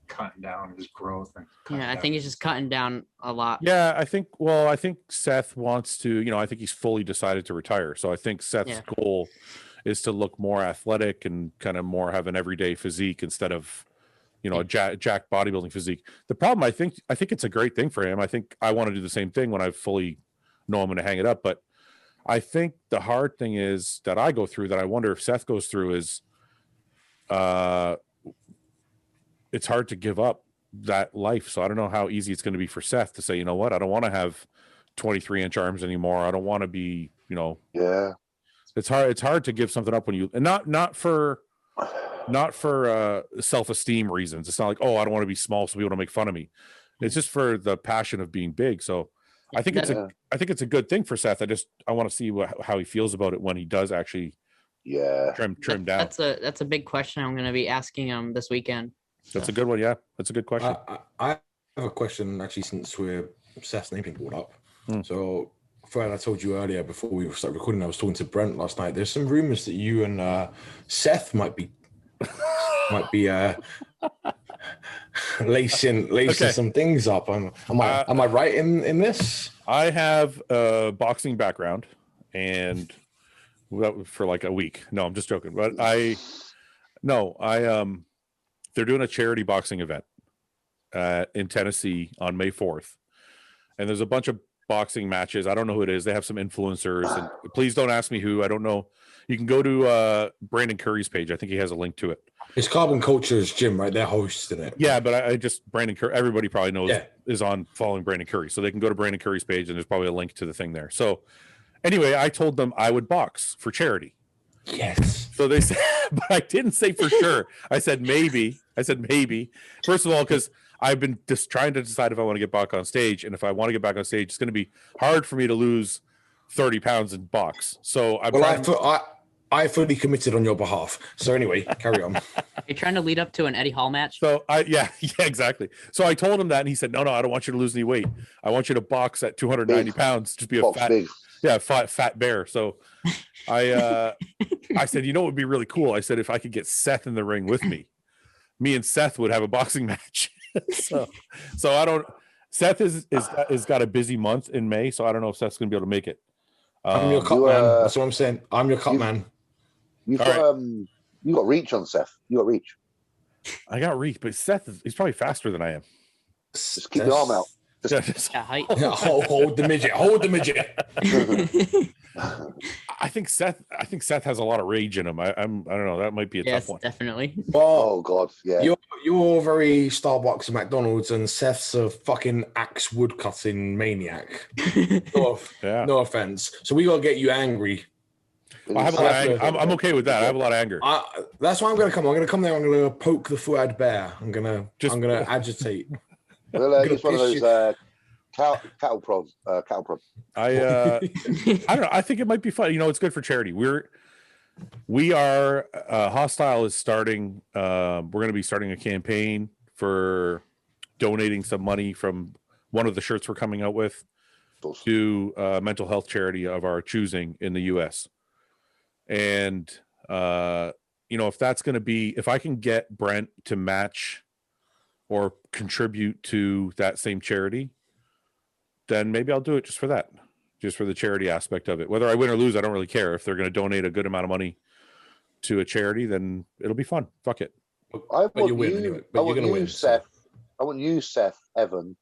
Cutting down his growth. I think he's just cutting down a lot. Yeah, I think Seth wants to, I think he's fully decided to retire. So I think Seth's goal is to look more athletic and kind of more have an everyday physique instead of a jack bodybuilding physique. The problem, I think it's a great thing for him. I think I want to do the same thing when I fully know I'm going to hang it up. But I think the hard thing is that I go through that I wonder if Seth goes through is it's hard to give up that life. So I don't know how easy it's going to be for Seth to say, you know what, I don't want to have 23-inch arms anymore. I don't want to be, it's hard to give something up when you, and not for self-esteem reasons. It's not like, I don't want to be small so people don't make fun of me. It's just for the passion of being big. So I think it's a good thing for Seth. I want to see how he feels about it when he does actually trim down. That's a big question I'm going to be asking him this weekend. That's a good one. Yeah, that's a good question. I have a question actually since Seth's name being brought up. So Fred, I told you earlier before we started recording, I was talking to Brent last night. There's some rumors that you and Seth might be lacing some things up. Am I right in this? I have a boxing background, and for like a week. No, I'm just joking. But they're doing a charity boxing event in Tennessee on May 4th, and there's a bunch of boxing matches. I don't know who it is. They have some influencers, and please don't ask me who. I don't know. You can go to Brandon Curry's page. I think he has a link to it. It's Carbon Culture's gym, right? They're hosting it. Yeah, but I just Brandon Curry. Everybody probably knows is on following Brandon Curry, so they can go to Brandon Curry's page, and there's probably a link to the thing there. So, anyway, I told them I would box for charity. Yes. So they said, but I didn't say for sure. I said maybe. First of all, because I've been just trying to decide if I want to get back on stage, and if I want to get back on stage, it's going to be hard for me to lose 30 pounds in box. So I fully committed on your behalf. So anyway, carry on. You're trying to lead up to an Eddie Hall match? So yeah, exactly. So I told him that, and he said, no, I don't want you to lose any weight. I want you to box at 290 pounds. Just be a fat bear. So I said, what would be really cool? I said, if I could get Seth in the ring with me and Seth would have a boxing match. so I don't. Seth is got a busy month in May, so I don't know if Seth's gonna be able to make it. I'm your cut man. That's what I'm saying. I'm your cut man. You got reach on Seth. You got reach. I got reach, but Seth he's probably faster than I am. Just keep the arm out. Height. Hold the midget. Hold the midget. I think Seth has a lot of rage in him. I don't know. That might be a tough one. Definitely. Oh God, yeah. You're very Starbucks and McDonald's, and Seth's a fucking axe wood cutting maniac. No offense. So we gotta get you angry. I have a lot of anger. I'm okay with that. I have a lot of anger. That's why I'm gonna come. I'm gonna come there. I'm gonna poke the Fouad bear. I'm gonna agitate. Well, it's one of those cattle prod. I don't know. I think it might be fun. It's good for charity. We are Hostile is starting. We're going to be starting a campaign for donating some money from one of the shirts we're coming out with to a mental health charity of our choosing in the US. And, you know, if that's going to be, if I can get Brent to match or contribute to that same charity, then maybe I'll do it just for that, just for the charity aspect of it. Whether I win or lose, I don't really care. If they're going to donate a good amount of money to a charity, then it'll be fun. Fuck it. I want you, Seth. I want you, Seth, Evan,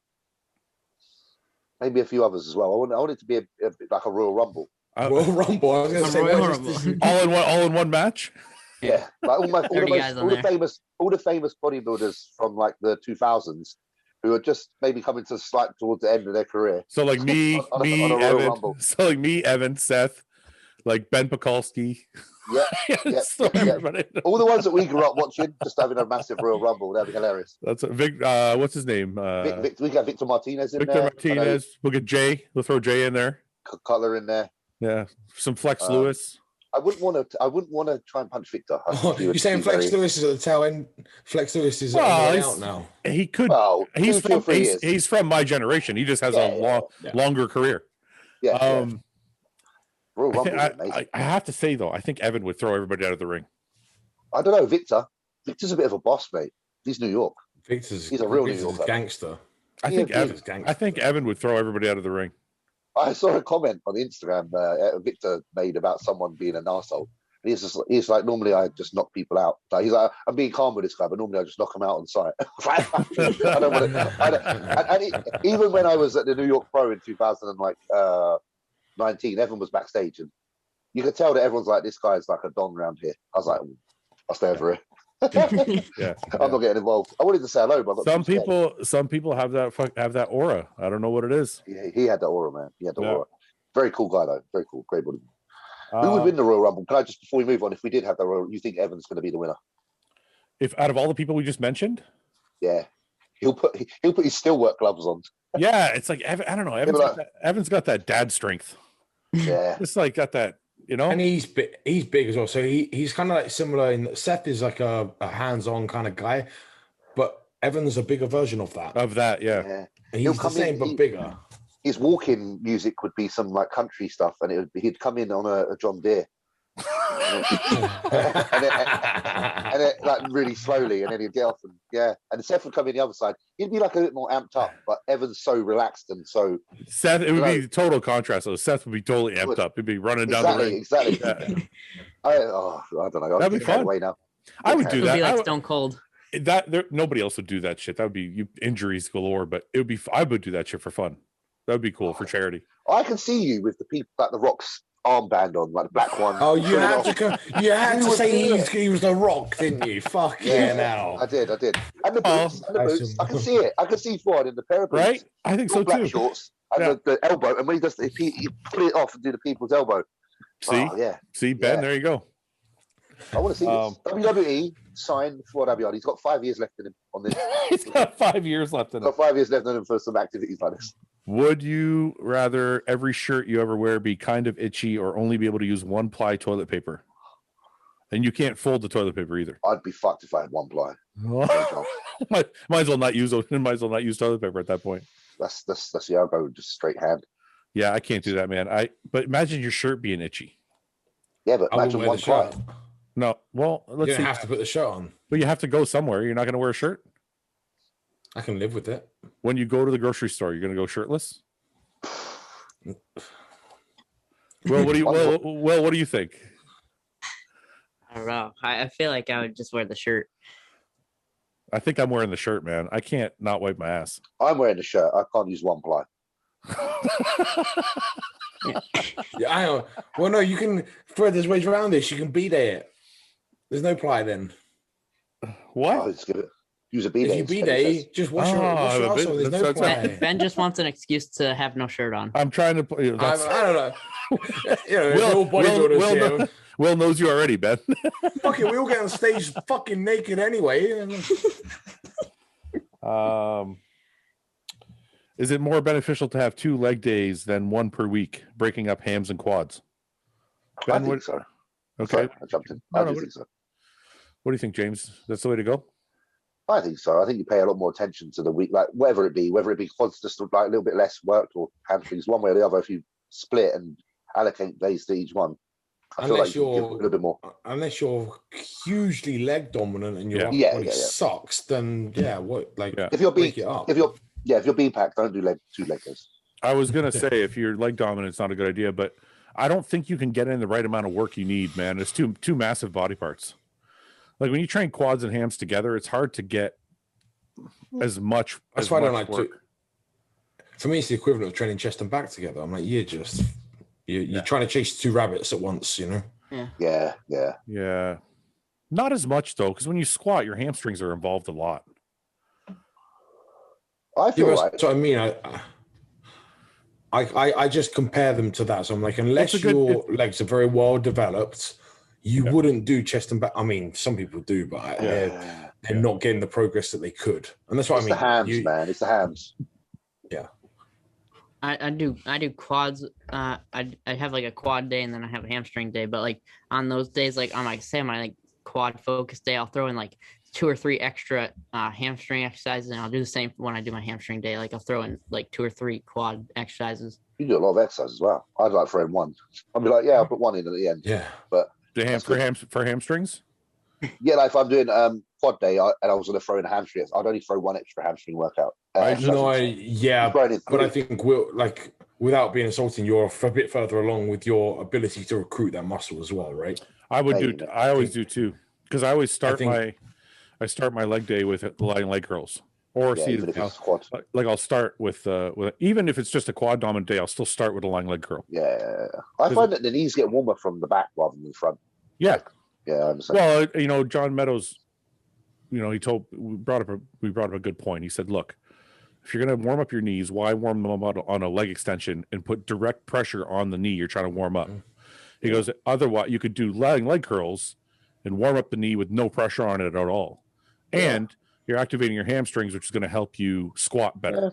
maybe a few others as well. I want it to be like a Royal Rumble. Royal Rumble. I was going to say all in one match. Yeah, like all the famous bodybuilders from like the 2000s who are just maybe coming to slight towards the end of their career. So like me, Evan. So like me, Evan, Seth, like Ben Pekulski. Yeah. All the ones that we grew up watching, just having a massive Royal Rumble. That'd be hilarious. That's a Vic. What's his name? We got Victor Martinez in there. We'll get Jay. We'll throw Jay in there. Cutler in there. Yeah, some Flex Lewis. I wouldn't want to try and punch Victor. You're saying Flex Lewis is at the tail end? Flex Lewis is out now. He could. He's from my generation. He just has a longer career. Yeah. I have to say though, I think Evan would throw everybody out of the ring. I don't know, Victor. Victor's a bit of a boss, mate. He's New York. He's a real New Yorker. Gangster. I think Evan would throw everybody out of the ring. I saw a comment on Instagram Victor made about someone being an arsehole. He's like, normally I just knock people out. Like, he's like, I'm being calm with this guy, but normally I just knock him out on sight. I don't want to. Even when I was at the New York Pro in 2019, Evan was backstage, and you could tell that everyone's like, this guy's like a don around here. I was like, I'll stay over here. I'm not getting involved. I wanted to say hello, but some people have that aura. I don't know what it is. Yeah, he had that aura, man. He had the aura. Very cool guy, though. Very cool, great body. Who would win the Royal Rumble? Can I just, before we move on, if we did have the Royal, you think Evan's going to be the winner? If out of all the people we just mentioned, yeah, he'll put his steel work gloves on. Yeah, it's like Evan, I don't know. Evan's got that dad strength. Yeah, it's like got that. You know, and he's big as well. So he's kind of like similar. In Seth is like a hands-on kind of guy, but Evan's a bigger version of that. Yeah. And he's the same but bigger. His walking music would be some like country stuff, and he'd come in on a John Deere, and it like really slowly, and then he'd get off, and Seth would come in the other side. He'd be like a bit more amped up, but Evan's so relaxed and so. Seth, it would be total contrast. So Seth would be totally amped up. He'd be running down the ring. Exactly. Yeah. I don't know. That'd be fun. Now. I would do that. Be like Stone Cold. Nobody else would do that shit. That would be injuries galore. But it would be. I would do that shit for fun. That would be cool for charity. I can see you with the people like the Rock's armband on, like the black one. Oh, you had to say he was the Rock, didn't you? Fuck yeah, now. I did. And the boots. I can see it. I can see Fouad in the pair of boots. Right? I think so black too. Shorts and the elbow, and when he does, he pull it off and do the people's elbow. See, Ben, there you go. I want to see this. WWE signed Fouad Abiad. He's got 5 years left in him on this. He's got 5 years left in him. Got 5 years left in him for some activities like this. Would you rather every shirt you ever wear be kind of itchy or only be able to use one ply toilet paper? And you can't fold the toilet paper either. I'd be fucked if I had one ply. Might as well not use toilet paper at that point. That's I'll go just straight hand. Yeah, I can't do that, man. But imagine your shirt being itchy. Yeah, but imagine one ply. No, well, let's see. You have to put the shirt on. But you have to go somewhere. You're not going to wear a shirt? I can live with it. When you go to the grocery store, you're going to go shirtless? Well, what do you think? I don't know. I feel like I would just wear the shirt. I think I'm wearing the shirt, man. I can't not wipe my ass. I'm wearing the shirt. I can't use one ply. I know. Well, no, you can. Fred, there's ways around this. You can B-day it. There's no ply then. What? Oh, let's give it. Use a B-day. If you B-day, just wash your ass. There's no ply. Ben just wants an excuse to have no shirt on. I'm trying to. I don't know. Will bodybuilders Will knows you already, Ben. Fuck it, we all get on stage fucking naked anyway. Is it more beneficial to have 2 leg days than 1 per week, breaking up hams and quads? Ben, I think so. Okay. Sorry, I jumped in. I do think so. What do you think, James? That's the way to go? I think so. I think you pay a lot more attention to the week, like whether it be quads just like a little bit less worked or hamstrings, one way or the other. If you split and allocate days to each one, I feel like you give a little bit more. Unless you're hugely leg dominant and your upper body sucks, then if you're being packed, don't do two leg days. I was gonna say if you're leg dominant, it's not a good idea, but I don't think you can get in the right amount of work you need, man. It's two massive body parts. Like when you train quads and hams together, it's hard to get as much. That's why I don't like to. For me, it's the equivalent of training chest and back together. I'm like, you're trying to chase two rabbits at once, you know? Yeah. Not as much though, because when you squat, your hamstrings are involved a lot. I feel like. So I mean, I just compare them to that. So I'm like, unless your legs are very well developed, you wouldn't do chest and back. I mean, some people do, but they're not getting the progress that they could. And that's what I mean. It's the hams, man. It's the hams. Yeah. I do quads. I have like a quad day and then I have a hamstring day. But like on those days, like on my quad focus day, I'll throw in like 2 or 3 extra hamstring exercises, and I'll do the same when I do my hamstring day. Like I'll throw in like 2 or 3 quad exercises. You do a lot of exercise as well. I'd like throw in one. I'd be like, I'll put one in at the end. Yeah, but for hamstrings. Yeah, like if I'm doing quad day and I was going to throw in a hamstring, I'd only throw one extra hamstring workout. but I think without being insulting, you're a bit further along with your ability to recruit that muscle as well, right? I always do too, because I always start my leg day with lying leg curls, or I'll start with even if it's just a quad dominant day, I'll still start with a lying leg curl. Yeah, I find that the knees get warmer from the back rather than the front. Yeah. Yeah, I understand. Well, John Meadows, we brought up a good point. He said, look, if you're going to warm up your knees, why warm them up on a leg extension and put direct pressure on the knee you're trying to warm up? He goes, otherwise you could do leg curls and warm up the knee with no pressure on it at all. And you're activating your hamstrings, which is going to help you squat better. Yeah.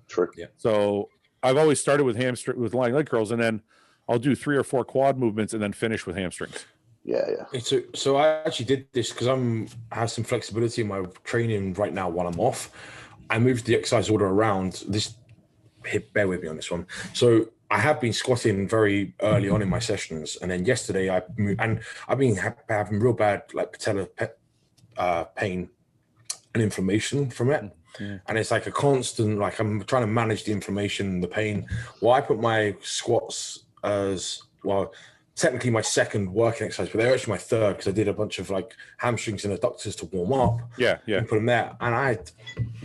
True. Yeah. So I've always started with lying leg curls, and then I'll do 3 or 4 quad movements and then finish with hamstrings. Yeah. So I actually did this because I have some flexibility in my training right now while I'm off. I moved the exercise order around. Bear with me on this one. So I have been squatting very early on in my sessions, and then yesterday I moved, and I've been having real bad patella pain and inflammation from it. And it's like a constant, I'm trying to manage the inflammation and the pain. Well, I put my squats as technically my second working exercise, but they're actually my third because I did a bunch of hamstrings and adductors to warm up. Yeah. And put them there, and I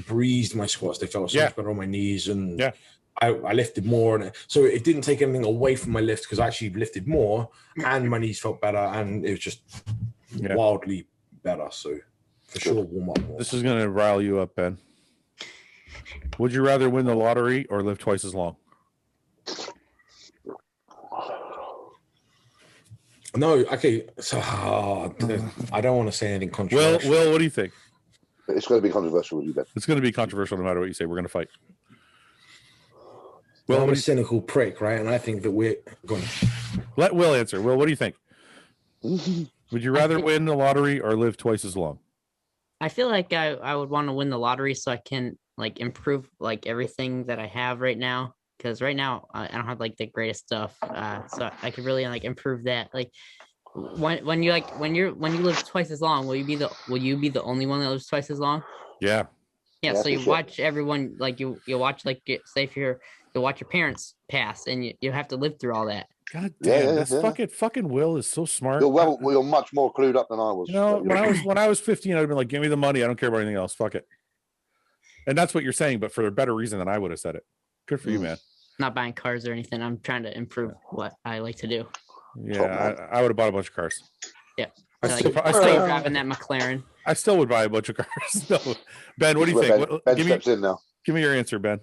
breezed my squats. They felt so much better on my knees, and I lifted more, and so it didn't take anything away from my lift because I actually lifted more, and my knees felt better, and it was just wildly better. So for sure, warm up more. This is going to rile you up, Ben. Would you rather win the lottery or live twice as long? No, okay. So I don't want to say anything controversial. Will, what do you think? It's going to be controversial with you, Ben. It's going to be controversial no matter what you say. We're going to fight. Well, I'm a cynical prick, right? And I think that we're going to... Let Will answer. Will, what do you think? Would you rather win the lottery or live twice as long? I feel like I would want to win the lottery so I can improve everything that I have right now. Because right now I don't have the greatest stuff, so I could really improve that. When you live twice as long, will you be the only one that lives twice as long? Yeah. So you watch everyone you watch say if you'll watch your parents pass, and you have to live through all that. God damn, fucking Will is so smart. You're much more clued up than I was. When I was 15, I'd have been like, give me the money. I don't care about anything else. Fuck it. And that's what you're saying, but for a better reason than I would have said it. Good for you, man. Not buying cars or anything. I'm trying to improve what I like to do. Yeah, I would have bought a bunch of cars. Yeah. I still driving that McLaren. I still would buy a bunch of cars. No. Ben, what do you think? Ben steps in now. Give me your answer, Ben.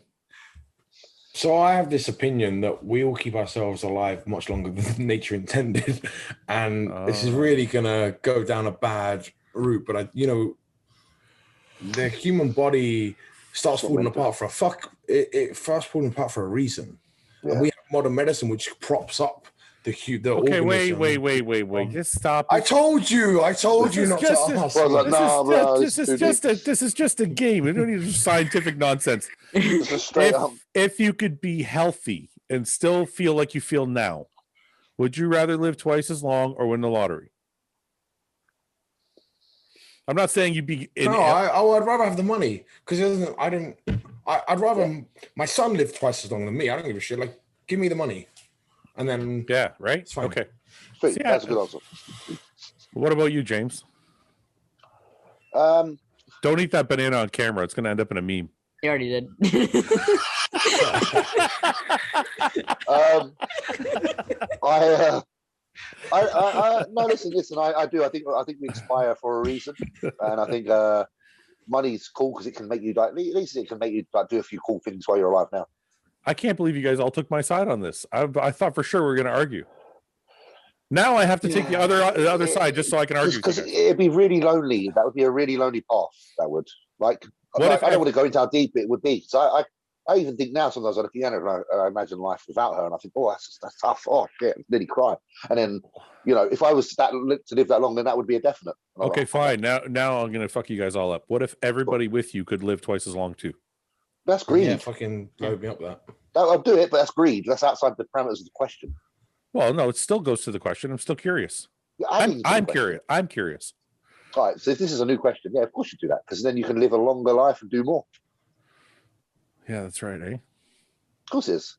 So I have this opinion that we all keep ourselves alive much longer than nature intended. And this is really going to go down a bad route. But, the human body starts falling apart it starts falling apart for a reason. Yeah. And we have modern medicine which props up Okay, wait. Just stop. I told you not to ask. This is just a game. We don't need scientific nonsense. If you could be healthy and still feel like you feel now, would you rather live twice as long or win the lottery? I'm not saying you'd be. I'd rather have the money because I'd rather my son live twice as long than me. I don't give a shit. Like, give me the money, and then right. It's fine. Okay, sweet. That's a good answer. What about you, James? Don't eat that banana on camera. It's going to end up in a meme. You already did. No, listen. I do. I think we expire for a reason, and I think money's cool because it can make you like. At least it can make you like do a few cool things while you're alive. Now, I can't believe you guys all took my side on this. I thought for sure we were going to argue. Now I have to take the other side just so I can argue. Because it'd be really lonely. That would be a really lonely path. That would I don't want to go into how deep it would be. So I even think now sometimes I look at Anna and I imagine life without her, and I think, oh, that's tough. Oh shit, I nearly cry. And then, if I was to live that long, then that would be a definite. Okay, fine. Now I'm gonna fuck you guys all up. What if everybody with you could live twice as long too? That's greed. Yeah, fucking load me up that. I'll do it, but that's greed. That's outside the parameters of the question. Well, no, it still goes to the question. I'm still curious. I'm curious. I'm curious. All right. So if this is a new question, yeah, of course you do that because then you can live a longer life and do more. Yeah, that's right, eh? Of course it is.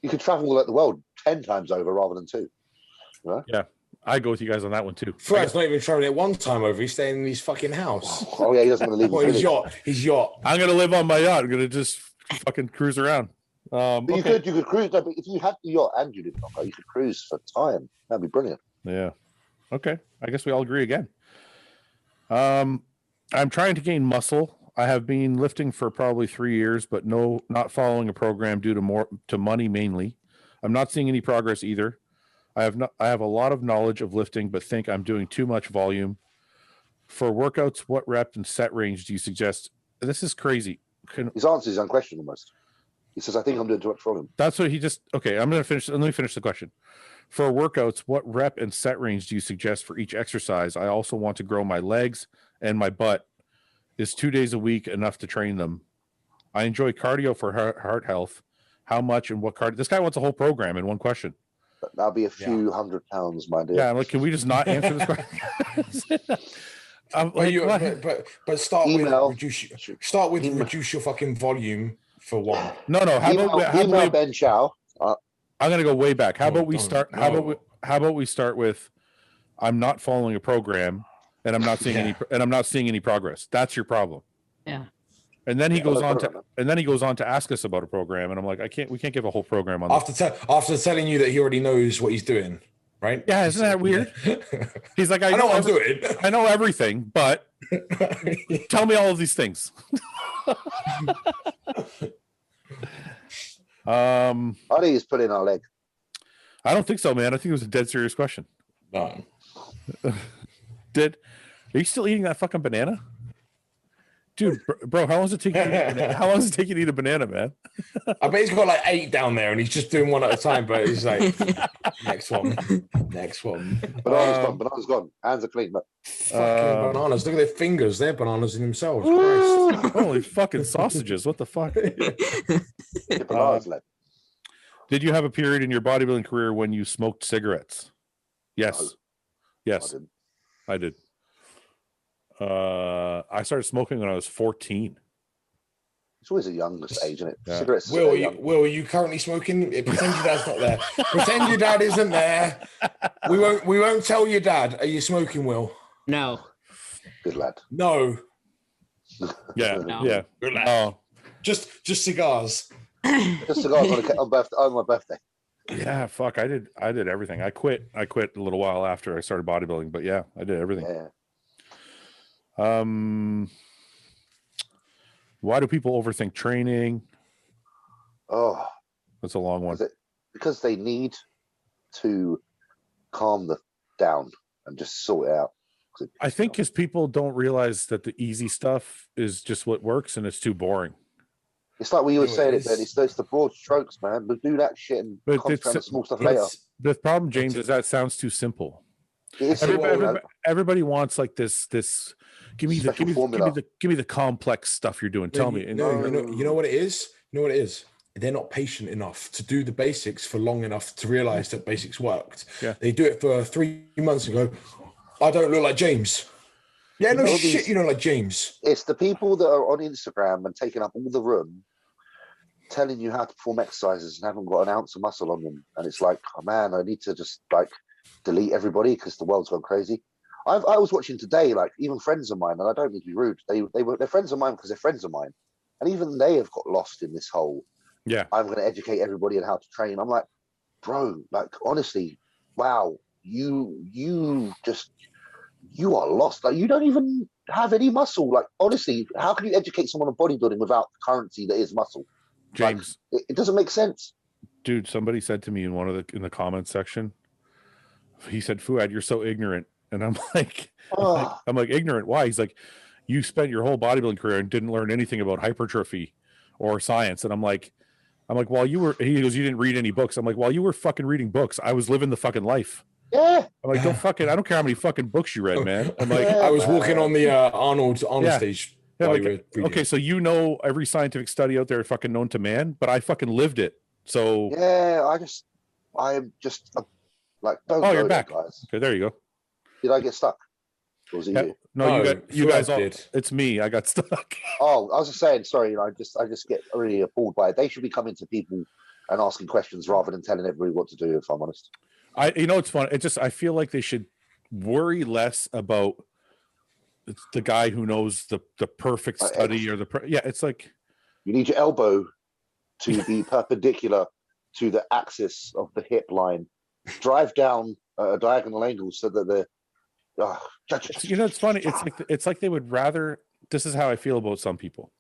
You could travel the world 10 times over rather than 2. Right? Yeah, I go with you guys on that one too. Fred's not even traveling it one time over. He's staying in his fucking house. Oh yeah, he doesn't want to leave his yacht. His yacht. I'm gonna live on my yacht. I'm gonna just fucking cruise around. But you could cruise. No, but if you had the yacht and you didn't, you could cruise for time. That'd be brilliant. Yeah. Okay. I guess we all agree again. I'm trying to gain muscle. I have been lifting for probably 3 years, but not following a program due to money mainly. I'm not seeing any progress either. I have a lot of knowledge of lifting, but think I'm doing too much volume. For workouts, what rep and set range do you suggest? This is crazy. His answer is unquestionable almost. He says, I think I'm doing too much volume. That's what he just, okay, I'm going to finish. Let me finish the question. For workouts, what rep and set range do you suggest for each exercise? I also want to grow my legs and my butt. Is 2 days a week enough to train them? I enjoy cardio for heart health. How much and what cardio? This guy wants a whole program in one question. That'll be a few $100, my dear. Yeah, like, can we just not answer this question? But start with reduce your fucking volume for one. No. How about Ben Chow? I'm gonna go way back. How about we start? How about we start with? I'm not following a program. And I'm not seeing any progress. That's your problem. Yeah. And then he goes on to ask us about a program, and I'm like, we can't give a whole program on after telling you that he already knows what he's doing, right? Yeah, isn't that weird? He's like, I know what I'm doing. I know everything, but tell me all of these things. I think he's put in our leg. I don't think so, man. I think it was a dead serious question. No. Are you still eating that fucking banana? Dude, bro, how long does it take you to eat a banana, man? I bet he's got like 8 down there and he's just doing one at a time, but he's like, next one. Banana's gone. Hands are clean. Fucking bananas. Look at their fingers. They're bananas in themselves. Holy fucking sausages. What the fuck? Did you have a period in your bodybuilding career when you smoked cigarettes? Yes. No. Yes. I did. I started smoking when I was 14. It's always a youngest age, isn't it? Yeah. Cigarettes. Will, are you currently smoking? Pretend your dad's not there. Pretend your dad isn't there. We won't tell your dad. Are you smoking, Will? No. Good lad. No. Yeah. No. Yeah. Good lad. Oh. Just cigars. Just cigars on my birthday. Yeah, fuck. I did everything. I quit a little while after I started bodybuilding, but yeah, I did everything. Yeah. Why do people overthink training? Oh, that's a long one. Because they need to calm down and just sort it out. I think because people don't realize that the easy stuff is just what works, and it's too boring. It's like we were saying it, Ben. It's the broad strokes, man. But do that shit and concentrate on the small stuff later. The problem, James, is that sounds too simple. Everybody wants like this. Give me the complex stuff you're doing. Tell me. You know what it is. You know what it is. They're not patient enough to do the basics for long enough to realize that basics worked. Yeah. They do it for 3 months and go, I don't look like James. Yeah, no shit, you don't like James. It's the people that are on Instagram and taking up all the room, telling you how to perform exercises and haven't got an ounce of muscle on them. And it's like, oh man, I need to just like delete everybody because the world's gone crazy. I was watching today, like even friends of mine, and I don't mean to be rude. They're friends of mine because they're friends of mine, and even they have got lost in this whole. Yeah, I'm going to educate everybody on how to train. I'm like, bro, like honestly, wow, you are lost. Like you don't even have any muscle. Like honestly, how can you educate someone on bodybuilding without the currency that is muscle? James, like, it doesn't make sense. Dude, somebody said to me in in the comments section, he said, Fouad, you're so ignorant. And I'm like, I'm like, ignorant? Why? He's like, you spent your whole bodybuilding career and didn't learn anything about hypertrophy or science. And I'm like, while you were, he goes, you didn't read any books. I'm like, while you were fucking reading books, I was living the fucking life. Yeah. I'm like, I don't care how many fucking books you read, man. I'm like, I was walking on the Arnold stage. Yeah, like, okay, so you know every scientific study out there fucking known to man, but I fucking lived it. So yeah, I'm just like, don't oh, you're back, guys. Okay, there you go. Did I get stuck? Or was it you? No, you guys all did. It's me. I got stuck. Oh, I was just saying, sorry, I just get really appalled by it. They should be coming to people and asking questions rather than telling everybody what to do, if I'm honest. It's fun. I feel like they should worry less about the guy who knows the perfect study or it's like you need your elbow to be perpendicular to the axis of the hip line. Drive down a diagonal angle so that it's funny. It's like they would rather. This is how I feel about some people.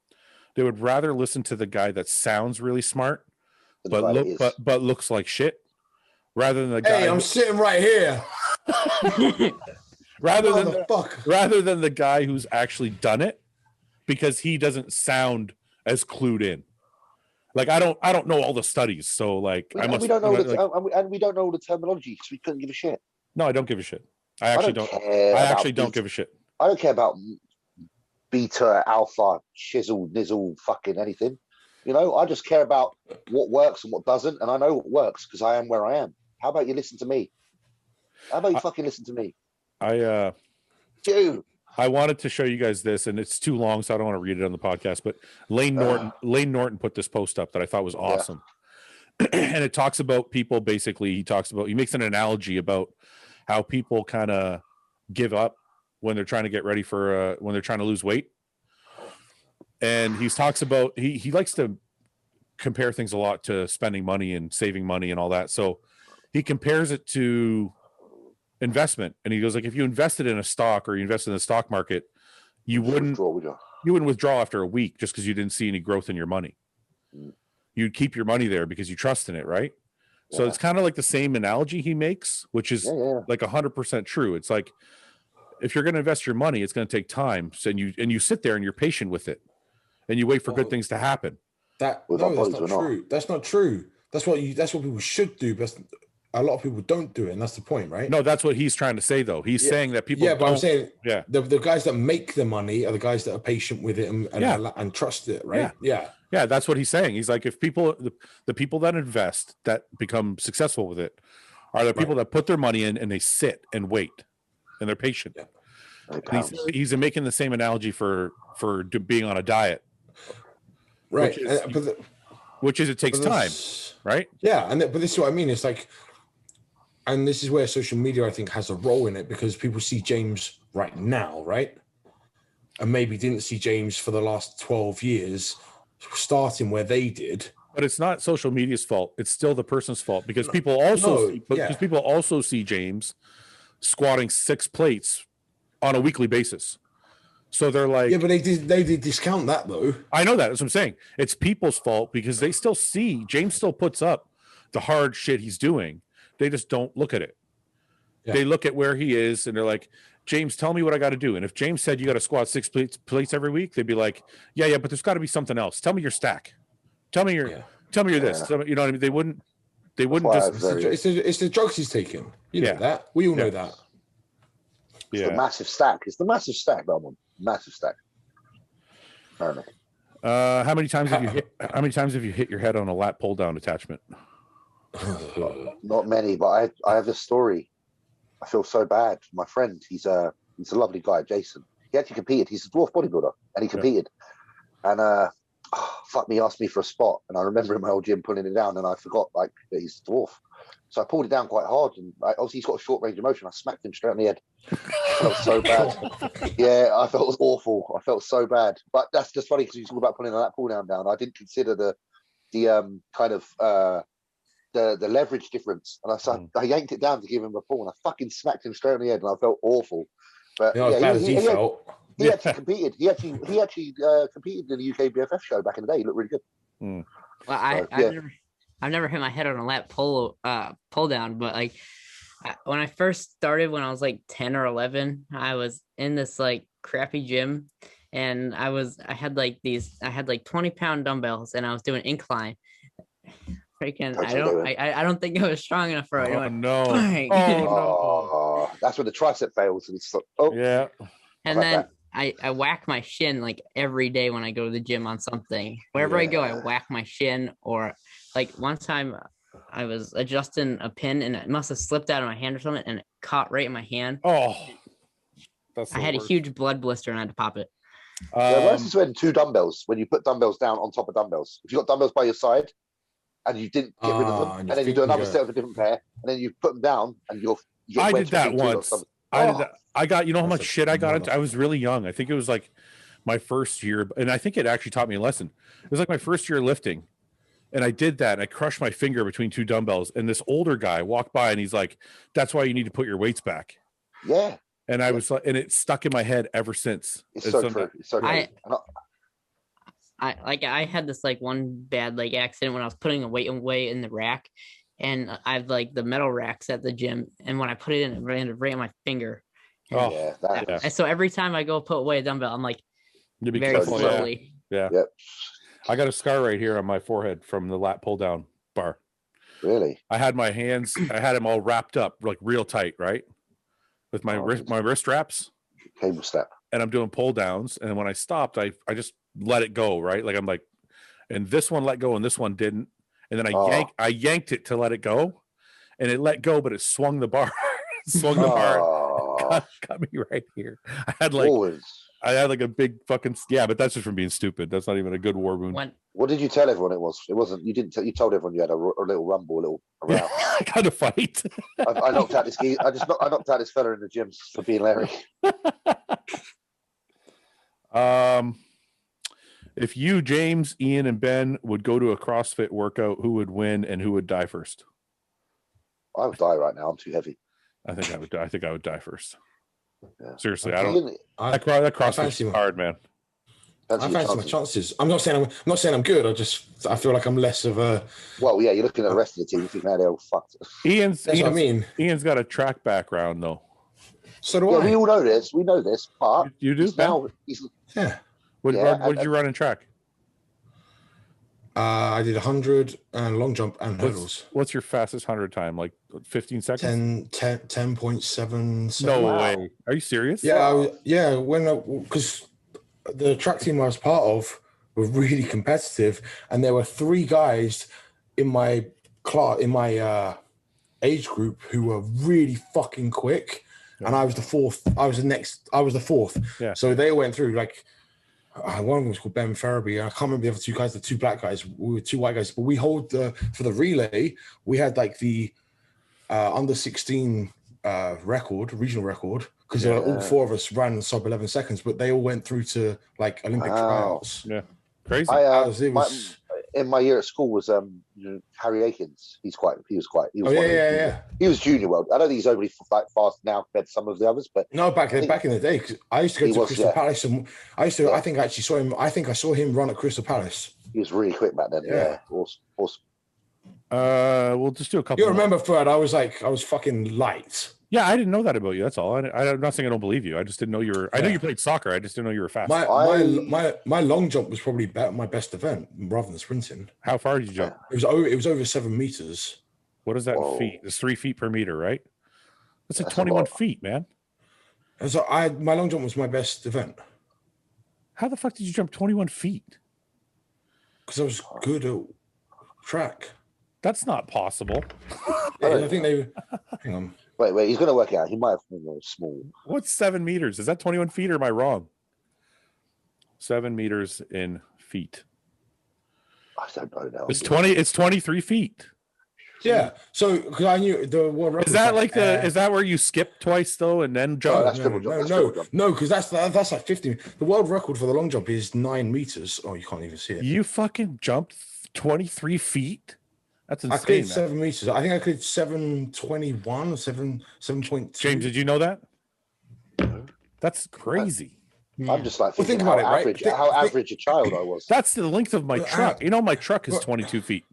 They would rather listen to the guy that sounds really smart, but looks like shit, rather than the guy. Hey, I'm sitting right here. rather than the guy who's actually done it, because he doesn't sound as clued in. Like I don't know all the studies, so like we don't know the terminology because we couldn't give a shit. No, I don't give a shit. I actually don't give a shit. I don't care about beta, alpha, shizzle, nizzle, fucking anything. You know, I just care about what works and what doesn't, and I know what works because I am where I am. How about you listen to me? How about you fucking listen to me? I wanted to show you guys this, and it's too long, so I don't want to read it on the podcast. But Lane Norton put this post up that I thought was awesome, and it talks about people. Basically, he makes an analogy about how people kind of give up when they're trying to get ready for when they're trying to lose weight. And he talks about he likes to compare things a lot to spending money and saving money and all that. So he compares it to investment, and he goes like, if you invested in a stock or you invested in the stock market, you wouldn't withdraw after a week just because you didn't see any growth in your money. You'd keep your money there because you trust in it, right? So it's kind of like the same analogy he makes, which is like 100% true. It's like, if you're going to invest your money, it's going to take time. So you sit there and you're patient with it, and you wait for good things to happen. That's not true. That's not true. That's what people should do, but a lot of people don't do it, and that's the point, right? No, that's what he's trying to say, though. He's saying that people. Yeah, but I'm saying, the guys that make the money are the guys that are patient with it and trust it, right? Yeah, that's what he's saying. He's like, if people, the people that invest that become successful with it, are the people that put their money in and they sit and wait, and they're patient. Yeah. He's making the same analogy for being on a diet, right? Which is it takes time, right? Yeah, but this is what I mean. It's like, and this is where social media, I think, has a role in it, because people see James right now, right? And maybe didn't see James for the last 12 years, starting where they did. But it's not social media's fault. It's still the person's fault, because people also see James squatting 6 plates on a weekly basis. So they're like, yeah, but they did discount that, though. I know that. That's what I'm saying. It's people's fault because they still see James still puts up the hard shit he's doing. They just don't look at it. Yeah. They look at where he is and they're like, James, tell me what I got to do. And if James said you got to squat 6 plates every week, they'd be like, yeah, but there's got to be something else. Tell me your stack. Tell me your this. You know what I mean? they wouldn't just. It's the drugs he's taking. You know that. We all know that. It's the massive stack. It's the massive stack that I'm on. Massive stack. Apparently. How many times have you hit your head on a lat pull down attachment? Not many, but I have this story. I feel so bad. My friend, he's a lovely guy, Jason. He actually competed. He's a dwarf bodybuilder, and he competed. And fuck me, asked me for a spot, and I remember in my old gym pulling it down, and I forgot that he's a dwarf. So I pulled it down quite hard, and obviously he's got a short range of motion. I smacked him straight on the head. I felt so bad. Yeah, I felt it was awful. I felt so bad. But that's just funny because you talk about pulling that pull down. I didn't consider the kind of the leverage difference, and I yanked it down to give him a pull, and I fucking smacked him straight on the head, and I felt awful. But he actually competed. He actually competed in the UK BFF show back in the day. He looked really good. Well, I've never hit my head on a lat pull down, but like when I first started, when I was like 10 or 11, I was in this like crappy gym, and I had like 20-pound dumbbells, and I was doing incline. Freaking, I don't think I was strong enough for it. Oh no! Oh, that's when the tricep fails, and it's like, yeah. And then I whack my shin like every day when I go to the gym on something. Wherever I go, I whack my shin. Or like one time I was adjusting a pin and it must have slipped out of my hand or something, and it caught right in my hand. Oh, I had a huge blood blister and I had to pop it. Worse is when two dumbbells, when you put dumbbells down on top of dumbbells. If you got dumbbells by your side and you didn't get rid of them, and then you do another set of a different pair, and then you put them down, and I did that once. I did that. I got, you know how much shit I got into? I was really young. I think it was like my first year, and I think it actually taught me a lesson. It was like my first year lifting, and I did that, and I crushed my finger between two dumbbells, and this older guy walked by, and he's like, "That's why you need to put your weights back." Yeah. And I was like, and it stuck in my head ever since. It's so true. It's so true. I had this like one bad like accident when I was putting a weight away in the rack, and I've like the metal racks at the gym, and when I put it in, it landed right on my finger. And so every time I go put away a dumbbell, I'm like very slowly. Yeah. I got a scar right here on my forehead from the lat pull down bar. Really? I had my hands, I had them all wrapped up like real tight, right? With my wrist straps. Cable strap. And I'm doing pull downs, and when I stopped, I just let it go, right? Like I'm like, and this one let go and this one didn't. And then I yanked it to let it go, and it let go, but it swung the bar. Got me right here. I had like a big fucking but that's just from being stupid. That's not even a good war wound. What did you tell everyone it was? It wasn't. You didn't. You told everyone you had a little rumble, a little around. I got a fight. I knocked out this guy. I knocked out this fella in the gym for being Larry. If you, James, Ian, and Ben would go to a CrossFit workout, who would win and who would die first? I would die right now. I'm too heavy. I think I would die first. Yeah. Seriously, that CrossFit's hard, man. I fancy my chances. I'm not saying I'm good. I feel like I'm less of a. Well, yeah, you're looking at the rest of the team. You think they're all fucked. That's what I mean. Ian's got a track background, though. So do I. We all know this. We know this. But you do now. What did you run in track? I did 100 and long jump and hurdles. What's your fastest 100 time? Like 15 seconds? 10.7. No way. Are you serious? Yeah. Because the track team I was part of were really competitive, and there were 3 guys in my class, in my age group, who were really fucking quick, and I was the 4th. I was the 4th. Yeah. So they went through like. One of them was called Ben Farabee. I can't remember the other 2 guys, the 2 black guys. We were 2 white guys, but we hold for the relay. We had like the under 16 regional record, because all 4 of us ran sub 11 seconds, but they all went through to like Olympic tryouts. Yeah, crazy. In my year at school was Harry Akins. He was junior world. I don't think he's overly fast now compared to some of the others, but back in the day, because I used to go to Crystal Palace, and I think I actually saw him. I think I saw him run at Crystal Palace. He was really quick back then. Yeah. Awesome. We'll just do a couple. You remember, Fred? I was fucking light. Yeah, I didn't know that about you. That's all. I'm not saying I don't believe you. I just didn't know you were. I know you played soccer. I just didn't know you were fast. My long jump was probably my best event rather than sprinting. How far did you jump? It was over 7 meters. What is that in feet? It's 3 feet per meter, right? That's like 21 feet, man. And so my long jump was my best event. How the fuck did you jump 21 feet? Because I was good at track. That's not possible. Yeah, I think they. Hang on. Wait. He's going to work it out. He might have small. What's 7 meters? Is that 21 feet or am I wrong? 7 meters in feet. I don't know now. It's 23 feet. Yeah. So because I knew the world record. Is that like is that where you skip twice though and then jump? No, because that's like 50. The world record for the long jump is 9 meters. Oh, you can't even see it. You fucking jumped 23 feet. That's insane. I cleared 7 meters. I think I cleared 7:21 or 7.2. James, did you know that? That's crazy. I'm just like thinking think about how it, average, right? how average a child I was. That's the length of my truck. You know, my truck is 22 feet.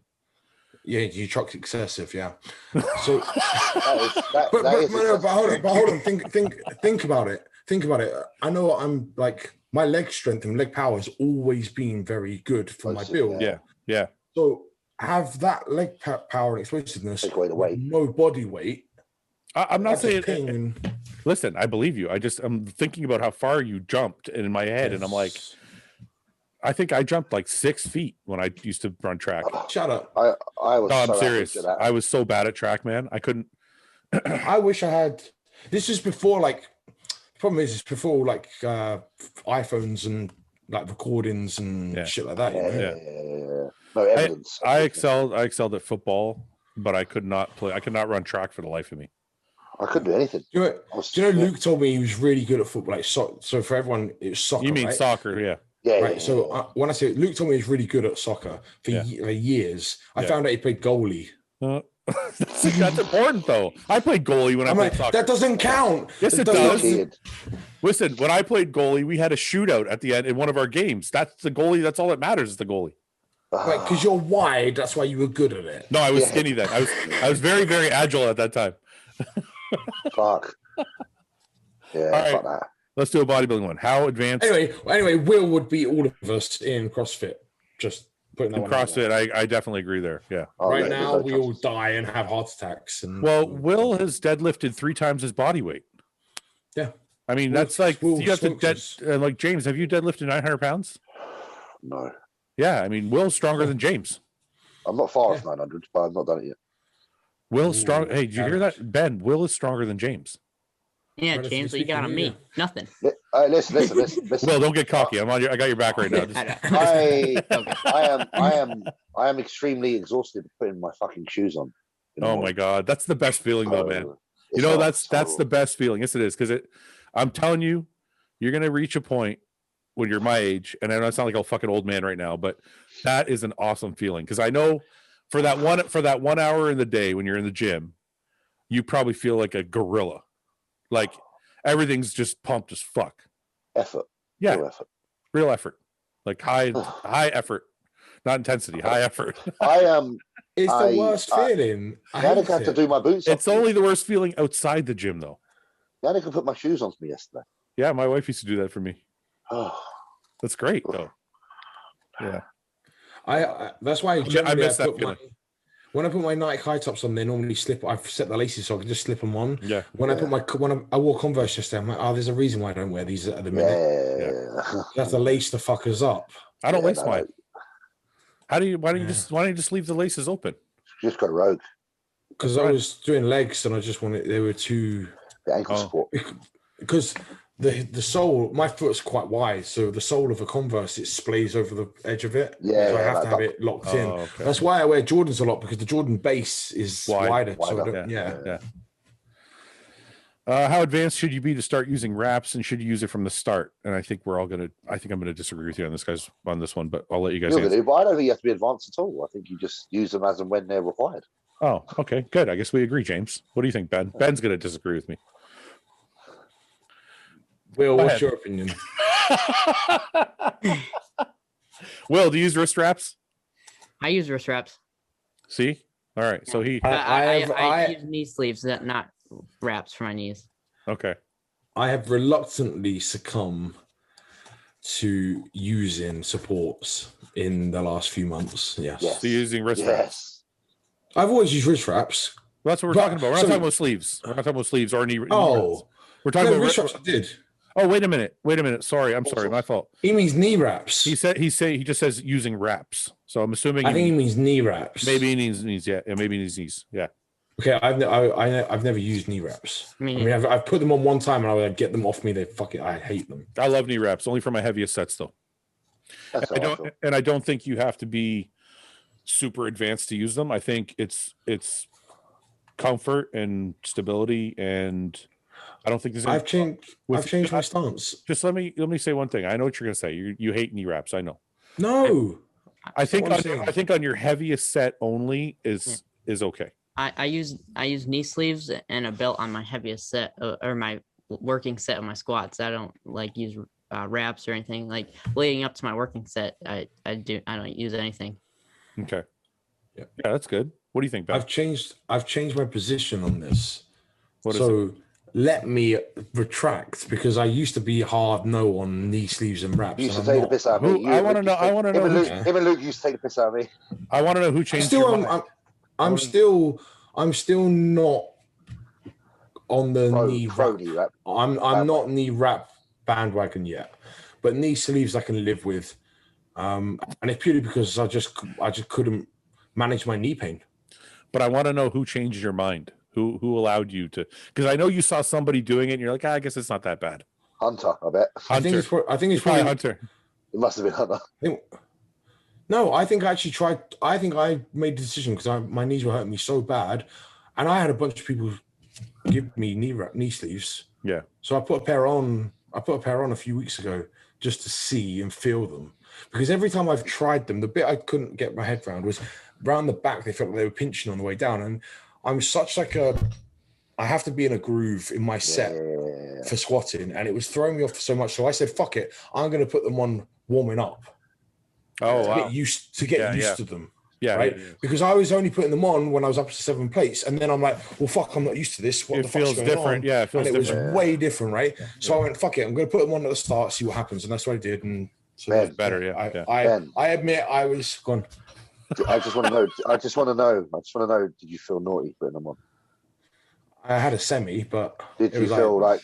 Yeah, your truck's excessive. Yeah. So, but hold on. Think about it. Think about it. I know I'm like my leg strength and leg power has always been very good for my build. Yeah. So have that leg power and explosiveness. Take away the weight. No body weight. I'm not saying. Listen, I believe you. I'm thinking about how far you jumped in my head, and I'm like, I think I jumped like 6 feet when I used to run track. Shut up. I was. No, I'm serious. I was so bad at track, man. I couldn't. I wish I had. This is before like. The problem is, it's before like iPhones and like recordings and shit like that. Yeah. No evidence. I excelled at football, but I could not play. I could not run track for the life of me. I couldn't do anything. Do you know Luke told me he was really good at football, like so for everyone it was soccer. You mean right? soccer, yeah. Yeah. Right. So when I say Luke told me he's really good at soccer for years, I found out he played goalie. That's important though. I played goalie when I played soccer. That doesn't count. Yes, it does. Listen, when I played goalie, we had a shootout at the end in one of our games. That's the goalie. That's all that matters is the goalie. Right, because you're wide. That's why you were good at it. No, I was skinny then. I was very, very agile at that time. Fuck. Yeah, all right. fuck that. Let's do a bodybuilding one. How advanced? Anyway, Will would beat all of us in CrossFit. Just putting that in CrossFit, I definitely agree there. Yeah. Right now, we all die and have heart attacks. And Will has deadlifted 3 times his body weight. Yeah. I mean, that's like you have to like James. Have you deadlifted 900 pounds? No. Yeah, I mean, Will's stronger than James. I'm not far off 900, but I've not done it yet. Will's strong. Hey, did you hear that, Ben? Will is stronger than James. Yeah, James, what you got on me? Nothing. Listen. Well, don't get cocky. I got your back right now. I am extremely exhausted putting my fucking shoes on. Oh my god, that's the best feeling though, man. You know that's the best feeling. Yes, it is because I'm telling you, you're gonna reach a point when you're my age, and I know I sound like a fucking old man right now, but that is an awesome feeling because I know for that 1 hour in the day when you're in the gym, you probably feel like a gorilla. Like everything's just pumped as fuck. Effort. Yeah. Real effort. Like high effort. Not intensity, high effort. It's the worst feeling. I had to do my boots. It's only the worst feeling outside the gym though. Yannick could put my shoes on for me yesterday. Yeah, my wife used to do that for me. That's great though. Yeah. That's why I miss that feeling. When I put my Nike high tops on, they normally slip. I've set the laces so I can just slip them on. Yeah. When I wore Converse yesterday, I'm like, there's a reason why I don't wear these at the minute. Yeah. You have to lace the fuckers up. I don't lace mine. Why don't you just leave the laces open? Just got a rogue. Because I was doing legs and I just wanted they were too the ankle support. Because the sole, my foot's quite wide, so the sole of a Converse it splays over the edge of it. Yeah, so I have to have it locked in. Okay. That's why I wear Jordans a lot because the Jordan base is wider. So yeah. How advanced should you be to start using wraps, and should you use it from the start? And I think I'm gonna disagree with you on this one, but I'll let you guys. But I don't think you have to be advanced at all. I think you just use them as and when they're required. Oh, okay, good. I guess we agree, James. What do you think, Ben? Ben's gonna disagree with me. Will, what's your opinion? Will, do you use wrist wraps? I use wrist wraps. See? All right. So I use knee sleeves, not wraps for my knees. Okay. I have reluctantly succumbed to using supports in the last few months. Yes. So you're using wrist wraps? I've always used wrist wraps. Well, that's what we're talking about. We're not talking about sleeves. We're not talking about sleeves or knee. Oh, we're talking about wrist wraps. I did. Oh, wait a minute. Sorry, I'm sorry. My fault. He means knee wraps. He just says using wraps. So I'm assuming. I think he means knee wraps. Maybe he means knees. Yeah, maybe he means knees. Yeah. Okay, I've never used knee wraps. I mean, I've put them on one time and I would get them off me. I hate them. I love knee wraps, only for my heaviest sets though. I don't think you have to be super advanced to use them. I think it's comfort and stability, and I don't think there's. I've changed my stance. Just let me say one thing. I know what you're gonna say. You hate knee wraps. I know. No, I think on your heaviest set only is okay. I use knee sleeves and a belt on my heaviest set or my working set of my squats. I don't like use wraps or anything. Like leading up to my working set, I don't use anything. Okay. Yeah, that's good. What do you think, Ben? I've changed my position on this. Let me retract, because I used to be hard no on knee sleeves and wraps. You used to take the piss out of me. I want to know. Him and Luke used to take the piss out of me. I want to know who changed your mind. I'm still not on the knee wrap. I'm not knee wrap bandwagon yet, but knee sleeves I can live with, and it's purely because I just couldn't manage my knee pain. But I want to know who changed your mind. Who allowed you to? Because I know you saw somebody doing it, and you're like, I guess it's not that bad. Hunter, I bet. I think it's probably Hunter. It must have been Hunter. No, I think I actually tried. I think I made the decision because my knees were hurting me so bad, and I had a bunch of people give me knee sleeves. Yeah. So I put a pair on. A few weeks ago just to see and feel them, because every time I've tried them, the bit I couldn't get my head around was around the back. They felt like they were pinching on the way down, and I'm such like I have to be in a groove in my set for squatting, and it was throwing me off so much. So I said, "Fuck it, I'm going to put them on warming up." Oh, to get used to them. Yeah, right. Yeah. Because I was only putting them on when I was up to 7 plates, and then I'm like, "Well, fuck, I'm not used to this. What the fuck's going different. on?" Yeah, it feels different. It was way different, right? Yeah. So I went, "Fuck it, I'm going to put them on at the start, see what happens," and that's what I did. And so Ben, it was better. Yeah. I admit I was gone. I just want to know. Did you feel naughty putting them on? I had a semi, but did you feel like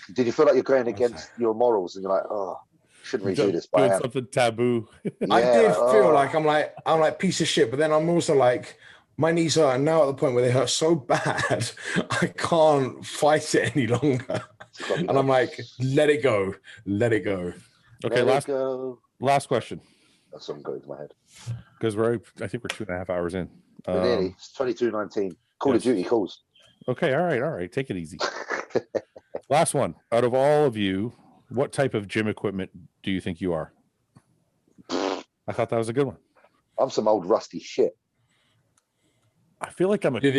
you're going against your morals, and you're like, oh, shouldn't really do this? Doing something taboo. I did feel like I'm like piece of shit, but then I'm also like, my knees are now at the point where they hurt so bad, I can't fight it any longer, and I'm like, let it go. Okay, last question. That's something going to my head. Because I think we're 2.5 hours in. Nearly. It's 22:19. Call of Duty calls. Okay, all right. Take it easy. Last one. Out of all of you, what type of gym equipment do you think you are? I thought that was a good one. I'm some old rusty shit. I feel like I'm you're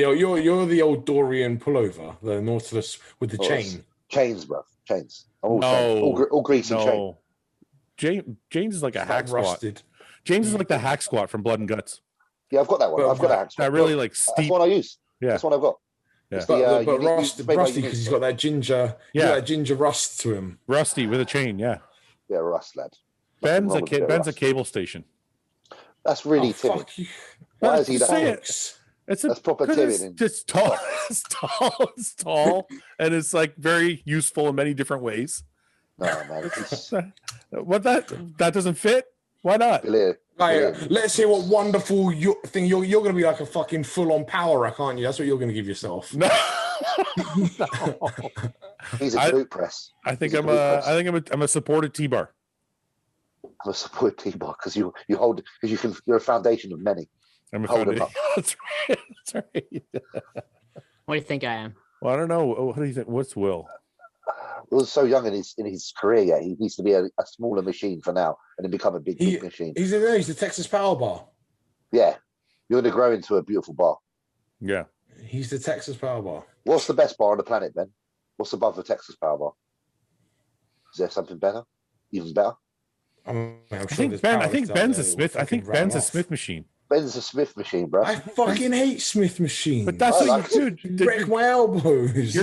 the old Dorian pullover, the Nautilus with the chain. Chains, bro. Chains. All greasy chain. James is like a hack squat. James is like the hack squat from Blood and Guts. Yeah, I've got that one. I've got a hack squat. That really like steep. That's what I use. Yeah. That's what I've got. Yeah. But rusty because he's got that ginger. Yeah, that ginger rust to him. Rusty with a chain. Yeah. Yeah, rust lad. Ben's a cable station. That's really timid. Why is he that? That's proper timid. It's tall. It's tall, and it's like very useful in many different ways. No, man. What that doesn't fit? Why not? Let's see what wonderful thing you're going to be, like a fucking full-on power rack, aren't you? That's what you're going to give yourself. No. He's a glute press. I think I'm a supported T-bar. I'm a supported T-bar because you're a foundation of many. I'm a foundation. That's right. What do you think I am? Well, I don't know. What do you think? What's Will? Will's so young in his career yet. He needs to be a smaller machine for now and then become a big machine. He's the Texas Power Bar. Yeah. You're going to grow into a beautiful bar. Yeah. He's the Texas Power Bar. What's the best bar on the planet, Ben? What's above the Texas Power Bar? Is there something better? Even better? I think Ben's a Smith. I think Ben's a Smith machine. Ben's a Smith machine, bro. I fucking hate Smith machines. But that's what you do. Wreck my elbows.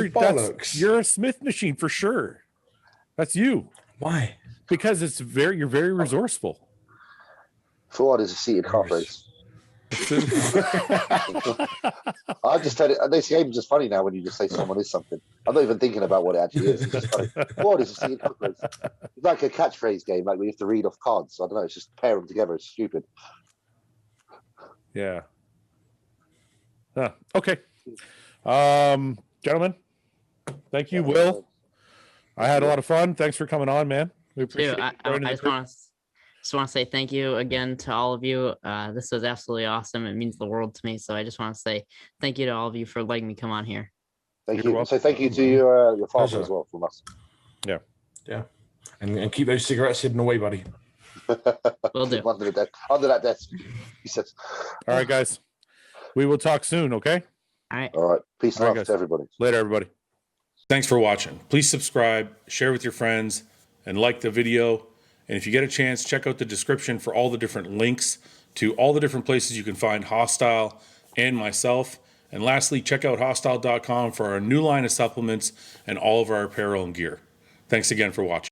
You're a Smith machine for sure. That's you. Why? Because you're very resourceful. Fouad is a seated calf raise. I just tell it. This game's just funny now when you just say someone is something. I'm not even thinking about what it actually is. It's just funny. What is it? It's like a catchphrase game, like we have to read off cards. I don't know. It's just pair them together. It's stupid. Yeah. Okay. Gentlemen, thank you, Will. I had a lot of fun. Thanks for coming on, man. We appreciate it. I just want to say thank you again to all of you. This was absolutely awesome. It means the world to me. So I just want to say thank you to all of you for letting me come on here. Thank you. So thank you to your father Pleasure. as well from us. Yeah. Yeah. And keep those cigarettes hidden away, buddy. Will do. Under that desk. He says. All right, guys. We will talk soon, okay? All right. All right. Peace and love to everybody. Later, everybody. Thanks for watching. Please subscribe, share with your friends, and like the video. And if you get a chance, check out the description for all the different links to all the different places you can find Hostile and myself. And lastly, check out hostile.com for our new line of supplements and all of our apparel and gear. Thanks again for watching.